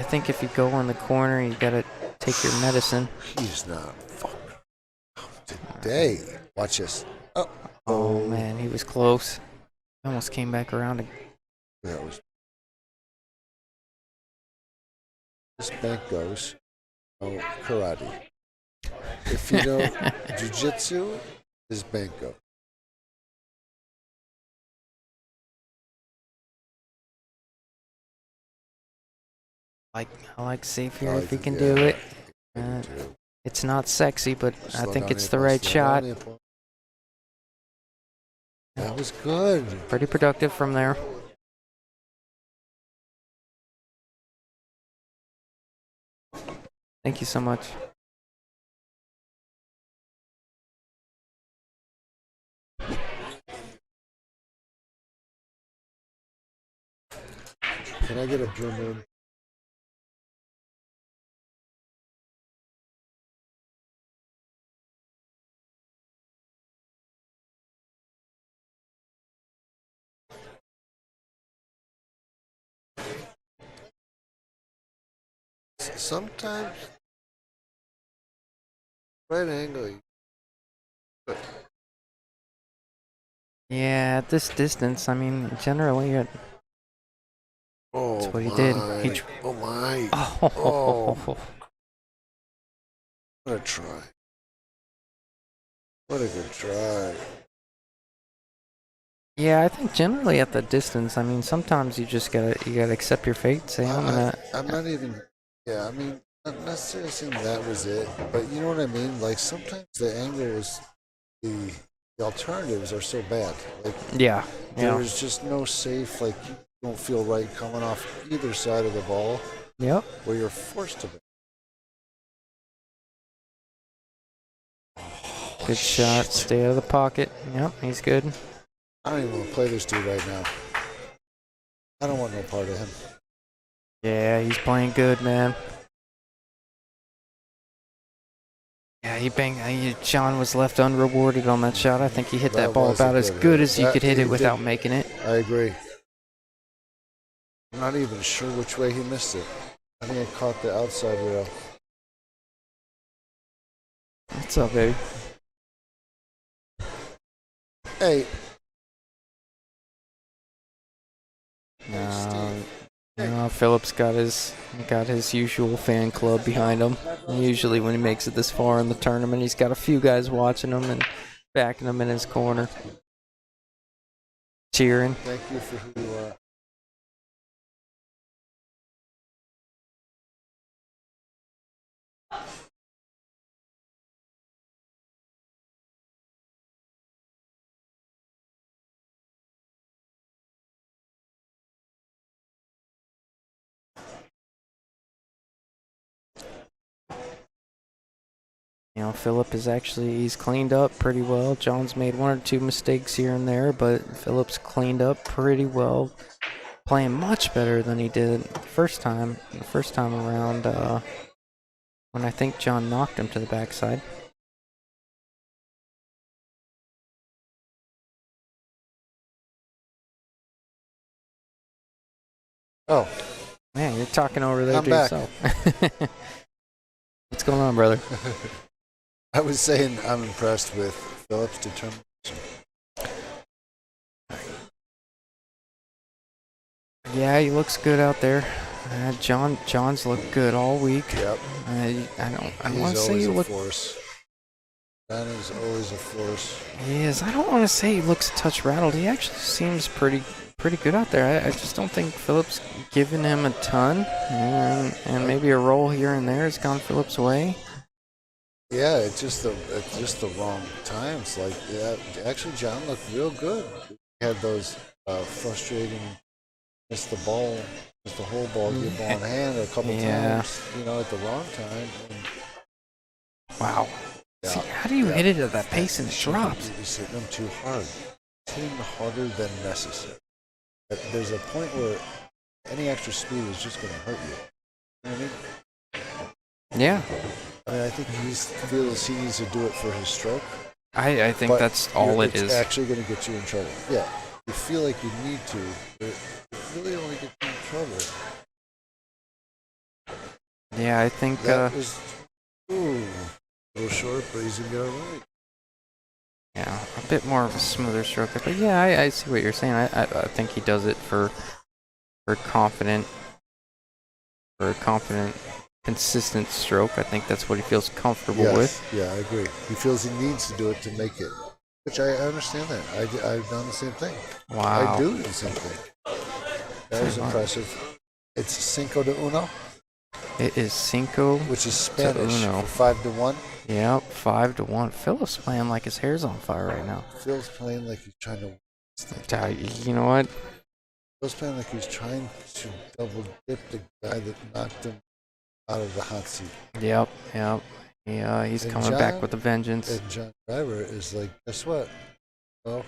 think if you go in the corner, you gotta take your medicine. He's not fucking today. Watch this. Oh man, he was close. He almost came back around. That was. This bank goes. Oh, karate. If you know jujitsu, this bank goes. I like safe here I if he like can it, do yeah. it. It's not sexy, but I Slow think down, it's the April, right slow shot. down, April. That was good. Pretty productive from there. Thank you so much. Can I get a blue moon? Sometimes right angle. Yeah, at this distance, I mean, generally, Oh, that's what he did. He oh my. oh. What a try. What a good try. Yeah, I think generally at the distance, I mean, sometimes you just gotta accept your fate. Say I'm not even. Yeah, I mean, not necessarily saying that was it, but you know what I mean. Like sometimes the angle is the alternatives are so bad. Like yeah. there is just no safe. Like you don't feel right coming off either side of the ball, Yep. where you're forced to. Good shot. Stay out of the pocket. Yep, he's good. I don't even want to play this dude right now. I don't want no part of him. Yeah, he's playing good, man. Yeah, he banged. John was left unrewarded on that shot. I think he hit that ball was a about as good good hit. as you could hit He it without did. making it. I agree. I'm not even sure which way he missed it. I think I caught the outside rail. What's up, baby? Hey. No, Phillips got his usual fan club behind him. And usually when he makes it this far in the tournament, he's got a few guys watching him and backing him in his corner, cheering. Thank you for who you are. You know, Phillip he's cleaned up pretty well. John's made one or two mistakes here and there, but Phillip's cleaned up pretty well. Playing much better than he did the first time around when I think John knocked him to the backside. Oh. Man, you're talking over there I'm to back. yourself. What's going on, brother? I was saying I'm impressed with Phillips' determination. Yeah, he looks good out there. John's looked good all week. Yep. I don't want to He's say always he a look. force. That is always a force. He is. I don't want to say he looks a touch rattled. He actually seems pretty good out there. I just don't think Phillips giving him a ton, and maybe a roll here and there has gone Phillips' way. Yeah, it's just the wrong times. Like, yeah, actually, John looked real good. He had those frustrating, missed the ball, missed the whole ball, get ball in hand a couple times. You know, at the wrong time. And, wow. yeah, See, how do you hit it at that pace and it drops? He's hitting them too hard. He's hitting harder than necessary. There's a point where any extra speed is just going to hurt you. You know what I mean? Yeah. I mean, I think he feels he needs to do it for his stroke. I think but that's all it is. It's actually going to get you in trouble. Yeah. You feel like you need to, but it really only gets you in trouble Yeah, I think. That was a little short, but he's gonna get it right. Yeah, a bit more of a smoother stroke. But yeah, I see what you're saying. I think he does it for confident, consistent stroke. I think that's what he feels comfortable with. Yeah, I agree. He feels he needs to do it to make it, which I understand that. I've done the same thing. Wow. I do the same thing. That was impressive. It's Cinco de Uno, It is Cinco, which is Spanish Uno. for 5 to 1. Yep, 5-1. Philip's playing like his hair's on fire right now. Phil's playing like he's trying to. You know what? Phil's playing like he's trying to double dip the guy that knocked him out of the hot seat. Yep. Yeah, he's And coming back with a vengeance. And John Driver is like, guess what? Well,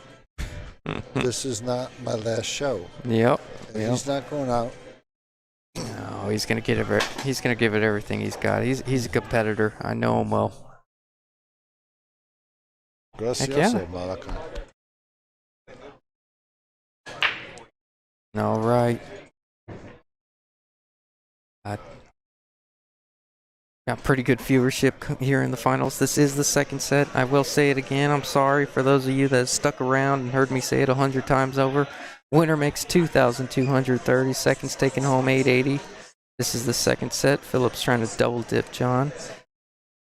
this is not my last show. Yep. And he's not going out. No, he's gonna get it. He's gonna give it everything he's got. He's a competitor. I know him well. Gracioso, yeah. Malachi. All right. Got pretty good viewership here in the finals. This is the second set. I will say it again. I'm sorry for those of you that stuck around and heard me say it 100 times over. Winner makes 2,230. Second's taking home 880. This is the second set. Philip's trying to double dip John.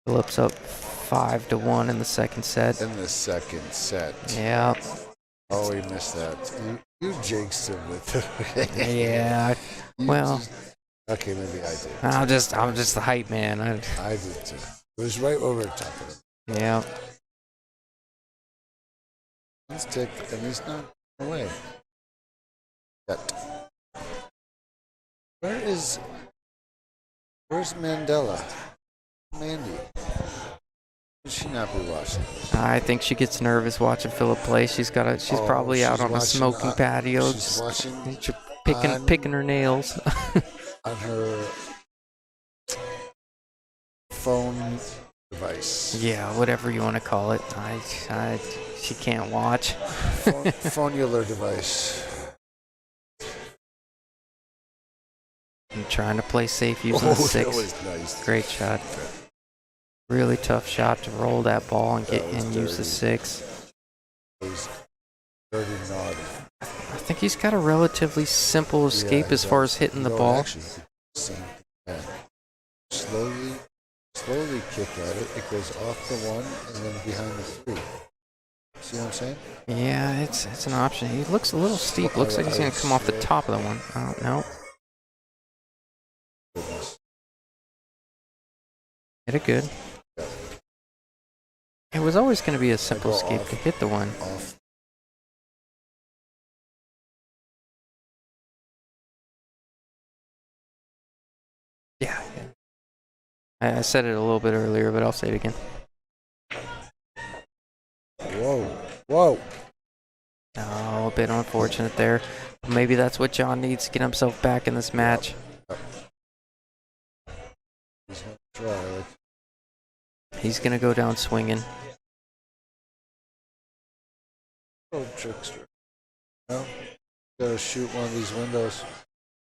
Philip's up 5-1 in the second set. In the second set. Yeah. Oh, he missed that. You jinxed him with it. Yeah. Well. Okay, maybe I did. I'm just the hype man. I did too. It was right over the top of him. Yeah. He's ticked and he's not away. Yet. Where's Mandela? Mandy. Should she not be watching this? I think she gets nervous watching Philip play. She's probably out on a smoking patio, She's watching picking her nails. on her phone device. Yeah, whatever you want to call it. She can't watch. Phonular device. I'm trying to play safe using the 6. That was nice. Great shot. Really tough shot to roll that ball and use the 6. It was dirty naughty. I think he's got a relatively simple escape as far as hitting the ball. Actually, same thing. Slowly kick at it. It goes off the 1 and then behind the 3. See what I'm saying? Yeah, it's an option. He looks a little steep. Looks like he's going to come off the top of the 1. I don't know. Goodness. Hit it good. It was always going to be a simple escape to hit the 1. Off. Yeah. I said it a little bit earlier, but I'll say it again. Whoa. Oh, a bit unfortunate there. Maybe that's what John needs to get himself back in this match. He's going to try. He's going to go down swinging. Oh, trickster. No? He's got to shoot one of these windows.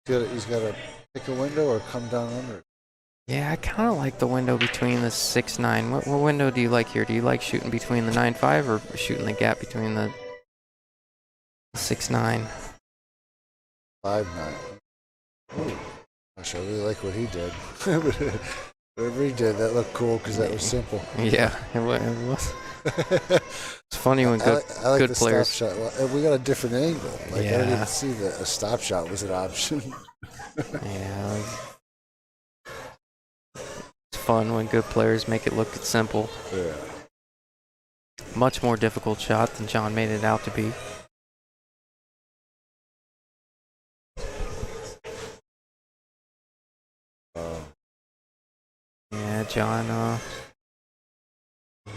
He's got to pick a window or come down under it. Yeah, I kind of like the window between the 6-9. What window do you like here? Do you like shooting between the 9-5 or shooting the gap between the 6-9? 5-9. Ooh. Gosh, I really like what he did. Whatever he did, that looked cool because that was simple. Yeah, it was. It's funny when I like good the players. Stop shot. Well, we got a different angle. Like I Yeah. didn't see that a stop shot was an option. Yeah. It's fun when good players make it look simple. Yeah. Much more difficult shot than John made it out to be. Yeah, John.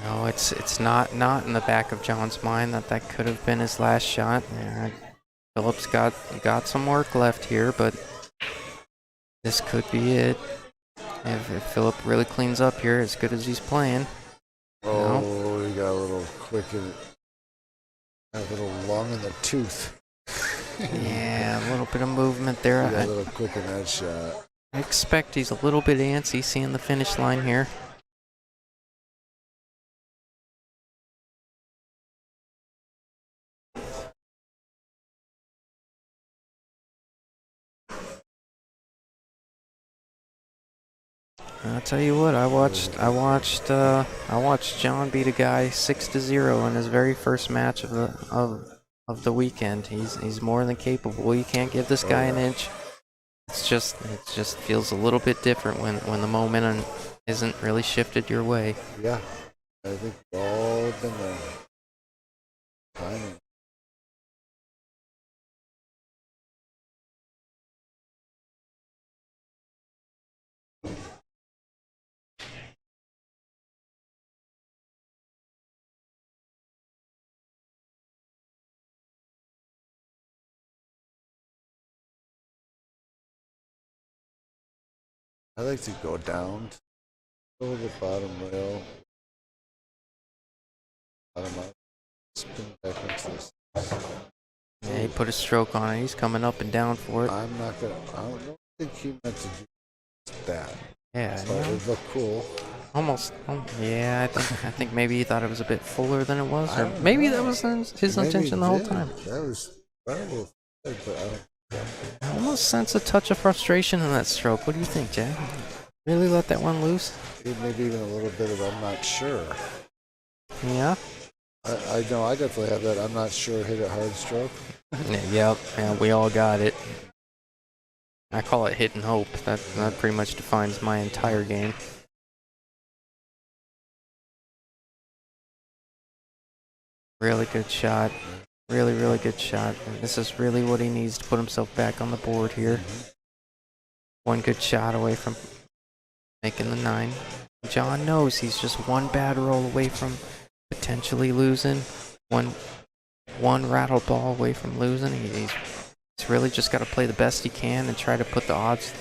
No, it's not in the back of John's mind that could have been his last shot. Yeah, Philip's got some work left here, but this could be it. If Philip really cleans up here, as good as he's playing. Oh, he got a little quick in it. A little long in the tooth. Yeah, a little bit of movement there. He got a little quick in that shot. I expect he's a little bit antsy seeing the finish line here. I'll tell you what, I watched John beat a guy 6-0 in his very first match of the weekend. He's more than capable. You can't give this guy an inch. It just feels a little bit different when the momentum isn't really shifted your way. Yeah, I think we've all been there. Timing. I like to go down to the bottom rail, bottom up, spin back into this. Yeah, he put a stroke on it. He's coming up and down for it. I don't think he meant to do that. Yeah, So it looked cool. almost. Yeah, I think maybe he thought it was a bit fuller than it was, I or don't maybe know. that was his Maybe intention the he whole did. time. That was incredible, but I don't. I almost sense a touch of frustration in that stroke. What do you think, Jack? Really let that one loose? Maybe even a little bit of I'm not sure. Yeah. I know I definitely have that I'm not sure hit it hard stroke. Yep. Yeah, we all got it. I call it hit and hope. That pretty much defines my entire game. Really good shot. Really, really good shot. And this is really what he needs to put himself back on the board here. One good shot away from making the 9. John knows he's just one bad roll away from potentially losing. One rattled ball away from losing. He's really just got to play the best he can and try to put the odds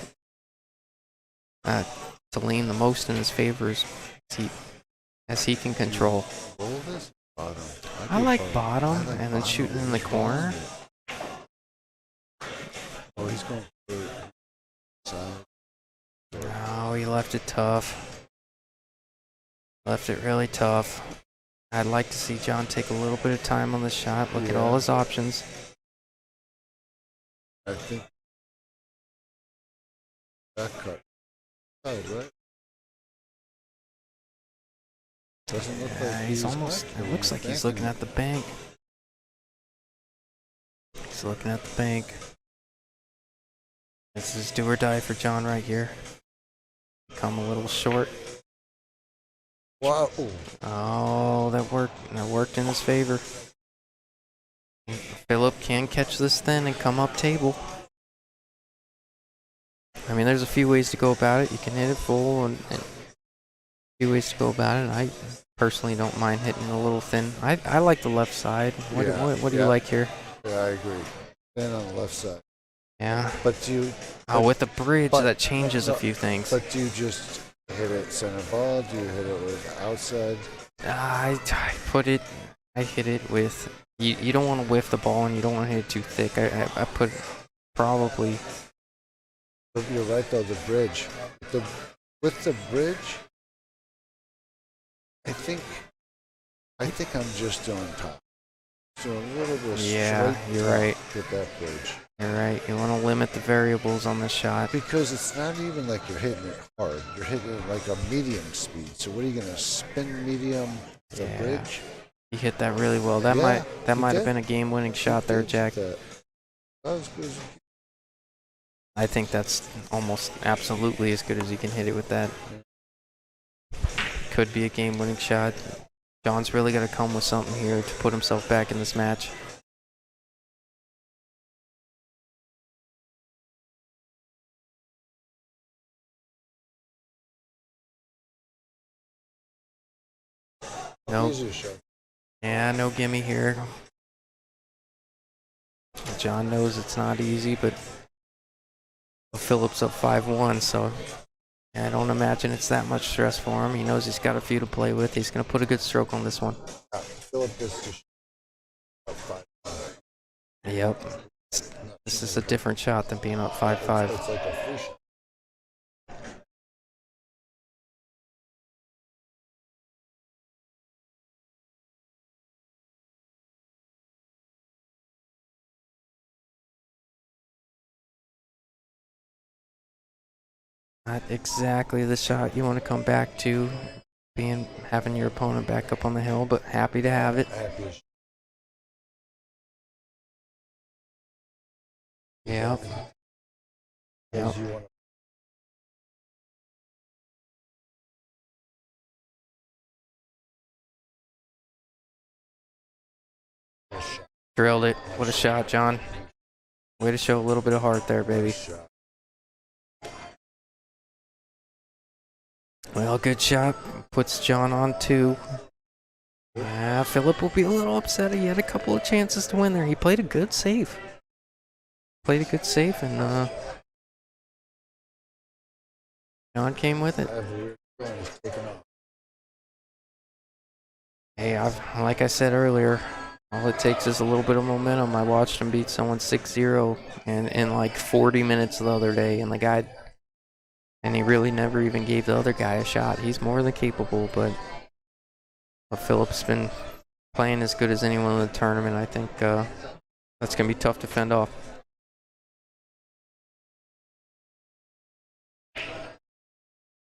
to lean the most in his favor as he can control. Roll this bottom. I like bottom and then shooting in the corner. Oh, he's going for side. Oh, he left it tough. Left it really tough. I'd like to see John take a little bit of time on the shot, look at all his options. I think that cut. Side, right? Doesn't look like He's almost. It looks like he's looking at the bank. He's looking at the bank. This is do or die for John right here. Come a little short. Wow. Oh, that worked. That worked in his favor. Philip can catch this then and come up table. I mean, there's a few ways to go about it. You can hit it full and a few ways to go about it. I personally don't mind hitting a little thin. I like the left side. What do you like here? Yeah, I agree. Then on the left side. Yeah. But you. Oh, with the bridge, but- that changes a few things. But do you just hit it center ball? Do you hit it with outside? I hit it with. You don't want to whiff the ball and you don't want to hit it too thick. I put probably. But you're right though. The bridge. With the bridge, I think I'm just doing top. So a little bit of Yeah, straight you're top right. with that bridge. You're right. You want to limit the variables on the shot. Because it's not even like you're hitting it hard. You're hitting it like a medium speed. So what are you gonna spin medium the Yeah. bridge? You hit that really well. That Yeah, might you have been a game-winning shot there, Jack. That was good. I think that's almost absolutely as good as you can hit it with that. Could be a game-winning shot. John's really got to come with something here to put himself back in this match. Nope. Easier shot. Yeah, no gimme here. John knows it's not easy, but Phillips up 5-1, so I don't imagine it's that much stress for him. He knows he's got a few to play with. He's going to put a good stroke on this one. Philip gets to shoot up 5-5. Yep. This is a different shot than being up 5-5. It's like a free shot. Not exactly the shot you want to come back to, having your opponent back up on the hill, but happy to have it. Happy as Yeah. as you want. Drilled it. What a shot, John. Way to show a little bit of heart there, baby. Well, good shot. Puts John on 2. Yeah, Philip will be a little upset. He had a couple of chances to win there. He played a good save. And John came with it. Hey, like I said earlier, all it takes is a little bit of momentum. I watched him beat someone 6-0 in like 40 minutes the other day, and he really never even gave the other guy a shot. He's more than capable, but Philip's been playing as good as anyone in the tournament. I think that's going to be tough to fend off.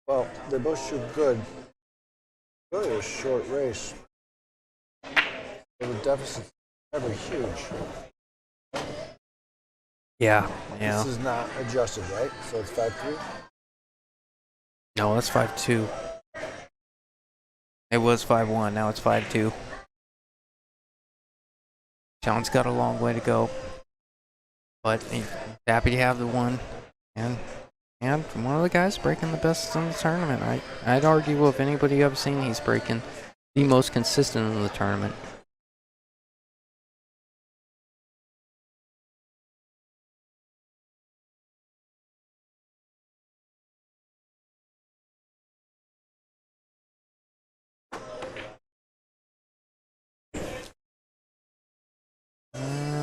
Well, they both shoot good. Really a short race. The deficit's never huge. Yeah. This is not adjusted, right? So it's 5-3? No, that's 5-2. It was 5-1. Now it's 5-2. John's got a long way to go, but he's happy to have the one, and one of the guys breaking the best in the tournament. I'd argue if anybody I've seen, he's breaking the most consistent in the tournament.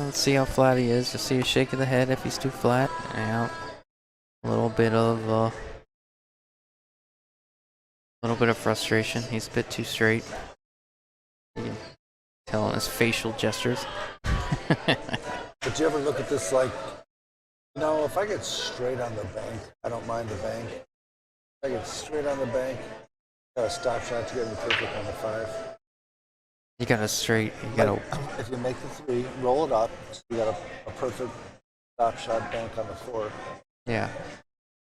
Let's see how flat he is. Just see a shake of the head if he's too flat. Yeah, a little bit of frustration. He's a bit too straight. You can tell in his facial gestures. But you ever look at this like, if I get straight on the bank, I don't mind the bank. If I get straight on the bank, got a stop shot to get me perfect on the 5. You got If you make the 3, roll it up, so you got a perfect stop shot bank on the 4. Yeah.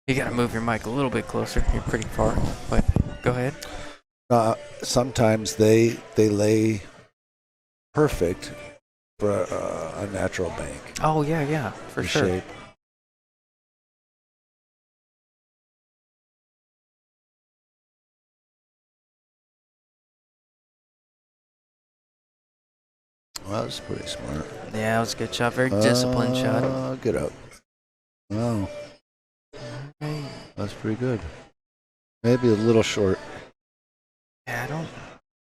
You gotta move your mic a little bit closer. You're pretty far. But go ahead. Sometimes they lay perfect for a natural bank. Oh yeah, for sure. Shape. Well, that's pretty smart. Yeah, it was a good shot. Very disciplined shot. Get up. Wow. That's pretty good. Maybe a little short. Yeah, I don't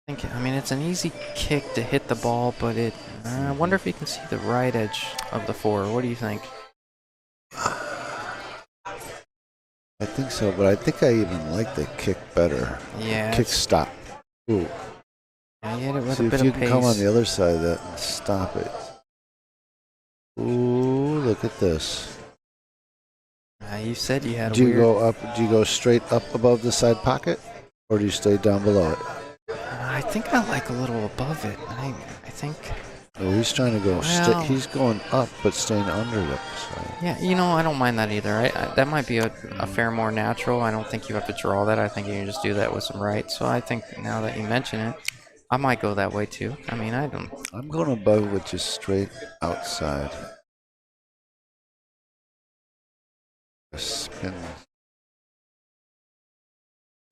think. It's an easy kick to hit the ball, but I wonder if you can see the right edge of the 4. What do you think? I think so, but I think I even like the kick better. Yeah. Kick stop. Ooh. Yeah, you hit it with See a if bit you of can pace. come on the other side of that and stop it. Ooh, look at this. You said you had Do a you weird... go up? Do you go straight up above the side pocket, or do you stay down below it? I think I like a little above it. I think... Oh, he's trying to go. Well, He's going up, but staying under the side. Yeah, I don't mind that either. That might be a fair more natural. I don't think you have to draw that. I think you can just do that with some right. So I think now that you mention it, I might go that way too. I don't... I'm going above with just straight outside. A spin.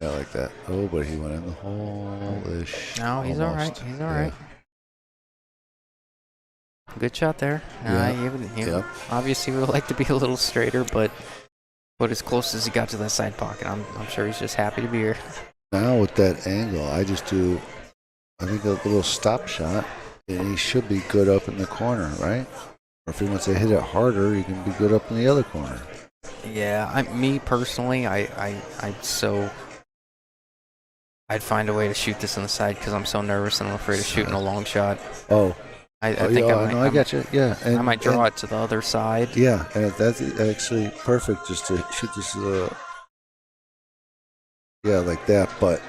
Yeah, like that. Oh, but he went in the hole-ish. No, he's all right. He's all right. Good shot there. Yeah. Obviously would like to be a little straighter, but as close as he got to that side pocket, I'm sure he's just happy to be here. Now with that angle, I just do, I think a little stop shot, and he should be good up in the corner, right? Or if he wants to hit it harder, he can be good up in the other corner. Yeah, me personally, I'd find a way to shoot this on the side because I'm so nervous and I'm afraid of shooting a long shot. Oh. I think I got you. Yeah. And, I might draw it to the other side. Yeah, and that's actually perfect just to shoot this Yeah, like that, but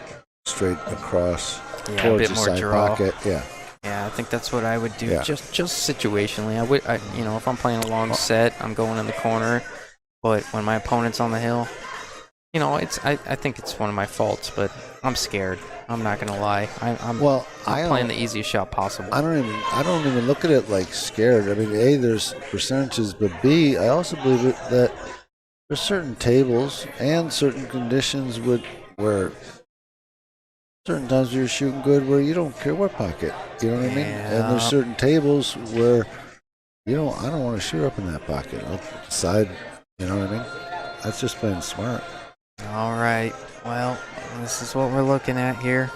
straight across Yeah, a towards bit the more side draw. pocket. Yeah. Yeah, I think that's what I would do. Yeah. Just situationally, if I'm playing a long set, I'm going in the corner. But when my opponent's on the hill, I think it's one of my faults, but I'm scared. I'm not gonna lie. I'm playing the easiest shot possible. I don't even look at it like scared. I mean, A, there's percentages, but B, I also believe that there's certain tables and certain conditions where certain times where you're shooting good where you don't care what pocket. You know what I mean? And there's certain tables where I don't want to shoot up in that pocket. I'll decide, you know what I mean? That's just playing smart. All right. Well, this is what we're looking at here.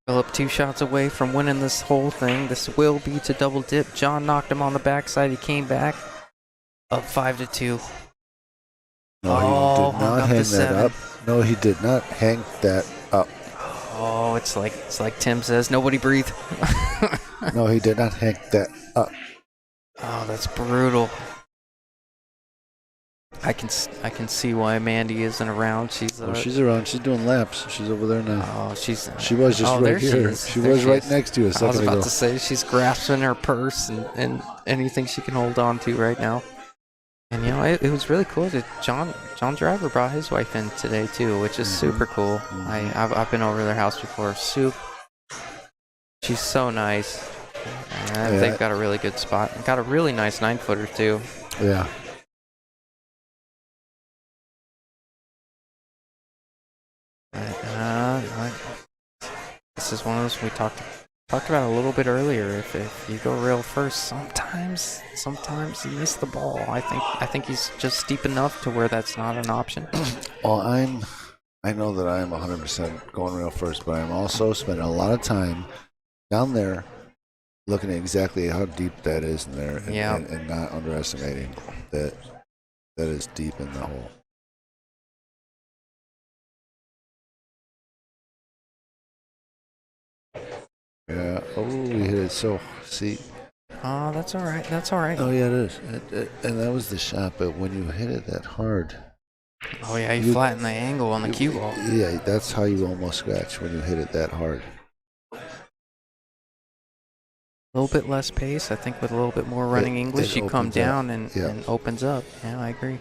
Philip 2 shots away from winning this whole thing. This will be to double dip. John knocked him on the backside. He came back up 5-2. No, he did not hang that up. No, he did not hang that up. Oh, it's like Tim says, nobody breathe. No, he did not hang that up. Oh, that's brutal. I can see why Mandy isn't around. She's she's around. She's doing laps. She's over there now. Oh, she was just right here. She was right next to you a second ago. I was about to say she's grasping her purse and anything she can hold on to right now. And it was really cool that John Driver brought his wife in today too, which is super cool. I've been over their house before. She's so nice. And they've got a really good spot. Got a really nice 9-footer too. Yeah. This is one of those we talked about a little bit earlier. If you go rail first, sometimes you miss the ball. I think he's just steep enough to where that's not an option. Well, I know that I am 100% going rail first, but I'm also spending a lot of time down there looking at exactly how deep that is in there, and not underestimating that is deep in the hole. Yeah. Oh, we hit it. So, see. Oh, that's all right. That's all right. Oh, yeah, it is. And that was the shot, but when you hit it that hard. Oh, yeah, you flatten the angle on the cue ball. Yeah, that's how you almost scratch when you hit it that hard. A little bit less pace. I think with a little bit more running English, you come down and opens up. Yeah, I agree.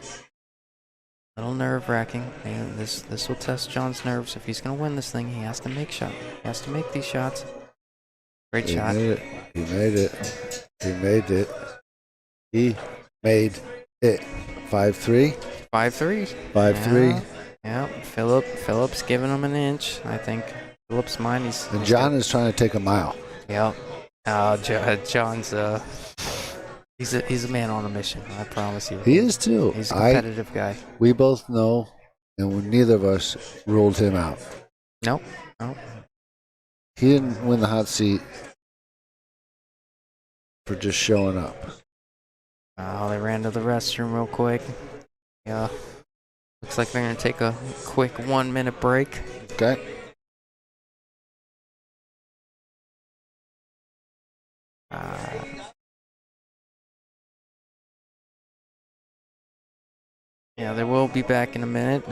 A little nerve-wracking. And this will test John's nerves. If he's going to win this thing, he has to make shots. He has to make these shots. Great shot. He made it. He made it. 5-3. 5-3. 5-3. Yeah. Philip's giving him an inch. I think Philip's mind. And John is trying to take a mile. Yep. John's he's a man on a mission. I promise you. He is too. He's a competitive guy. We both know, and neither of us ruled him out. Nope. He didn't win the hot seat for just showing up. Oh, they ran to the restroom real quick. Yeah. Looks like they're going to take a quick 1-minute break. Okay. Yeah, they will be back in a minute.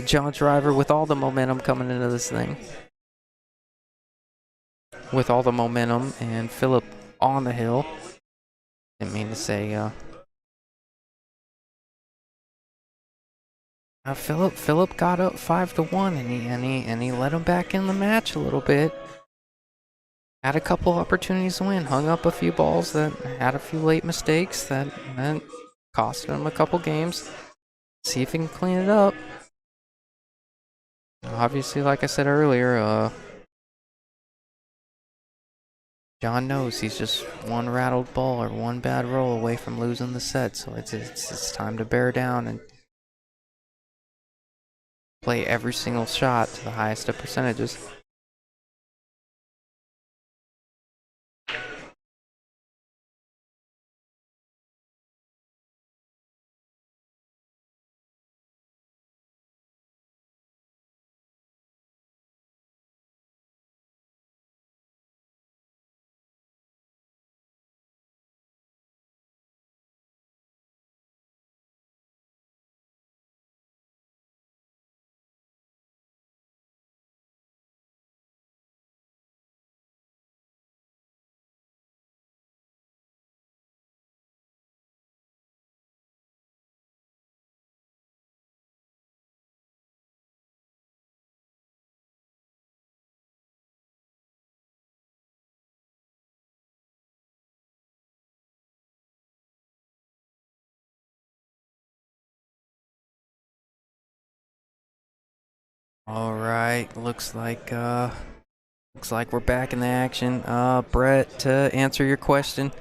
John Driver with all the momentum coming into this thing. With all the momentum, and Philip on the hill. Didn't mean to say. Philip got up 5-1, and he let him back in the match a little bit. Had a couple opportunities to win. Hung up a few balls that had a few late mistakes that cost him a couple games. See if he can clean it up. Obviously, like I said earlier, John knows he's just one rattled ball or one bad roll away from losing the set, so it's time to bear down and play every single shot to the highest of percentages. All right, looks like we're back in the action. Brett, to answer your question,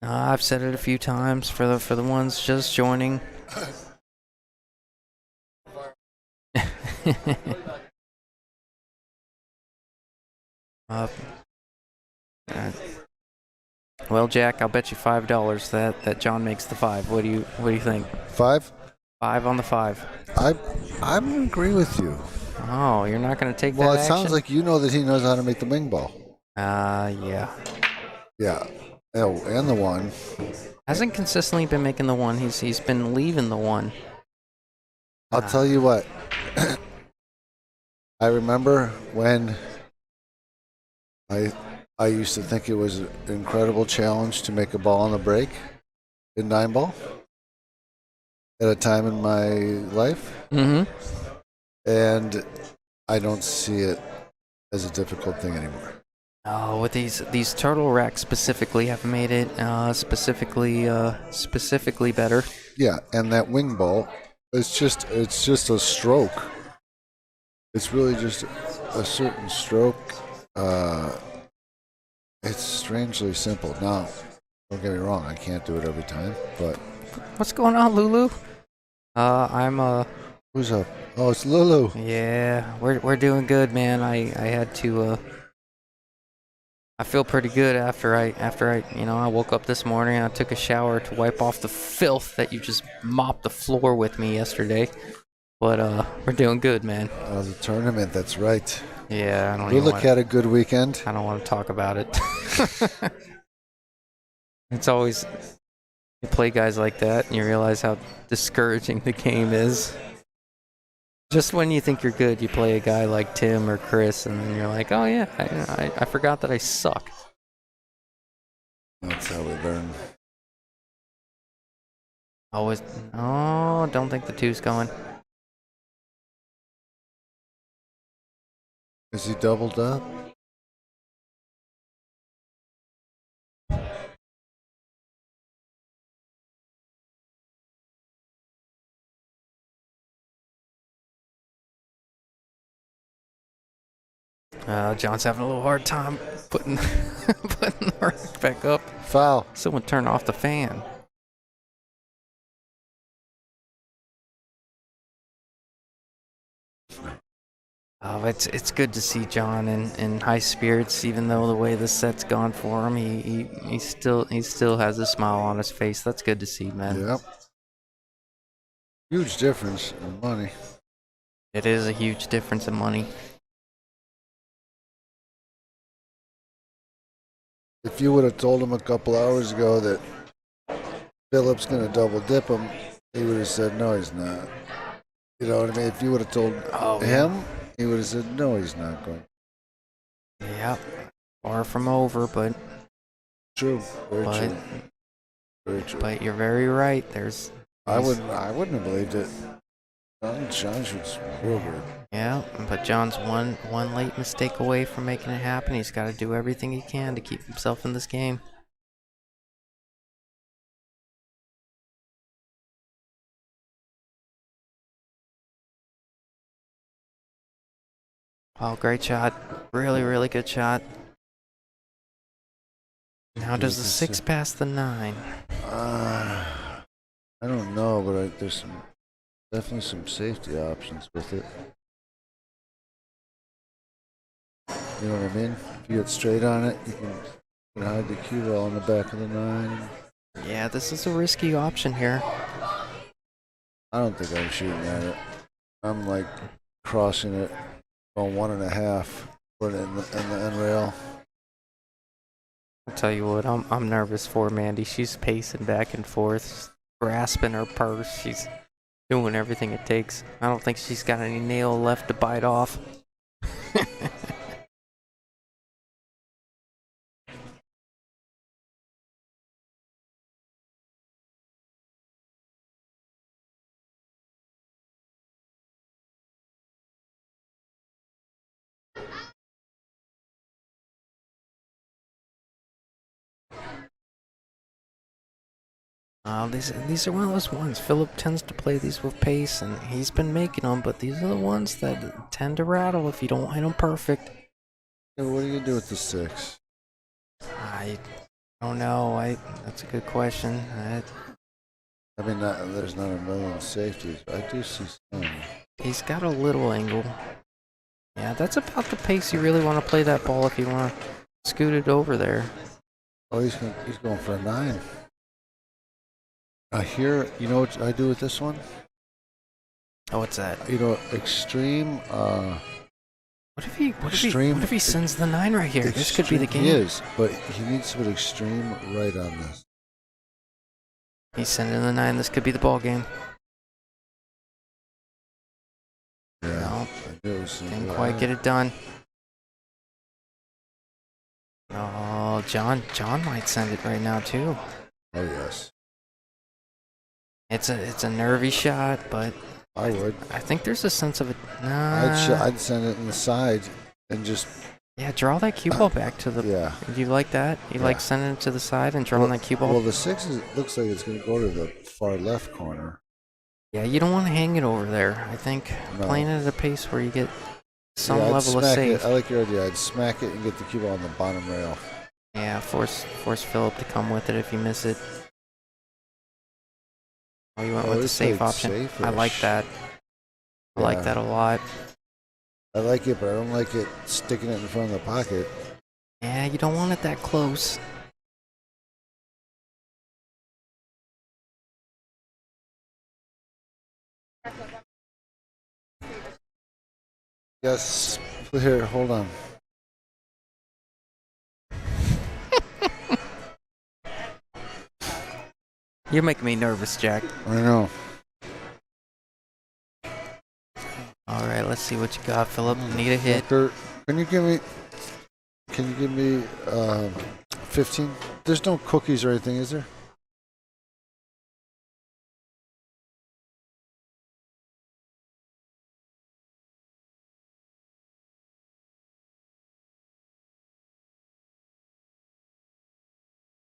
I've said it a few times for the ones just joining. uh, uh, well, Jack, I'll bet you $5 that John makes the five. What do you think? 5? 5 on the 5. I'm gonna agree with you. Oh, you're not gonna take Well, that it action? sounds like you know that he knows how to make the wing ball. Yeah. Yeah. Oh, and the one. Hasn't consistently been making the one. He's been leaving the one. I'll tell you what. I remember when I used to think it was an incredible challenge to make a ball on the break in 9 ball at a time in my life, Mm-hmm. and I don't see it as a difficult thing anymore. Oh, with these turtle racks specifically have made it specifically better. Yeah, and that wing ball, it's just a stroke. It's really just a certain stroke. It's strangely simple. Now, don't get me wrong, I can't do it every time, but What's going on, Lulu? I'm who's up? Oh, it's Lulu. yeah, we're doing good, man. I had to I feel pretty good after I I woke up this morning. I took a shower to wipe off the filth that you just mopped the floor with me yesterday. But we're doing good, man. The tournament, that's right. Yeah, I don't Lulu even had a good weekend. I don't want to talk about it. It's always you play guys like that and you realize how discouraging the game is. Just when you think you're good, you play a guy like Tim or Chris, and then you're like, oh yeah, I forgot that I suck. That's how we learn. Always, oh, don't think the two's going. Is he doubled up? John's having a little hard time putting putting the rack back up. Foul. Someone turn off the fan. Oh, it's good to see John in high spirits, even though the way this set's gone for him. He still has a smile on his face. That's good to see, man. Yep. Huge difference in money. It is a huge difference in money. If you would have told him a couple hours ago that Philip's going to double dip him, he would have said, no, he's not. You know what I mean? If you would have told him, he would have said, no, he's not going. Yep. Far from over, but True. Very true. Very true. But you're very right. I wouldn't have believed it. John shoots real good. Yeah, but John's one late mistake away from making it happen. He's got to do everything he can to keep himself in this game. Oh, great shot. Really, really good shot. Now does the 6 pass the 9? I don't know, but there's definitely some safety options with it. You know what I mean? If you get straight on it, you can hide the cue ball in the back of the 9. Yeah, this is a risky option here. I don't think I'm shooting at it. I'm like crossing it on 1.5, put it in the end rail. I'll tell you what, I'm nervous for Mandy. She's pacing back and forth, grasping her purse. She's doing everything it takes. I don't think she's got any nail left to bite off. These are one of those ones. Philip tends to play these with pace, and he's been making them. But these are the ones that tend to rattle if you don't hit them perfect. Yeah, what do you do with the 6? I don't know. That's a good question. I mean, there's not a million safeties. I do see some. He's got a little angle. Yeah, that's about the pace you really want to play that ball if you want to scoot it over there. Oh, he's going for a 9. Here, you know what I do with this one? Oh, what's that? You know, extreme. What if he sends the 9 right here? This could be the game. He is, but he needs to put extreme right on this. He's sending the 9. This could be the ball game. Yeah, No, didn't quite get it done. Oh, John might send it right now too. Oh yes. It's a nervy shot, but I would. I think there's a sense of it. Nah. I'd send it in the side and just. Yeah, draw that cue ball back to the. Yeah. Do you like that? You like sending it to the side and drawing that cue ball? Well, the 6 looks like it's going to go to the far left corner. Yeah, you don't want to hang it over there. I think playing it at a pace where you get some level of safe. I like your idea. I'd smack it and get the cue ball on the bottom rail. Yeah, force Philip to come with it if you miss it. Oh, you went with the safe option. Safe-ish. I like that. I like that a lot. I like it, but I don't like it sticking it in front of the pocket. Yeah, you don't want it that close. Yes. Here, hold on. You're making me nervous, Jack. I know. All right, let's see what you got, Philip. Need a hit. Can you give me 15? There's no cookies or anything, is there?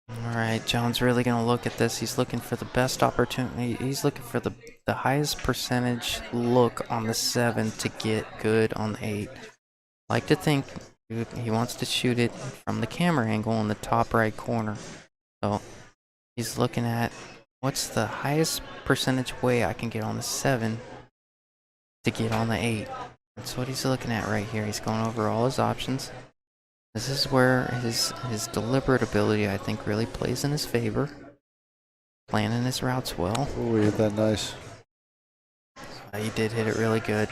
All right, John's really going to look at this. He's looking for the best opportunity. He's looking for the highest percentage look on the 7 to get good on the 8. Like to think he wants to shoot it from the camera angle in the top right corner. So he's looking at what's the highest percentage way I can get on the 7 to get on the 8. That's what he's looking at right here. He's going over all his options. This is where his deliberate ability, I think, really plays in his favor. Planning his routes well. Oh, we hit that nice. He did hit it really good.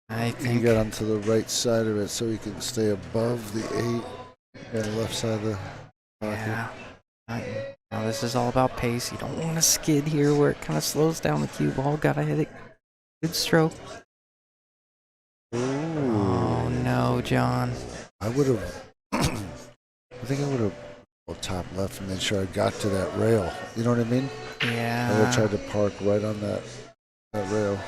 I think You got onto the right side of it so he can stay above the 8 and the left side of the pocket. Yeah. Now this is all about pace. You don't want to skid here where it kind of slows down the cue ball. Gotta hit it. Good stroke. Oh no, John. I would have. I think I would have top left and made sure I got to that rail. You know what I mean? Yeah. I would have tried to park right on that rail.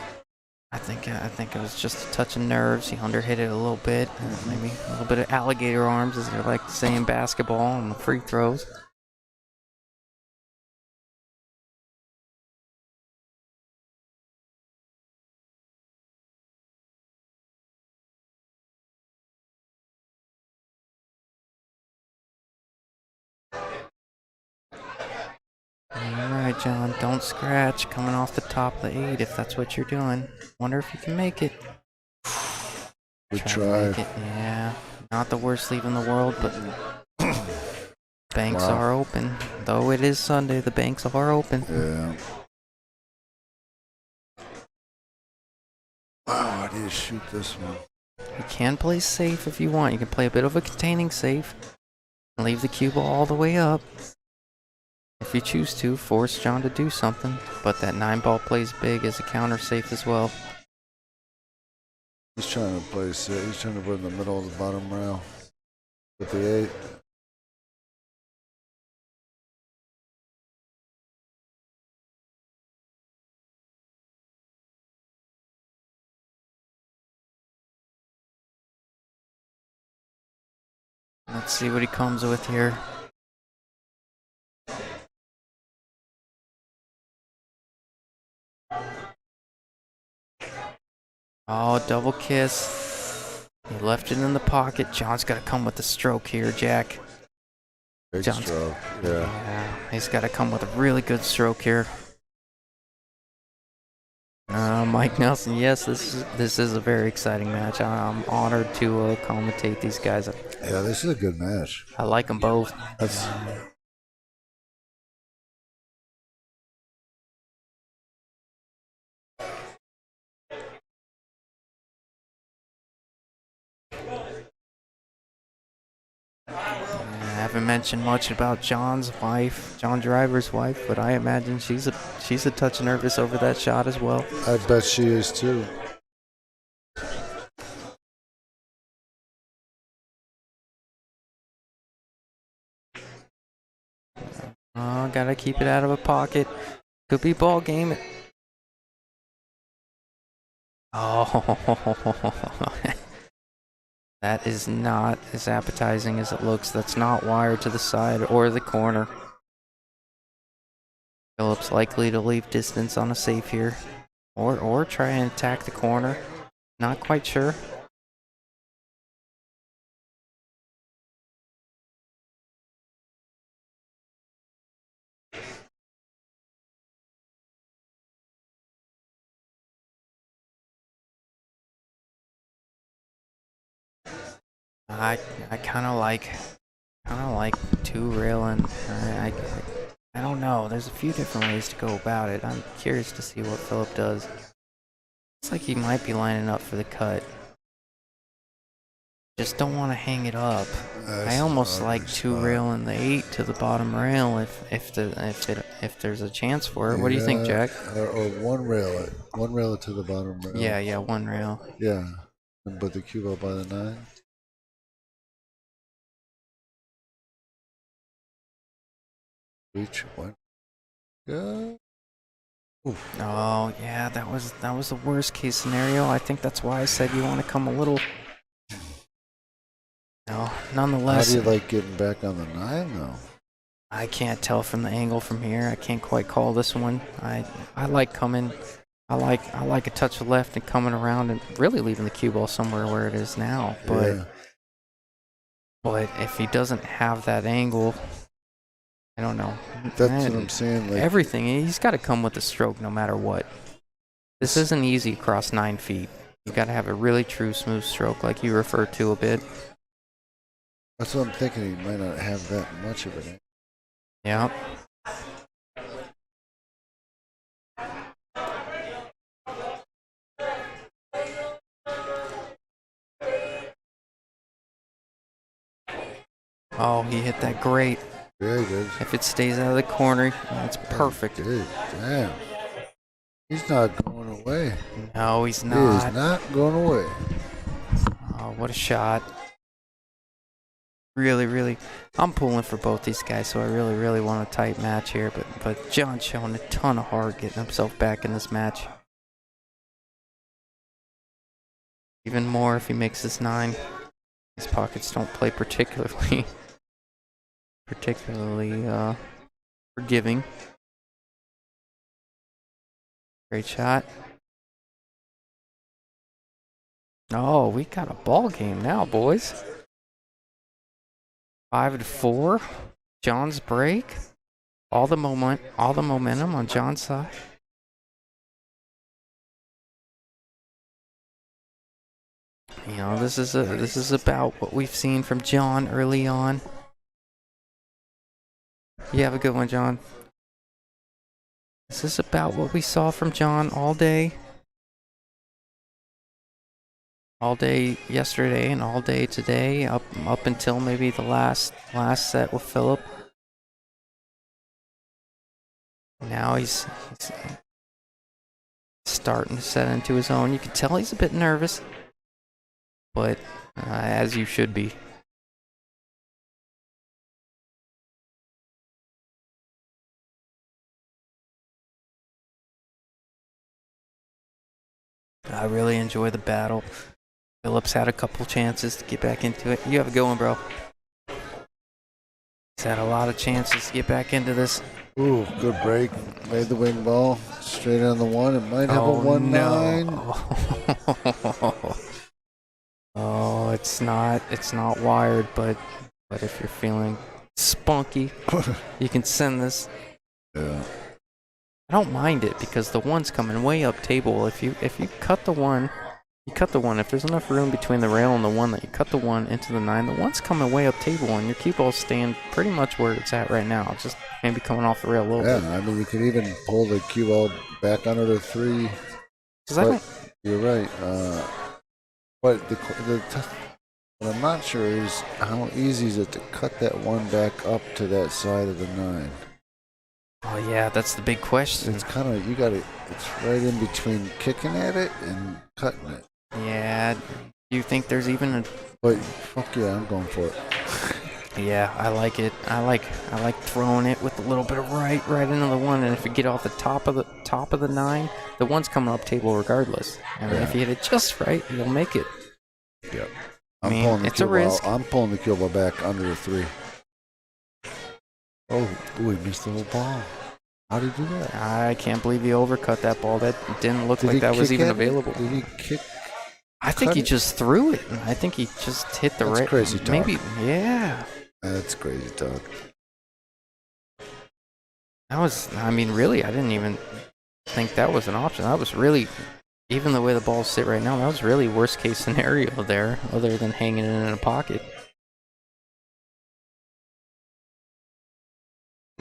I think it was just a touch of nerves. He underhit it a little bit. Maybe a little bit of alligator arms, as they like to say in basketball, and the free throws. Alright, John, don't scratch coming off the top of the 8 if that's what you're doing. Wonder if you can make it. Good to try. make it. Yeah, not the worst leave in the world, but banks are open. Though it is Sunday, the banks are open. Yeah. Wow, I need to shoot this one. You can play safe if you want. You can play a bit of a containing safe and leave the cue ball all the way up. If you choose to, force John to do something, but that 9 ball plays big as a counter safe as well. He's trying to play safe. He's trying to put in the middle of the bottom rail with the 8. Let's see what he comes with here. Oh, double kiss. He left it in the pocket. John's got to come with the stroke here, Jack. Big John's- stroke. Yeah. Yeah, he's got to come with a really good stroke here. Mike Nelson, yes, this is a very exciting match. I'm honored to commentate these guys. Yeah, this is a good match. I like them both. That's I haven't mentioned much about John's wife, John Driver's wife, but I imagine she's a touch nervous over that shot as well. I bet she is too. Oh, gotta keep it out of a pocket. Could be ball game. Oh, that is not as appetizing as it looks. That's not wired to the side or the corner. Phillips likely to leave distance on a safe here, or try and attack the corner. Not quite sure. I kind of like two railing. I don't know. There's a few different ways to go about it. I'm curious to see what Philip does. Looks like he might be lining up for the cut. Just don't want to hang it up. I almost like two railing the 8 to the bottom rail if there's a chance for it. What do you think, Jack? Or one rail it to the bottom rail. Yeah, one rail. Yeah, and put the cube up by the 9. Reach one. Yeah. Oof. Oh yeah, that was the worst case scenario. I think that's why I said you want to come a little. No, nonetheless. How do you like getting back on the 9 though? I can't tell from the angle from here. I can't quite call this one. I like coming. I like a touch of left and coming around and really leaving the cue ball somewhere where it is now. But if he doesn't have that angle, I don't know. That's what I'm saying. Like Everything, he's got to come with a stroke no matter what. This isn't easy across 9 feet. You got to have a really true smooth stroke, like you referred to a bit. that's what I'm thinking. He might not have that much of it. Yeah. Oh, he hit that great. Very good. If it stays out of the corner, it's perfect. Dude, damn. He's not going away. No, he's He not. is not going away. Oh, what a shot. Really, I'm pulling for both these guys, so I really want a tight match here. But John's showing a ton of heart getting himself back in this match. Even more if he makes this 9. His pockets don't play particularly forgiving. Great shot. Oh, we got a ball game now, boys. 5-4. John's break. All the momentum on John's side. You know, this is about what we've seen from John early on. You have a good one, John. This is about what we saw from John all day. All day yesterday and all day today, up until maybe the last set with Philip. Now he's starting to set into his own. You can tell he's a bit nervous, but as you should be. I really enjoy the battle. Phillips had a couple chances to get back into it. You have a good one, bro. had a lot of chances to get back into this. Ooh, good break. Made the wing ball straight on the one. It might have a 1-9. No. Oh, it's not wired, but if you're feeling spunky, you can send this. Yeah. I don't mind it because the one's coming way up table. If you cut the one, you cut the one. If there's enough room between the rail and the one that you cut the one into the 9, the one's coming way up table, and your cue ball's staying pretty much where it's at right now. Just maybe coming off the rail a little bit. Yeah, I mean, you could even pull the cue ball back under the 3. But you're right. But what I'm not sure is how easy is it to cut that one back up to that side of the 9. Oh yeah, that's the big question. It's kind of, it's right in between kicking at it and cutting it. Yeah, do you think there's even a... But fuck yeah, I'm going for it. Yeah, I like it. I like throwing it with a little bit of right into the one, and if you get off the top of the 9, the one's coming up table regardless. And if you hit it just right, you'll make it. Yep. It's a risk. I'm pulling the cue ball back under the 3. Oh, we missed the whole ball. How did he do that? I can't believe he overcut that ball. That didn't look like that was even available. Did he kick? I think he just threw it. I think he just hit the right. That's crazy talk. Maybe, yeah. That's crazy talk. That was, I mean, really, I didn't even think that was an option. That was really, even the way the balls sit right now, that was really worst case scenario there, other than hanging it in a pocket.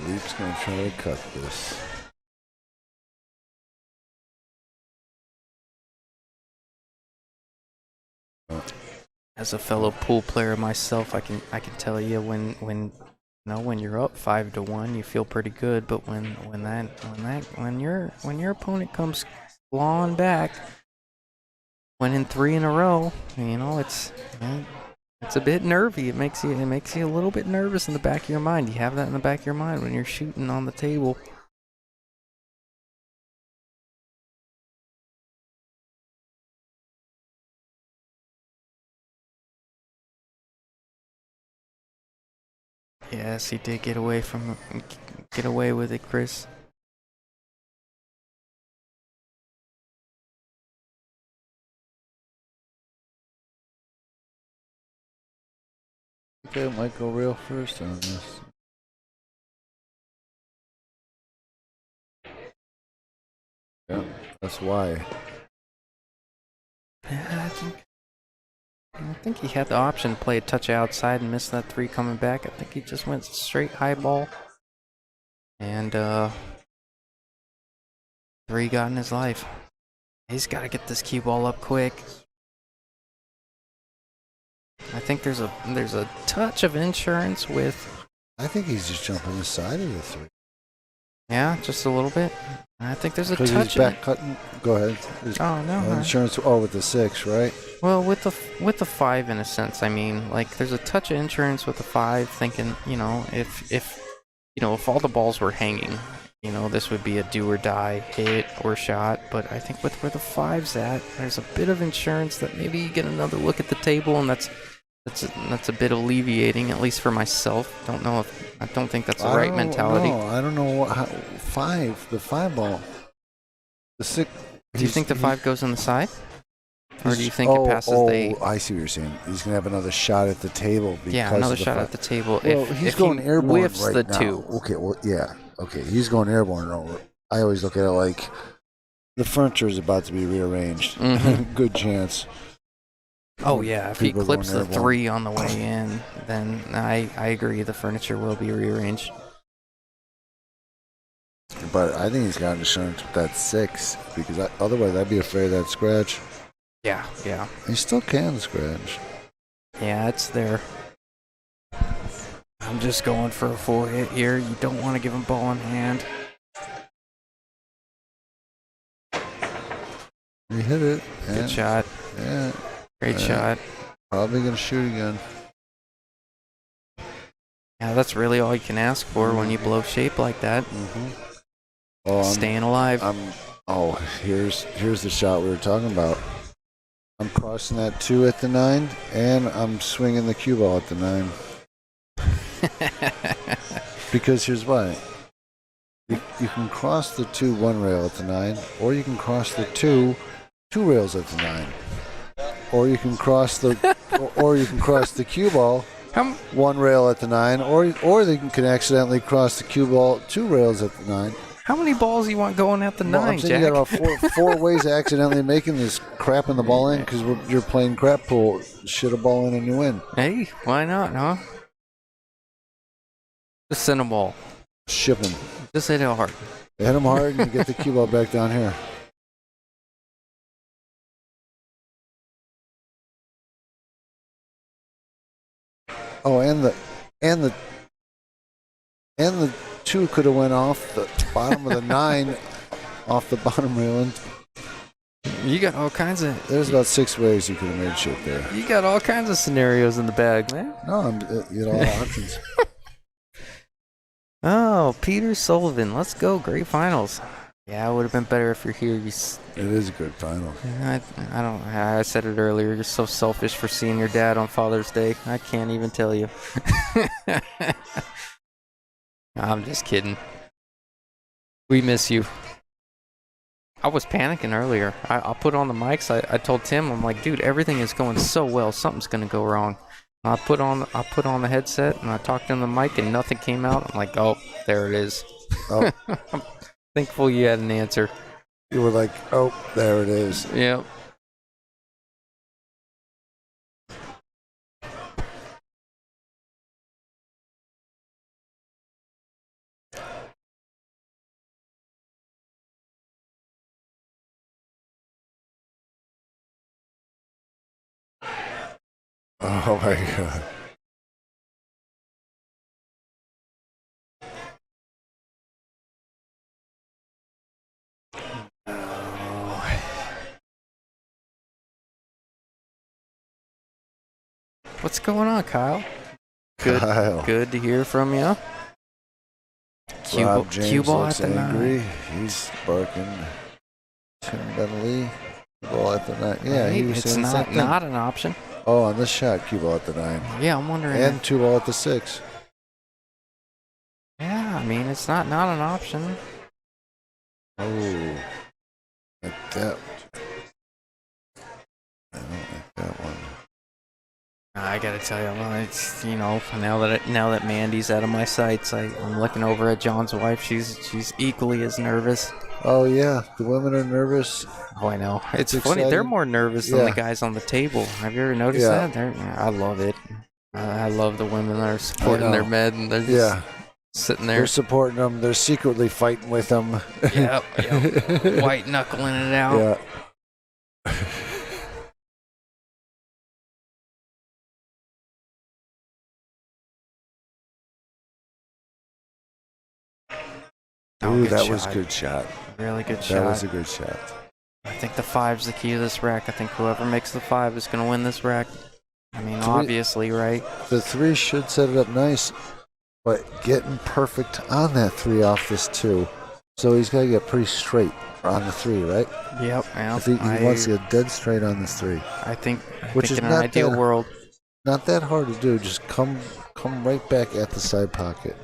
Leap's gonna try to cut this. As a fellow pool player myself, I can tell you when you're up 5-1, you feel pretty good. But when your opponent comes clawing back, winning 3 in a row, it's a bit nervy. It makes you a little bit nervous in the back of your mind. You have that in the back of your mind when you're shooting on the table. Yes, he did get away with it, Chris. Okay, it might go real first on this. Yeah, that's why. Yeah, I think he had the option to play a touch outside and miss that 3 coming back. I think he just went straight high ball. And 3 got in his life. He's got to get this cue ball up quick. I think there's a touch of insurance with... I think he's just jumping the side of the 3. Yeah, just a little bit. I think there's a touch. He's back cutting. Go ahead. Oh no. Insurance. Oh, with the 6, right? Well, with the 5 in a sense, I mean, like there's a touch of insurance with the 5. Thinking, if all the balls were hanging, this would be a do or die hit or shot. But I think with where the 5's at, there's a bit of insurance that maybe you get another look at the table, and that's a bit alleviating, at least for myself. I don't think that's the right mentality. No, I don't know how 5, the 5 ball. The 6. Do you think the 5 goes on the side? Or do you think it passes the 8? I see what you're saying. He's going to have another shot at the table. Yeah, another shot at the table. Well, he's going airborne whiffs right the now. 2. Okay, well, yeah. Okay, he's going airborne. I always look at it like the furniture is about to be rearranged. Mm-hmm. Good chance. Oh, yeah. If he People clips going the airborne. 3 on the way in, then I agree. The furniture will be rearranged. But I think he's got insurance with that 6 because otherwise I'd be afraid of that scratch. Yeah, yeah. He still can scratch. Yeah, it's there. I'm just going for a full hit here. You don't want to give him ball in hand. He hit it. Good shot. Yeah. Great shot. Probably going to shoot again. Yeah, that's really all you can ask for when you blow shape like that. Mm-hmm. Oh, Staying alive. Here's the shot we were talking about. I'm crossing that 2 at the 9, and I'm swinging the cue ball at the 9. Because here's why. You can cross the 2-1 rail at the 9, or you can cross the 2 rails at the 9. Or you can cross the cue ball 1 rail at the 9, or they can accidentally cross the cue ball 2 rails at the 9. How many balls you want going at the 9, I'm saying Jack? you got about four ways of accidentally making this crap in the ball in because you're playing crap pool. Shit a ball in and you win. Hey, why not, huh? Just send them all. Ship them. Just hit it hard. Hit them hard and you get the cue ball back down here. Oh, and the 2 could have went off the bottom of the 9, off the bottom railing. You got all kinds of. There's about 6 ways you could have made shit there. You got all kinds of scenarios in the bag, man. No, you know, options. Oh, Peter Sullivan. Let's go. Great finals. Yeah, it would have been better if you're here. It is a good final. I said it earlier. You're so selfish for seeing your dad on Father's Day. I can't even tell you. I'm just kidding. We miss you. I was panicking earlier. I put on the mics. I told Tim, I'm like, dude, everything is going so well. Something's gonna go wrong. I put on the headset and I talked in the mic and nothing came out. I'm like, oh, there it is. Oh. I'm thankful you had an answer. You were like, oh, there it is. Yep. Oh my god. What's going on, Kyle? Kyle. Good to hear from you. Rob James Cue ball looks at the angry. 9. He's barking. Tim Bentley. Cue ball at the 9. Yeah, he was It's saying the same thing. not an option. Oh, on this shot, cue ball at the 9. Yeah, I'm wondering. And 2 ball at the 6. Yeah, I mean, it's not an option. Oh, like that. I don't like that one. I gotta tell you, well, it's now that Mandy's out of my sights, I'm looking over at John's wife. She's equally as nervous. Oh yeah, the women are nervous. Oh, I know. It's It's funny. They're exciting. more nervous than the Yeah. guys on the table. Have you ever noticed Yeah. that? I love it. I love the women that are supporting their know. men. And they're just Yeah, sitting they're there. supporting them. They're secretly fighting with them. Yep. White knuckling it out. Yeah. Oh, Ooh, good that was shot. a good shot. Really good That shot. was a good shot. I think the 5's the key to this rack. I think whoever makes the 5 is going to win this rack. I mean, obviously, right? The 3 should set it up nice, but getting perfect on that 3 off this 2. So he's got to get pretty straight on the 3, right? Yep. If he wants to get dead straight on this 3. I think Which is in an not ideal that- world. Not that hard to do. Just come right back at the side pocket.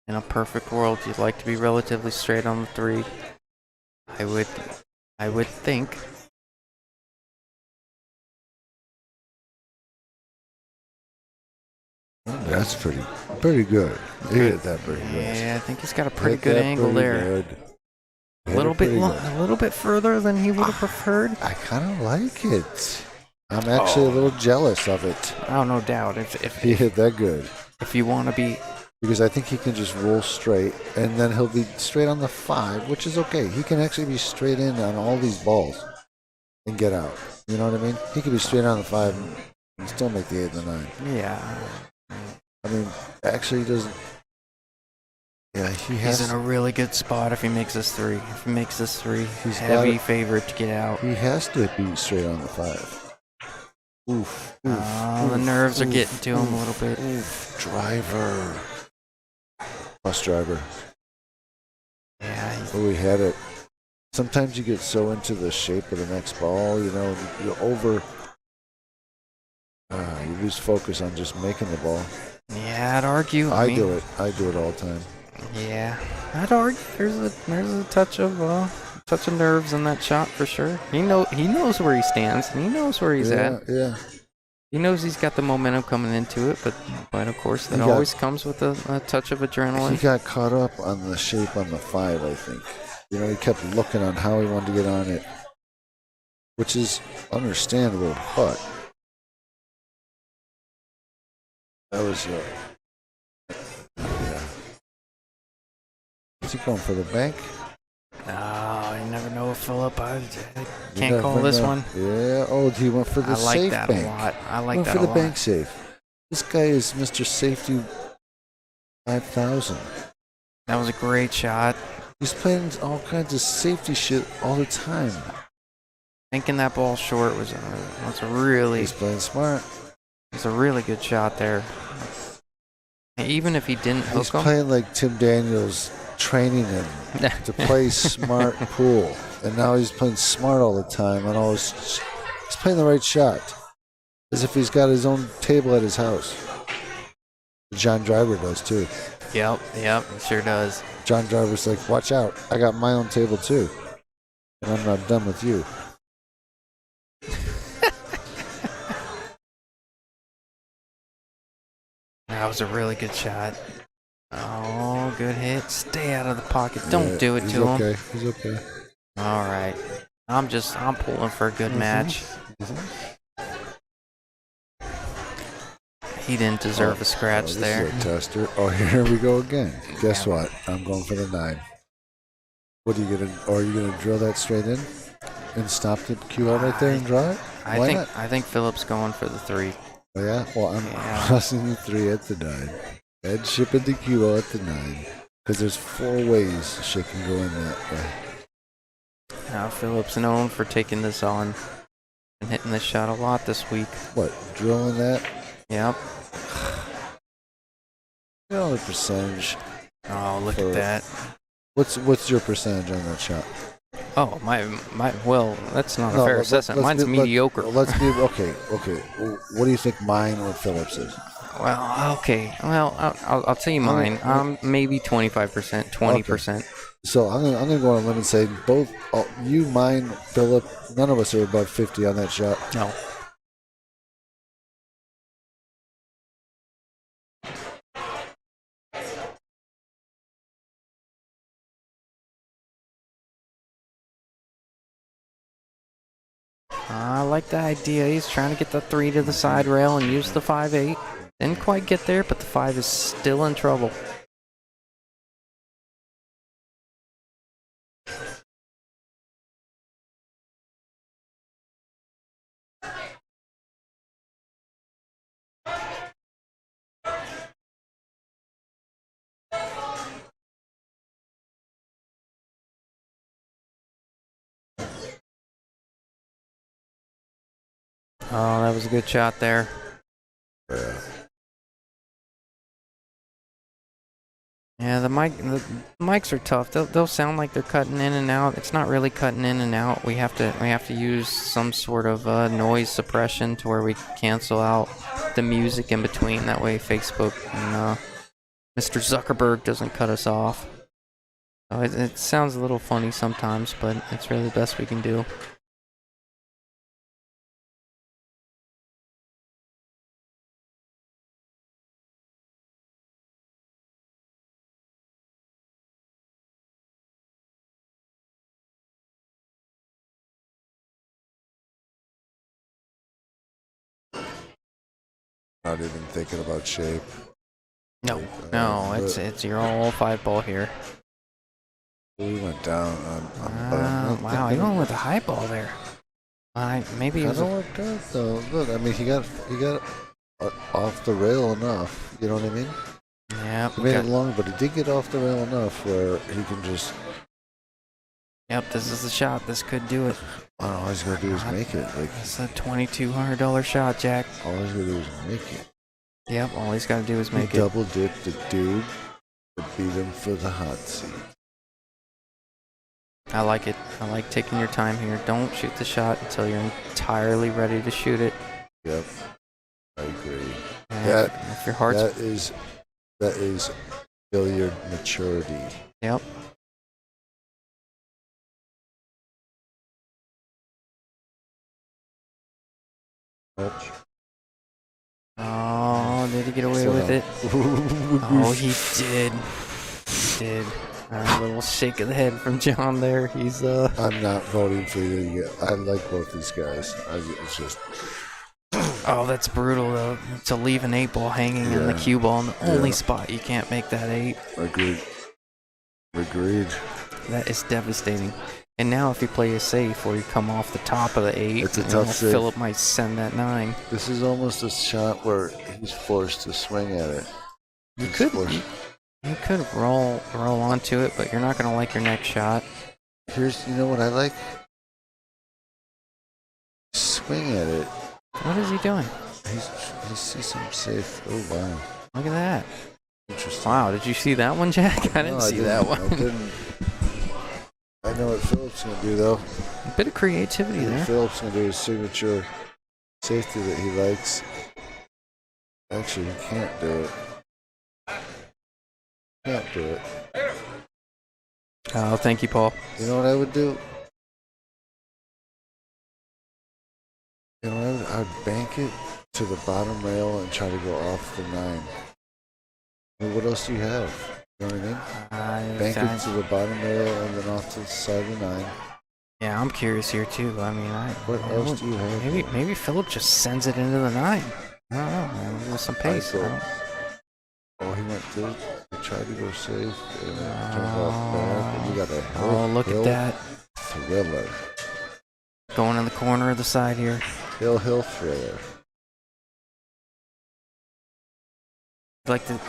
In a perfect world, you'd like to be relatively straight on the 3. I would think. That's pretty good. He hit that pretty good. Yeah, I think he's got a pretty Hit good that angle pretty there. good. A Hit little it bit, pretty good. a little bit further than he would have preferred. I kind of like it. I'm actually a little jealous of it. Oh, no doubt. If He hit that good. if you want to be, Because I think he can just roll straight, and then he'll be straight on the 5, which is okay. He can actually be straight in on all these balls and get out. You know what I mean? He could be straight on the 5 and still make the 8 and the 9. yeah, I mean, actually, he doesn't. Yeah, he has. he's in a really good spot if he makes this 3. If he makes this 3, He's heavy got it. favorite to get out. He has to be straight on the 5. Oof. Oof. The oof, nerves are oof, getting to him a oof, little bit. Oof. Driver. Bus driver. Yeah, Oh, we had it. Sometimes you get so into the shape of the next ball, you know, you're over. You lose focus on just making the ball. Yeah, I'd argue. I do it. I do it all the time. Yeah, I'd argue. There's a touch of nerves in that shot for sure. He knows where he stands. And he knows where he's at. Yeah. He knows he's got the momentum coming into it, but of course that always comes with a touch of adrenaline. He got caught up on the shape on the 5, I think. You know, he kept looking on how he wanted to get on it, which is understandable, but that was yeah. Is he going for the bank? Oh, you never know with Philip. I can't call this one. Yeah. Oh, he went for the I like safe that bank. a lot. I like went that for a the lot. bank safe. This guy is Mr. Safety 5000. That was a great shot. He's playing all kinds of safety shit all the time. Thinking that ball short was a really He's playing smart. it's a really good shot there. Even if he didn't hook He's him, playing like Tim Daniels training him to play smart pool, and now he's playing smart all the time. And he's playing the right shot, as if he's got his own table at his house. John Driver does too. Yep, it sure does. John Driver's like, watch out, I got my own table too, and I'm not done with you. That was a really good shot. Oh, good hit. Stay out of the pocket. Don't do it to him. He's okay. All right. I'm pulling for a good match. He didn't deserve a scratch there. This is a tester. Oh, here we go again. Guess what? I'm going for the 9. What are you gonna drill that straight in and stop the cue out right there and draw it? I think Philip's going for the 3. Oh yeah? Well, I'm crossing the 3 at the 9. And shipping the cue at the 9. Because there's 4 ways shit can go in that way. Now Philip's known for taking this on and hitting this shot a lot this week. What? Drilling that? Yep. You know the percentage. Oh, look at that. What's your percentage on that shot? Oh, well, that's not a fair assessment. Mine's mediocre. Let's be okay. What do you think mine or Phillips is? Well, okay. Well, I'll tell you mine. Maybe 25%, 20%. Okay. So I'm gonna go on a limb and say both you, mine, Philip. None of us are above 50 on that shot. No. I like the idea. He's trying to get the 3 to the side rail and use the 5-8. Didn't quite get there, but the 5 is still in trouble. Oh, that was a good shot there. Yeah, the mics are tough. They'll sound like they're cutting in and out. It's not really cutting in and out. We have to use some sort of noise suppression to where we cancel out the music in between. That way, Facebook and Mr. Zuckerberg doesn't cut us off. So it sounds a little funny sometimes, but it's really the best we can do. Not even thinking about shape. No, it's your all 5 ball here. We went down. Wow, he went with a high ball there. Maybe it was. Kind of worked out though. Look, I mean, he got off the rail enough. You know what I mean? Yeah. He made it long, but he did get off the rail enough where he can just. Yep, this is the shot. This could do it. All he's gonna do is make it. Like it's a $2,200 shot, Jack. all he's gonna do is make it. Yep, all he's got to do is make it. Double dip the dude to beat him for the hot seat. I like it. I like taking your time here. Don't shoot the shot until you're entirely ready to shoot it. Yep. I agree. And if your heart's That is billiard maturity. yep. Much. Oh, did he get away Still with no. it? Oh, he did. He did. A little shake of the head from John there. He's I'm not voting for you yet. I like both these guys. It's just Oh, that's brutal though. To leave an 8 ball hanging in the Yeah. cue ball in the only Yeah. spot you can't make that 8. agreed. Agreed. That is devastating. And now if you play it safe or you come off the top of the 8, It's a you tough know, save. Philip might send that 9. This is almost a shot where he's forced to swing at it. You He's could forced- you could roll onto it, but you're not gonna like your next shot. You know what I like? Swing at it. What is he doing? He sees some safe. Oh wow, Look at that. interesting. Wow, did you see that one, Jack? I didn't No, see that one. I didn't. I know what Philip's gonna do though. A bit of creativity there. Philip's gonna do his signature safety that he likes. Actually, he can't do it. Can't do it. Oh, thank you, Paul. You know what I would do? You know, I would bank it to the bottom rail and try to go off the 9. I mean, what else do you have? You know what I mean? Bank it to the bottom rail and then off to the side of the 9. Yeah, I'm curious here too. I mean, What I else would- do you have? Maybe Philip just sends it into the 9. I don't know, man. With some pace. thought- I don't- Oh, he went through. He tried to go safe and it turned out bad. And you got a Oh, look at that. thriller. Going in the corner of the side here. Hill thriller.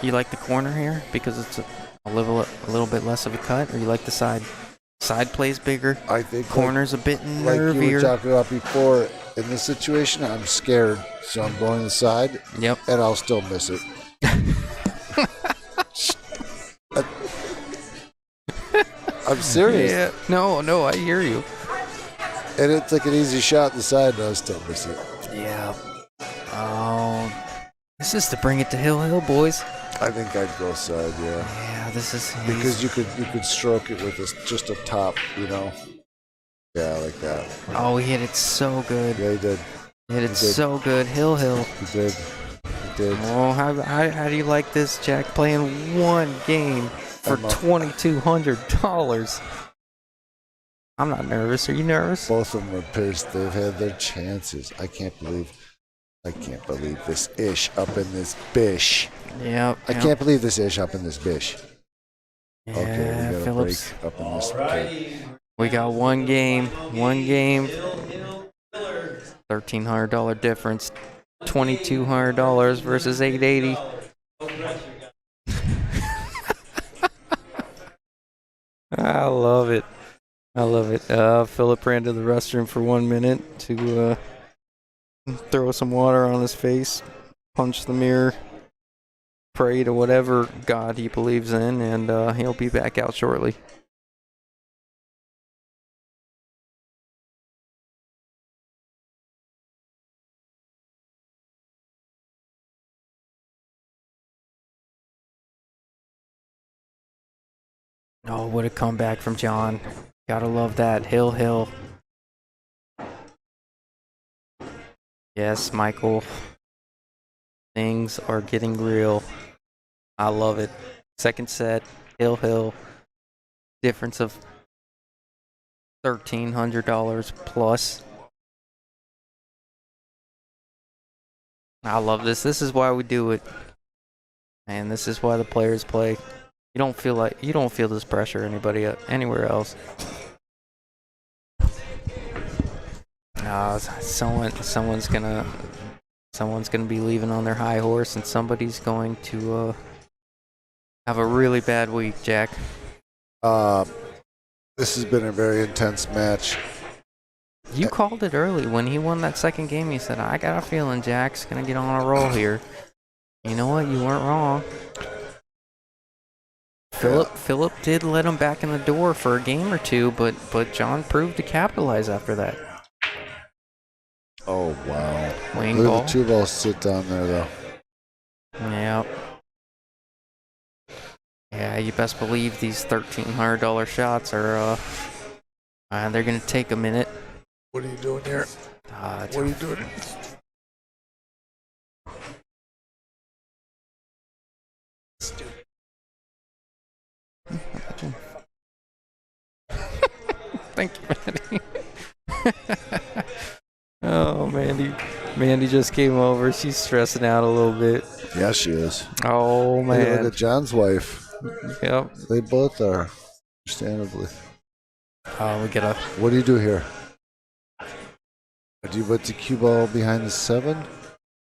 You like the corner here because it's a little bit less of a cut, or you like the side? Side plays bigger. I think Corner's a bit like you were nervier. talking about before, in this situation, I'm scared, so I'm going to the side, Yep. and I'll still miss it. I'm serious. Yeah. No, I hear you. And it's like an easy shot to the side, and I still miss it. Yeah. Oh, this is to bring it to Hill, boys. I think I'd go side, yeah. Yeah, this is Because you could stroke it with just a top, you know. Yeah, like that. Oh, he hit it so good. Yeah, he did. He hit it did. so good. Hill. He did. He did. Oh, how do you like this, Jack? Playing one game for I'm up. $2,200. I'm not nervous. Are you nervous? Both of them are pissed. They've had their chances. I can't believe this ish up in this bish. Yep. I can't believe this ish up in this bish. Yeah, Okay, we got a Phillips. break up in this. Alrighty. We got one game. Hill, $1,300 difference. $2,200 versus $880. No pressure, guys. I love it. Philip ran to the restroom for 1 minute to throw some water on his face, punch the mirror, pray to whatever God he believes in, and he'll be back out shortly. Oh, what a comeback from John. Gotta love that. Hill. Yes, Michael. Things are getting real. I love it. Second set, Hill. Difference of $1,300 plus. I love this. This is why we do it. And this is why the players play. You don't feel this pressure anywhere else. Someone's gonna be leaving on their high horse, and somebody's going to have a really bad week, Jack. This has been a very intense match. You called it early when he won that second game. You said, "I got a feeling Jack's gonna get on a roll here." You know what? You weren't wrong. Philip did let him back in the door for a game or two, but John proved to capitalize after that. Oh wow. Wing Look ball. at the 2 balls sit down there, though. Yep. Yeah, you best believe these $1,300 shots are, they're gonna take a minute. What are you doing here? What are you doing? Thank you, Mandy. Oh, Mandy just came over. She's stressing out a little bit. Yeah, she is. Oh, Hey, man. look at John's wife. Yep. They both are, understandably. We get a... What do you do here? Do you put the cue ball behind the 7?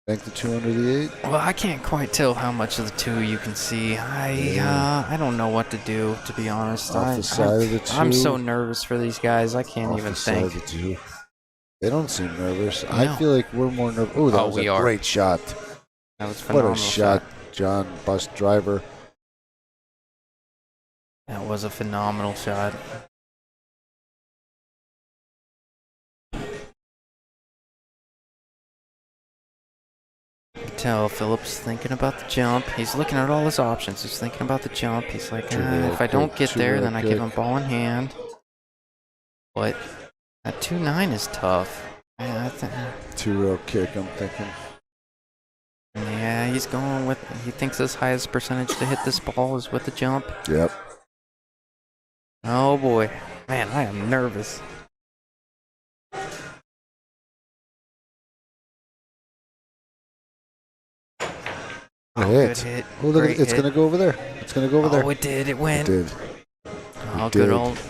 Bank the 2 under the 8? Well, I can't quite tell how much of the 2 you can see. I don't know what to do, to be honest. Off the side of the 2? I'm so nervous for these guys. I can't Off even the side think. of the 2. They don't seem nervous. No. I feel like we're more nervous. Oh, that was we a are. great shot. That was What phenomenal. a shot, John, bus driver. That was a phenomenal shot. You can tell Phillips thinking about the jump. He's looking at all his options. He's thinking about the jump. He's like, Two-rail if I don't kick, get there, two-rail then I give kick. him ball in hand. But that 2-9 is tough. Yeah, 2-rail kick, I'm thinking. yeah, he's going with. He thinks his highest percentage to hit this ball is with the jump. Yep. Oh boy, man, I am nervous. Oh, good Hit. hit. Oh, look, Great it's hit. going to go over there. It's going to go over there. Oh, it did. It It went. did. Oh, It good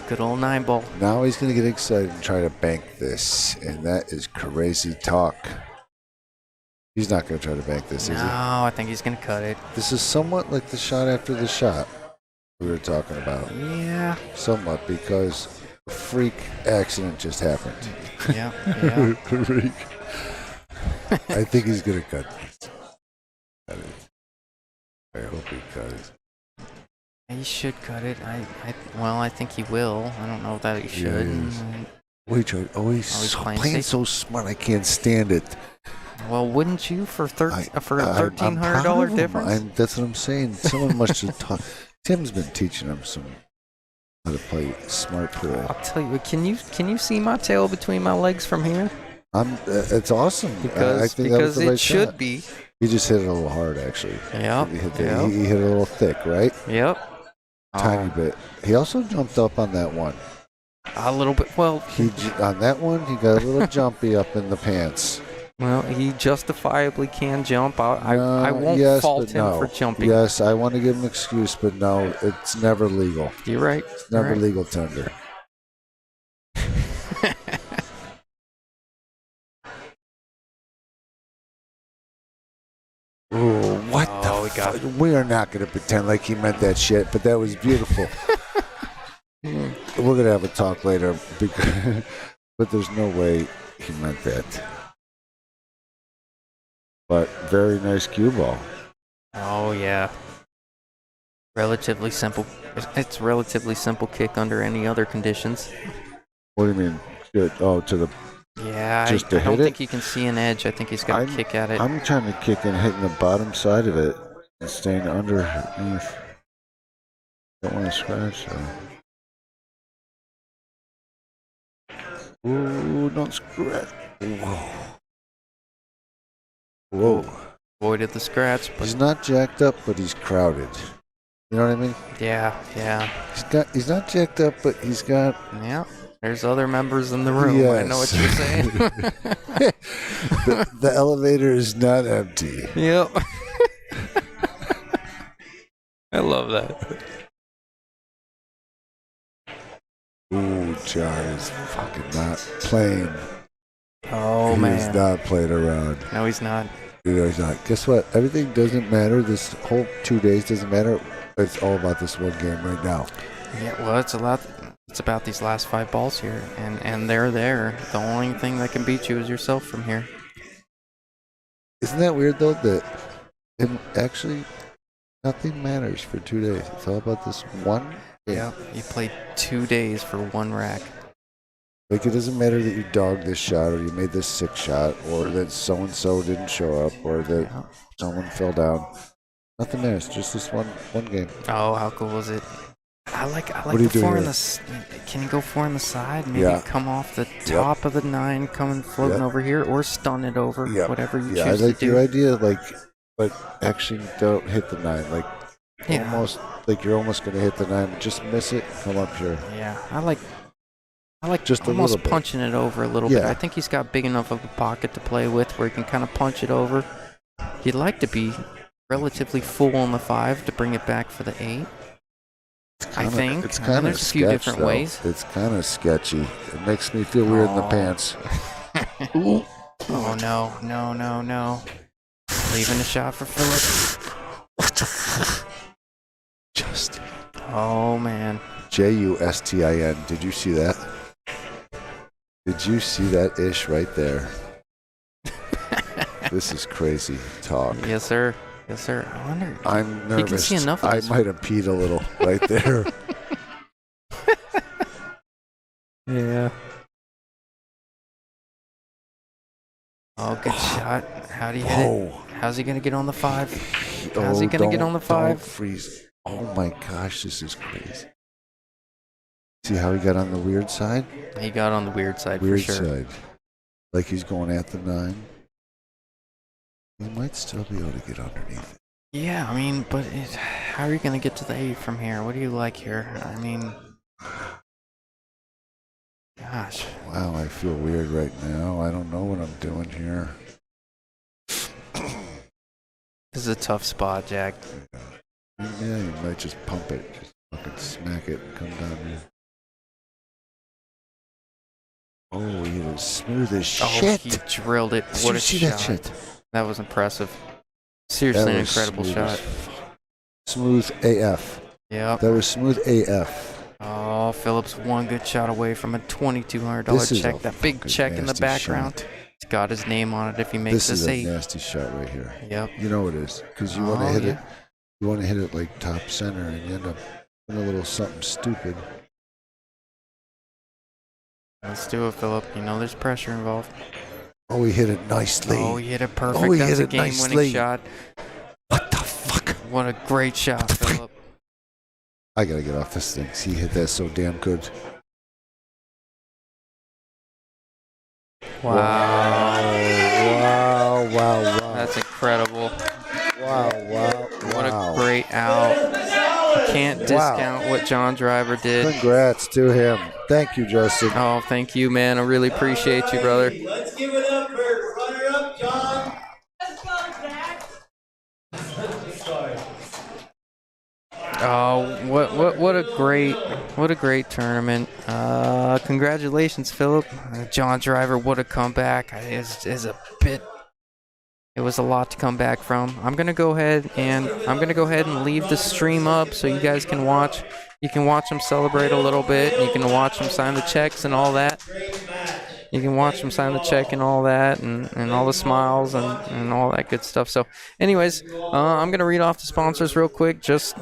did. old 9 ball. Now he's going to get excited and try to bank this, and that is crazy talk. He's not going to try to bank this, No, is he? I think he's gonna cut it. This is somewhat like the shot after the shot we were talking about. Yeah. Somewhat, because a freak accident just happened. Yeah. Yeah. Freak. I think he's going to cut this. Cut it. I hope he cuts it. He should cut it. I think he will. I don't know that he should. he is. Wait, tried. Oh, he's he's so, playing playing safe. so smart. I can't stand it. Well, wouldn't you for a I'm $1,300 proud of him. difference? That's what I'm saying. Someone must have taught. Tim's been teaching him how to play smart pool. I'll tell you. Can you see my tail between my legs from here? It's awesome. I Because think that was the it right should shot. be. He just hit it a little hard, actually. Yep. He hit, Yep. he hit it a little thick, right? Yep. Tiny bit. He also jumped up on that one. A little bit. Well, On that one, he got a little jumpy up in the pants. he justifiably can jump. I No, won't yes, fault but him no. for jumping. Yes, I want to give him an excuse, but no, it's never legal. You're right. It's never You're right. legal tender. Ooh, what Oh, we the got fuck? We are not going to pretend like he meant that shit, but that was beautiful. We're going to have a talk later, because, but there's no way he meant that. But very nice cue ball. Oh yeah. Relatively simple. It's relatively simple kick under any other conditions. What do you mean? Good. Oh, to the. Yeah, Just to I don't hit it? think he can see an edge. I think he's got to kick at it. I'm trying to kick and hitting the bottom side of it and staying underneath. Don't want to scratch though. Ooh, don't scratch. Whoa. Whoa. Avoided the scratch, but He's not jacked up, but he's crowded. You know what I mean? yeah. He's not jacked up, but he's got. Yeah. There's other members in the room. I know what you're saying. the elevator is not empty. Yep. I love that. Ooh, John is fucking not playing. Oh He's man. not playing around. No, he's not. You know, he's not. Guess what? Everything doesn't matter. This whole 2 days doesn't matter. It's all about this one game right now. Yeah, well, it's about these last 5 balls here, and they're there. The only thing that can beat you is yourself from here. Isn't that weird though? That it actually nothing matters for 2 days. It's all about this one game. Yeah, you played 2 days for 1 rack. Like, it doesn't matter that you dogged this shot or you made this sick shot or that so-and-so didn't show up or that someone fell down. Nothing there. It's just this one game. Oh, how cool was it? I like What do the you do 4 on here? the. Can you go 4 on the side? Maybe Yeah. come off the top of the 9, coming floating Yep. over here, or stun it over. Yeah. Whatever you Yeah, I choose like to your do. idea, like, but actually don't hit the 9. Like, Yeah. almost, like you're almost going to hit the 9, but just miss it, come up here. Yeah, I like Just a almost little bit. punching it over a little bit. Yeah. I think he's got big enough of a pocket to play with where he can kind of punch it over. He'd like to be relatively full on the 5 to bring it back for the 8. I think. It's I mean, kind of there's a few different ways. It's kind of sketchy. It makes me feel weird in the Aw. pants. Oh no, no, no, no. Leaving a shot for Philip. What the fuck? Justin. Oh man. Justin. Did you see that? Did you see that ish right there? This is crazy talk. Yes, sir. Yes, sir. I wonder. I'm nervous. You can see enough of I this. might have peed a little right there. Yeah. Oh, good shot. How do you hit it? Oh, How's he gonna get on the 5? How's he gonna get on the 5? Don't freeze. Oh my gosh, this is crazy. See how he got on the weird side? He got on the weird side Weird for sure. side. Like he's going at the 9. He might still be able to get underneath it. Yeah, I mean, but how are you gonna get to the 8 from here? What do you like here? I mean, gosh. Wow, I feel weird right now. I don't know what I'm doing here. This is a tough spot, Jack. Yeah, you might just pump it. Just fucking smack it and come down here. Oh, he was smooth as Oh, shit. he drilled it. Did What you a see shot. that shit? That was impressive. Seriously, an was incredible smooth shot. as Smooth AF. Yep. That was smooth AF. Oh, Phillips one good shot away from a $2,200 This is check. a That big fucking check in the nasty background. shot. It's got his name on it if he makes This this is a 8. nasty shot right here. Yep. You know it is, because you want to Oh, hit yeah. it. You want to hit it like top center, and you end up doing a little something stupid. Let's do it, Phillip. You know there's pressure involved. Oh, he hit it nicely. Oh, he hit it perfect. Oh, he That's hit a it game-winning nicely. shot. What the fuck? What a great shot, Phillip. I gotta get off this thing. He hit that so damn good. Wow. Wow! Wow! Wow! That's incredible. Wow! Wow! What Wow. a great out. You can't discount what John Driver did. Congrats to him. Thank you, Justin. Oh, thank you, man. I really appreciate you, brother. Let's give it up for runner-up, John. Sorry. Oh, what a great tournament. Congratulations, Philip. John Driver, what a comeback. It was a lot to come back from. I'm gonna go ahead and leave the stream up so you guys can watch. You can watch them celebrate a little bit. You can watch them sign the checks and all that. You can watch them sign the check and all that, and all the smiles and all that good stuff. So, anyways, I'm gonna read off the sponsors real quick, just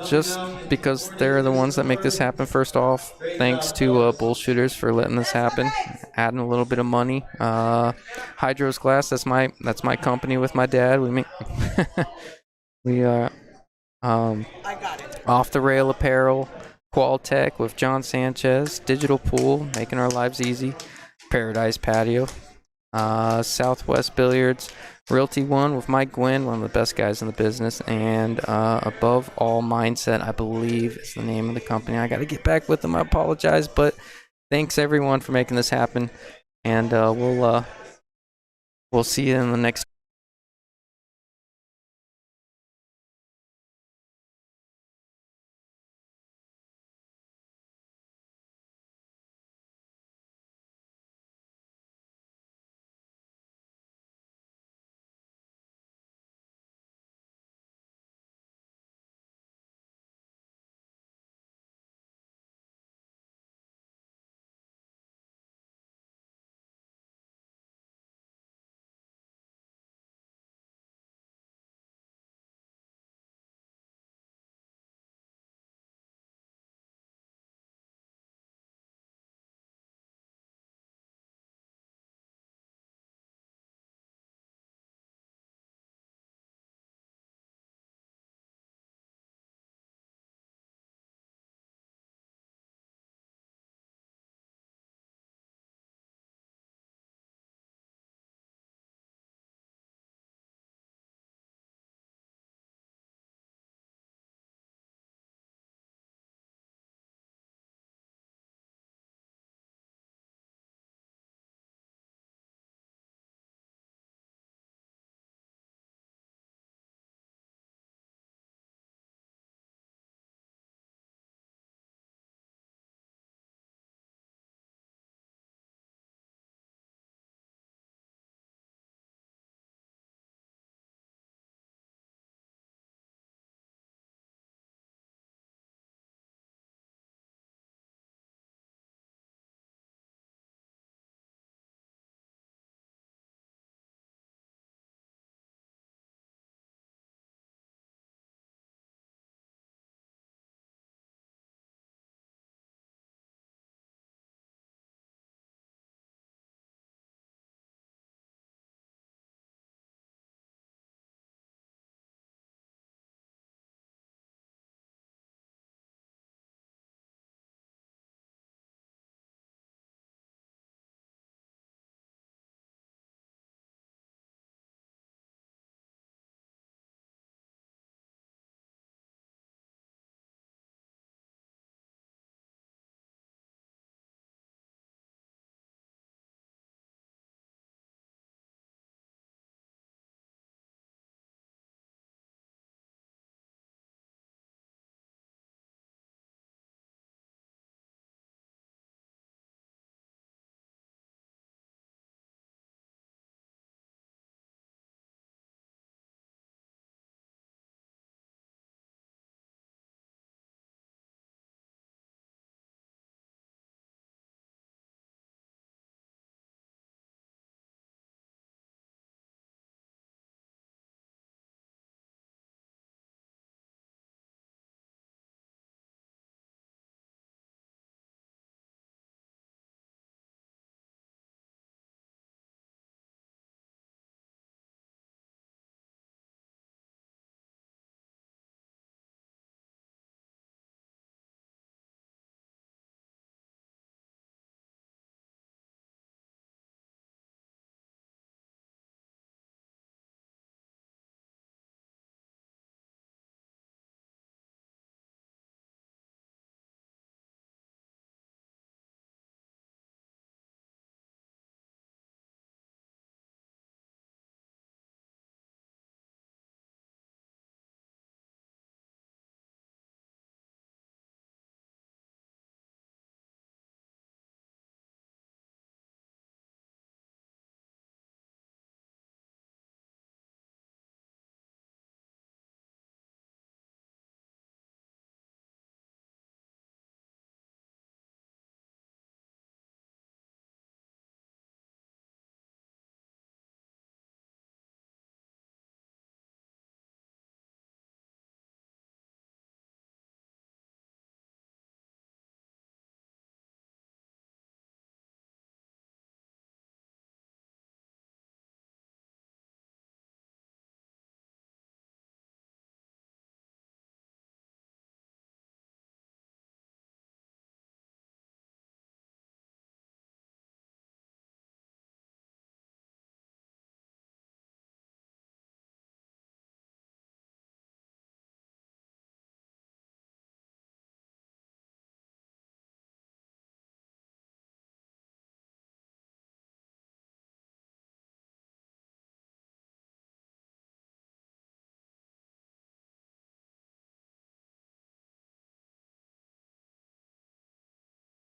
because they're the ones that make this happen. First off, thanks to Bullshooters for letting this happen, adding a little bit of money. Hydros Glass, that's my company with my dad. We Off the Rail Apparel, Qualtech with John Sanchez, Digital Pool, making our lives easy. Paradise Patio, Southwest Billiards, Realty One with Mike Gwynn, one of the best guys in the business, and Above All Mindset, I believe is the name of the company. I got to get back with them. I apologize, but thanks everyone for making this happen, and we'll see you in the next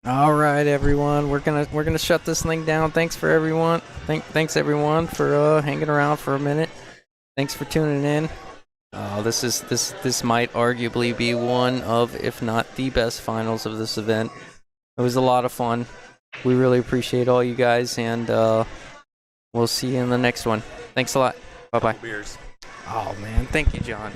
All right, everyone. We're gonna shut this thing down. Thanks for everyone. Thanks everyone for hanging around for a minute. Thanks for tuning in. This might arguably be one of, if not the best finals of this event. It was a lot of fun. We really appreciate all you guys, and we'll see you in the next one. Thanks a lot. Bye bye. Beers. Oh man, thank you, John.